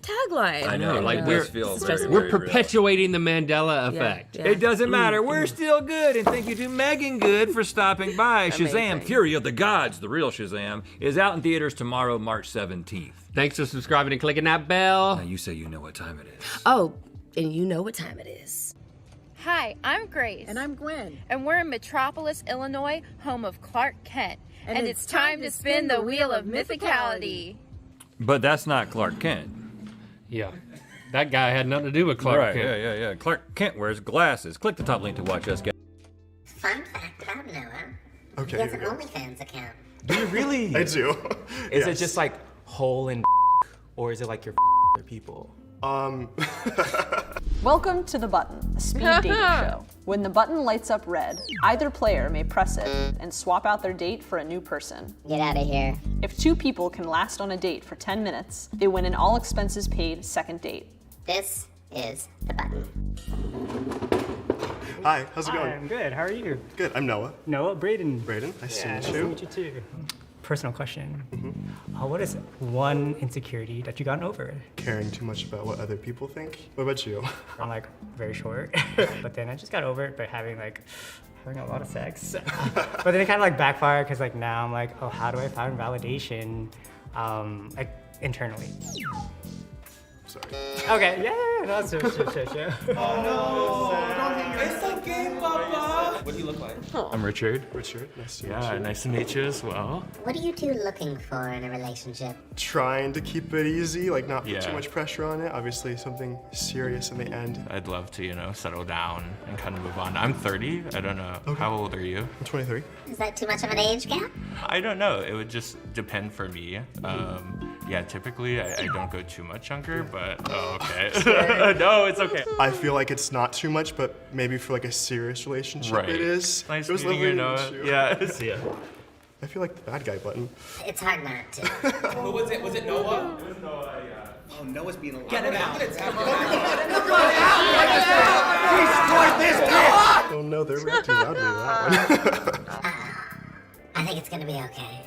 tagline. I know, like we're perpetuating the Mandela effect. It doesn't matter. We're still good, and thank you to Megan Good for stopping by. Shazam, Fury of the Gods, the real Shazam, is out in theaters tomorrow, March 17th. Thanks for subscribing and clicking that bell. Now you say you know what time it is. Oh, and you know what time it is. Hi, I'm Grace. And I'm Gwen. And we're in Metropolis, Illinois, home of Clark Kent. And it's time to spin the wheel of mythicality. But that's not Clark Kent. Yeah, that guy had nothing to do with Clark Kent. Yeah. Clark Kent wears glasses. Click the top link to watch us get. Fun fact about Noah. Okay. He has an OnlyFans account. Do you really? I do. Is it just like hole and or is it like your other people? Welcome to The Button, a speed dating show. When the button lights up red, either player may press it and swap out their date for a new person. Get out of here. If 2 people can last on a date for 10 minutes, they win an all expenses paid second date. This is The Button. Hi, how's it going? I'm good. How are you? Good. I'm Noah. Noah, Braden. Braden, nice to meet Nice you. to meet you too. Personal question. What is one insecurity that you gotten over? Caring too much about what other people think. What about you? I'm like very short, but then I just got over it by having a lot of sex. But then it kind of like backfired because like now I'm like, oh, how do I find validation, like internally? Sorry. Okay, yeah, no, sure. Oh no! It's okay, Papa. What do you look like? I'm Richard. Richard, nice to meet you. Yeah, nice to meet you as well. What are you two looking for in a relationship? Trying to keep it easy, like not put Yeah. too much pressure on it. Obviously, something serious in the end. I'd love to, settle down and kind of move on. I'm 30. I don't know. How old are you? I'm 23. Is that too much of an age gap? I don't know. It would just depend for me. Yeah, typically I don't go too much younger, but okay. No, it's okay. I feel like it's not too much, but maybe for like a serious relationship Right. it is. Nice It was meeting lovely you, to Noah. meet you. Yeah, see ya. I feel like the bad guy button. It's hard not to. Who was it? Was it Noah? It was Noah, yeah. Oh, Noah's being a Get him out. Oh no, they're reacting loudly to that one. I think it's gonna be okay.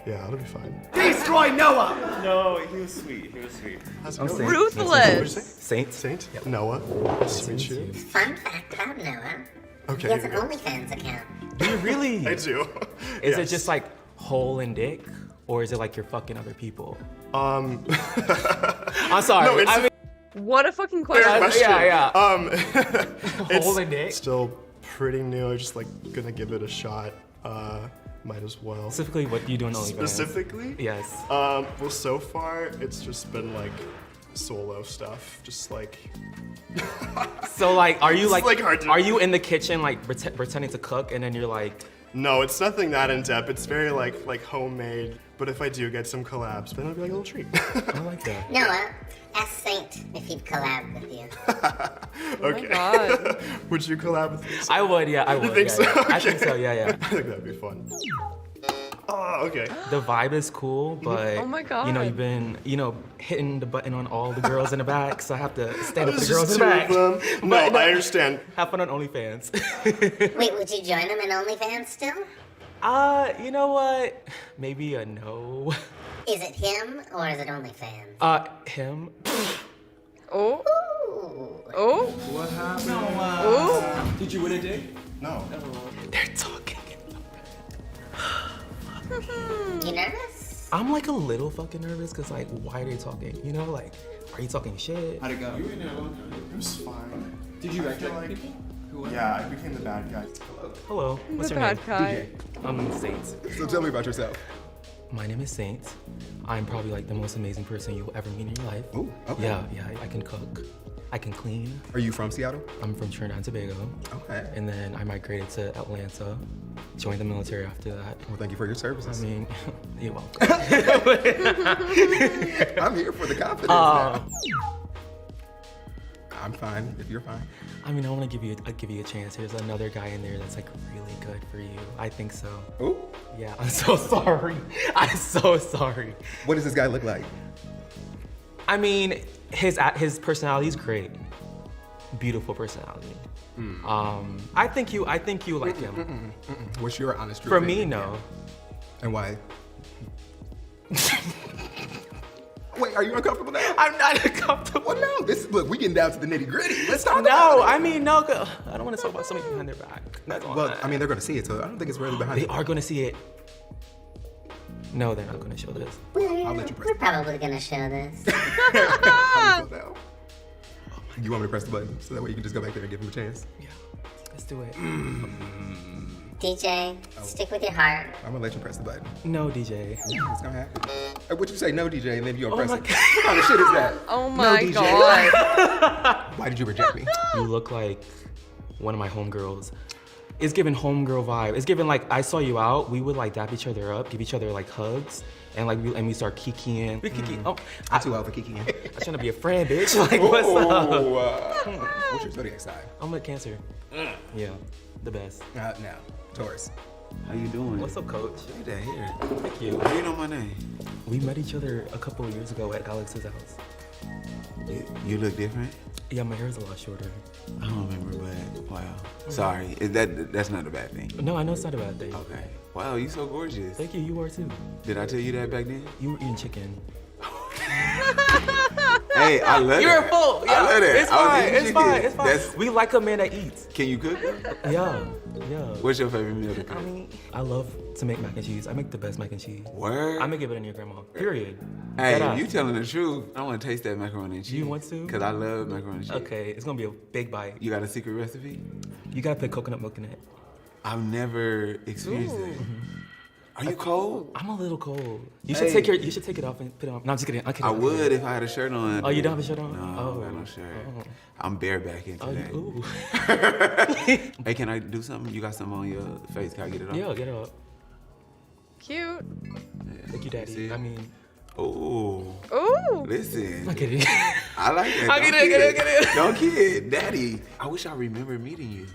Yeah, it'll be fine. Destroy Noah! No, he was sweet. He was sweet. How's it I'm going? Saint. Ruthless. Saint? Saint? Noah. Nice to meet you. Fun fact about Noah. Okay. He has an OnlyFans account. Do you really? I do. Is it Yes. just like hole and dick? Or is it like you're fucking other people? I'm sorry. No, it's I mean, What a fucking fair question. question. Hole and dick? It's still pretty new. I'm just like gonna give it a shot. Might as well. Specifically, what do you do on OnlyFans? Specifically? Yes. Well, so far it's just been like solo stuff, just like. So like, are you It's, like, like, hard to- are you in the kitchen like pretending to cook, and then you're like? No, it's nothing that in depth. It's very like homemade. But if I do get some collabs, then it'll be like a little treat. I like that. Noah, ask Saint if he'd collab with you. Okay. God. Would you collab with me? I would, yeah, I would. You think yeah, so? yeah. I Okay. think so, yeah, yeah. I think that'd be fun. Oh, okay. The vibe is cool, but Oh my God. you know, you've been, hitting the button on all the girls in the back, so I have to stand up for There's the girls just in the two back. of them. No, I understand. Have fun on OnlyFans. Wait, would you join him in OnlyFans still? You know what? Maybe a no. Is it him or is it OnlyFans? Him. Oh. Ooh. Oh. What happened? Oh. Did you win a dick? No. They're talking. You nervous? I'm like a little fucking nervous, cause like, why are they talking? You know, like, are you talking shit? How'd it go? It was fine. Did you I wreck feel like people? Yeah, I became the bad guy. Hello. What's The your bad name? guy. I'm Saint. So tell me about yourself. My name is Saint. I'm probably like the most amazing person you'll ever meet in your life. Oh, okay. Yeah, I can cook. I can clean. Are you from Seattle? I'm from Trinidad and Tobago. Okay. And then I migrated to Atlanta, joined the military after that. Well, thank you for your services. I mean, you're welcome. I'm here for the confidence. Now. I'm fine if you're fine. I mean, I want to give you a chance. There's another guy in there that's like really good for you. I think so. Oh. Yeah, I'm so sorry. I'm so sorry. What does this guy look like? I mean, his personality is great. Beautiful personality. I think you like him. What's your honest For me, no. And why? Wait, are you uncomfortable now? I'm not uncomfortable. Well, no. Look, we getting down to the nitty gritty. Let's talk about No, it. I mean, no. I don't want to talk about something behind their back. That's all. Well, I mean, they're gonna see it, so I don't think it's really behind. They are going to see it. No, they're not going to show this. I'll let you press. We're probably gonna show this. How do you feel now? You want me to press the button so that way you can just go back there and give him a chance? Yeah, let's do it. DJ, stick with your heart. I'm gonna let you press the button. No, DJ. Yeah, it's gonna happen. What'd you say? No, DJ, and then you gonna Oh press my it. What kind of shit is that? Oh No, my DJ. God. Why did you reject me? You look like one of my homegirls. It's giving homegirl vibe. It's giving like I saw you out. We would like dap each other up, give each other like hugs, and like we start kikiing. We kiki. Oh, I'm too out for kikiing. I'm trying to be a friend, bitch. Like what's up? What's your zodiac sign? I'm a Cancer. Yeah, the best. Now, Taurus. How you doing? What's up, Coach? Look at that hair. Thank you. How you know my name? We met each other a couple of years ago at Alex's house. You look different. Yeah, my hair's a lot shorter. I don't remember, but wow. Sorry, that's not a bad thing. No, I know it's not a bad thing. Okay. Wow, you so gorgeous. Thank you. You are too. Did I tell you that back then? You were eating chicken. Hey, I love You're that. a fool. Yeah, I love that. It's I was fine. eating It's chicken. fine. It's fine. That's- We like a man that eats. Can you cook? Yeah. What's your favorite meal to cook? I mean, I love to make mac and cheese. I make the best mac and cheese. Word? I'm gonna give it in your grandma. Period. Hey, Dead if you eye. telling the truth, I want to taste that macaroni and cheese. You want to? Cause I love macaroni and cheese. Okay, it's gonna be a big bite. You got a secret recipe? You gotta put coconut milk in it. I've never experienced that. Are you cold? I'm a little cold. You Hey. should take it off and put it on. No, I'm just kidding. I'm kidding. I would if I had a shirt on. Oh, you don't have a shirt on? No, I don't got no shirt. Oh. I'm barebacking today. Ooh. Hey, can I do something? You got something on your face? Can I get it off? Yeah, get it up. Cute. Thank you, Daddy. I mean, Oh. Ooh. Listen. I'm kidding. I like that. I'll Don't get it. Don't kid. Daddy. I wish I remember meeting you.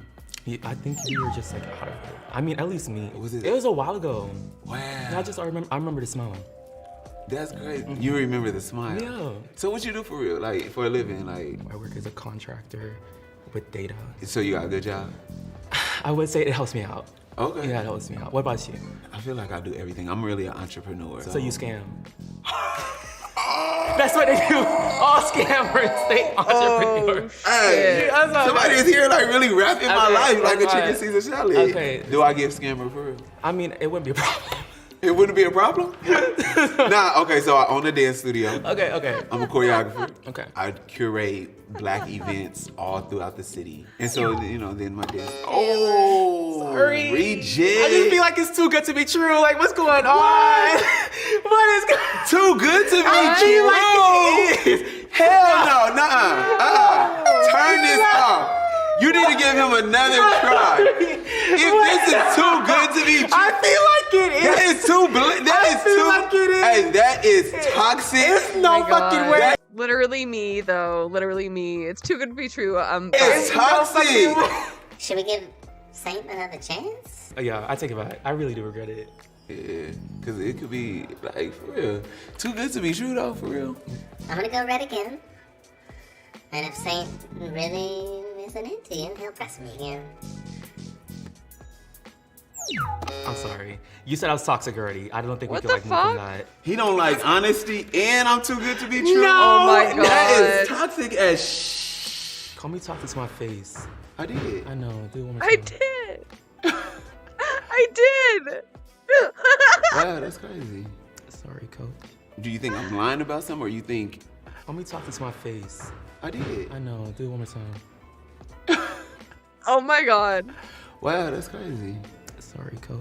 I think we were just like out of it. I mean, at least me. It was a while ago. Wow. I remember the smell. That's great. You remember the smile. Yeah. So what you do for real, like for a living, like? I work as a contractor with data. So you got a good job? I would say it helps me out. Okay. Yeah, it helps me out. What about you? I feel like I do everything. I'm really an entrepreneur. So you scam. That's what they do. All scammers, they entrepreneurs. Hey, somebody is here like really rapping my life like a chicken Caesar salad. Okay. Do I give scammer for real? I mean, it wouldn't be a problem. It wouldn't be a problem? Nah, okay, so I own a dance studio. Okay. I'm a choreographer. Okay. I curate black events all throughout the city. And so, you know, then my dance. Sorry. Reject. I just feel like it's too good to be true. Like, what's going on? What is too good to be true? Like it is. Hell no, turn this off. You need to give him another try. If this is too good to be true, I feel like it is. That is too. Like it is. Hey, that is toxic. There's no fucking way. Literally me, though. Literally me. It's too good to be true. It's toxic. Should we give Saint another chance? Yeah, I take it back. I really do regret it. Yeah, because it could be, like, for real. Too good to be true, though, for real. I'm gonna go red again. And if Saint really isn't into you, he'll press me again. I'm sorry. You said I was toxic already. I don't think What we could the move from fuck? that. He don't like honesty, and I'm too good to be true. No! Oh my God. That is toxic as shh. Call me toxic to my face. I did. I know. Do it one more I time. did. I did. Wow, that's crazy. Sorry, coach. Do you think I'm lying about something, or you think Call me toxic to my face. I did? I know. Do it one more time. Oh my God. Wow, that's crazy. Sorry, coach.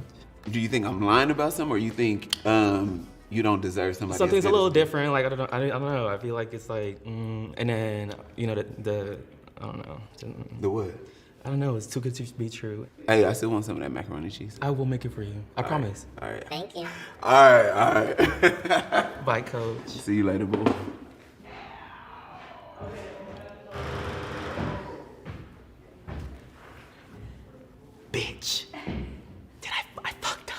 Do you think I'm lying about something, or you think you don't deserve somebody? Something's as a good little as me? different. Like I don't know. I feel like it's like, and then you know the I don't know. The what? I don't know. It's too good to be true. Hey, I still want some of that macaroni and cheese. I will make it for you. I All promise. Right. All right. Thank you. All right. Bye, coach. See you later, boy. Bitch. I fucked up.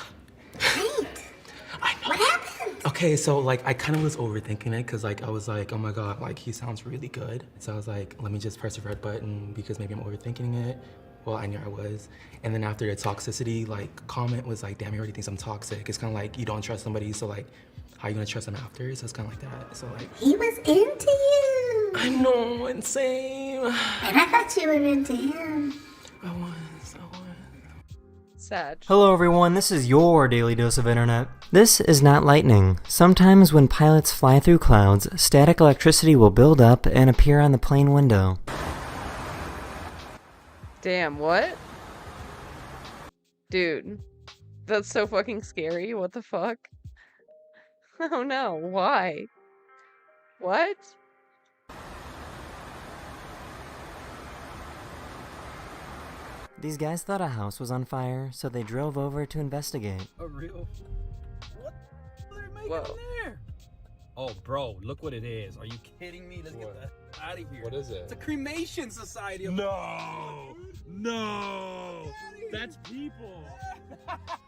I know. What happened? Okay, so like I kind of was overthinking it because like I was like, oh my God, like he sounds really good. So I was like, let me just press the red button because maybe I'm overthinking it. Well, I knew I was. And then after the toxicity, like comment was like, damn, he already thinks I'm toxic. It's kind of like you don't trust somebody, so like, how are you gonna trust them after? So it's kind of like that. So like. He was into you. I know, insane. And I thought you were into him. I was. Sad. Hello everyone, this is your Daily Dose of Internet. This is not lightning. Sometimes when pilots fly through clouds, static electricity will build up and appear on the plane window. Damn, what? Dude, that's so fucking scary. What the fuck? Oh no, why? What? These guys thought a house was on fire, so they drove over to investigate. A real? What are they making Whoa. in there? Oh, bro, look what it is. Are you kidding me? Let's get that out of here. What is it? It's a cremation society. No, that's people.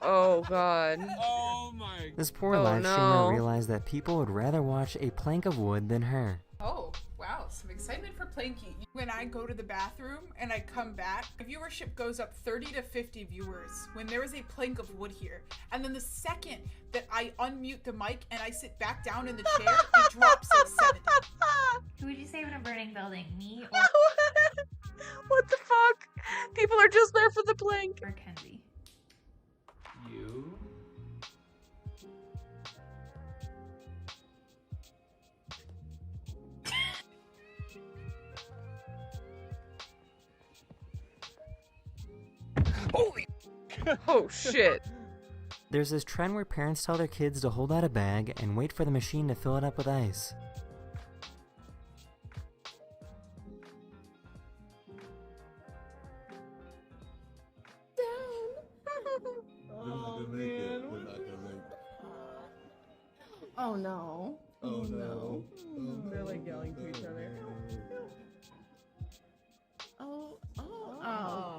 Oh god. Oh my. This poor Oh, live no. streamer realized that people would rather watch a plank of wood than her. Oh, wow, some excitement for Planky. When I go to the bathroom and I come back, viewership goes up 30 to 50 viewers when there is a plank of wood here. And then the second that I unmute the mic and I sit back down in the chair, it drops like 70. Who would you say in a burning building? Me or What the fuck? People are just there for the plank. Or Kenzie? You? Holy. Oh shit. There's this trend where parents tell their kids to hold out a bag and wait for the machine to fill it up with ice. Oh, man. Oh no. Oh no. They're like yelling to each other. Oh,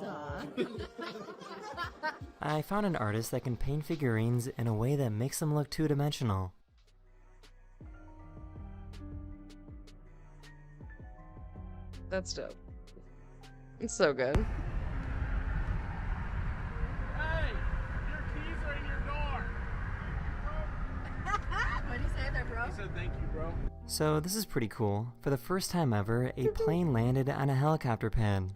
duh. I found an artist that can paint figurines in a way that makes them look two-dimensional. That's dope. It's so good. Hey, your keys are in your door. What'd you say there, bro? He said thank you, bro. So this is pretty cool. For the first time ever, a plane landed on a helicopter pad.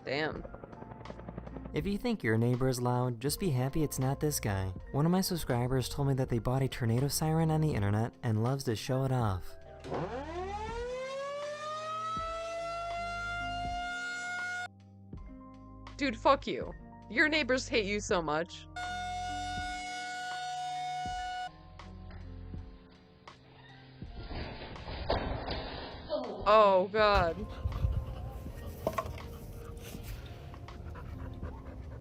Damn. If you think your neighbor is loud, just be happy it's not this guy. One of my subscribers told me that they bought a tornado siren on the internet and loves to show it off. Dude, fuck you. Your neighbors hate you so much. Oh, God.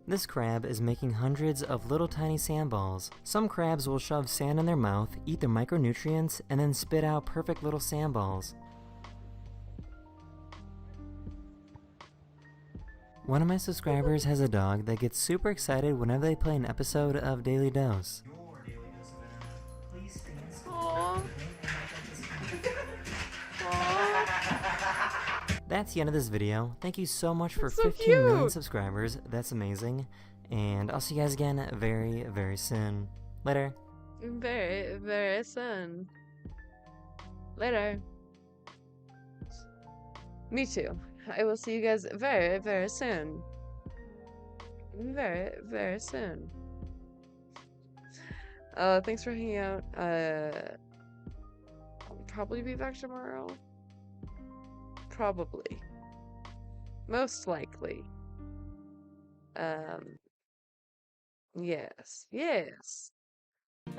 This crab is making hundreds of little tiny sandballs. Some crabs will shove sand in their mouth, eat their micronutrients, and then spit out perfect little sandballs. One of my subscribers has a dog that gets super excited whenever they play an episode of Daily Dose. That's the end of this video. Thank you so much for 15 million subscribers. That's amazing. And I'll see you guys again very, very soon. Later. Very, very soon. Later. Me too. I will see you guys very, very soon. Very, very soon. Thanks for hanging out. I'll probably be back tomorrow. Probably. Most likely. Yes. Yes.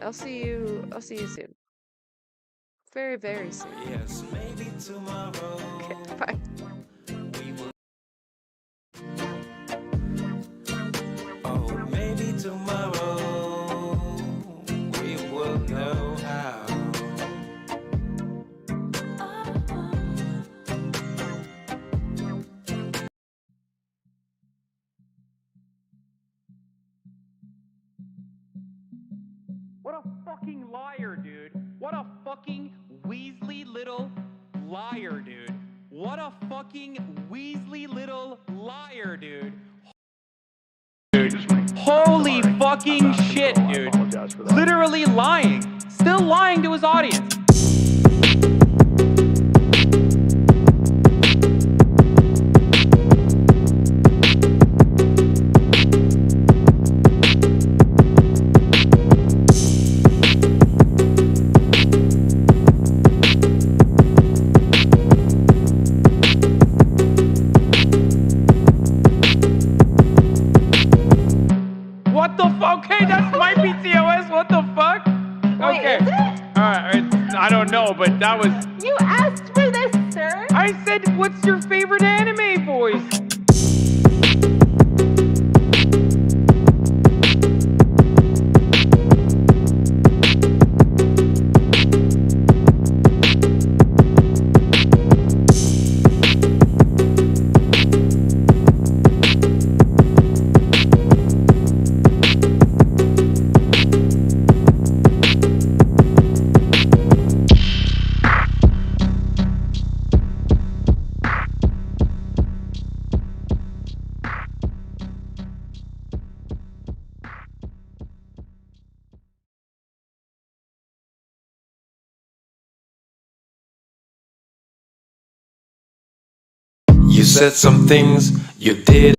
I'll see you soon. Very, very soon. Yes, maybe tomorrow. Okay, bye. Oh, maybe tomorrow we will know how. What a fucking liar, dude. What a fucking Weasley little liar, dude. What a fucking Weasley little liar, dude. Holy fucking shit, dude. Literally lying. Still lying to his audience. What the fuck? Okay, that might be TOS. What the fuck? Wait, Okay. is it? Alright, I don't know, but that was. You asked for this, sir? I said, what's your favorite anime voice? You said some things you did.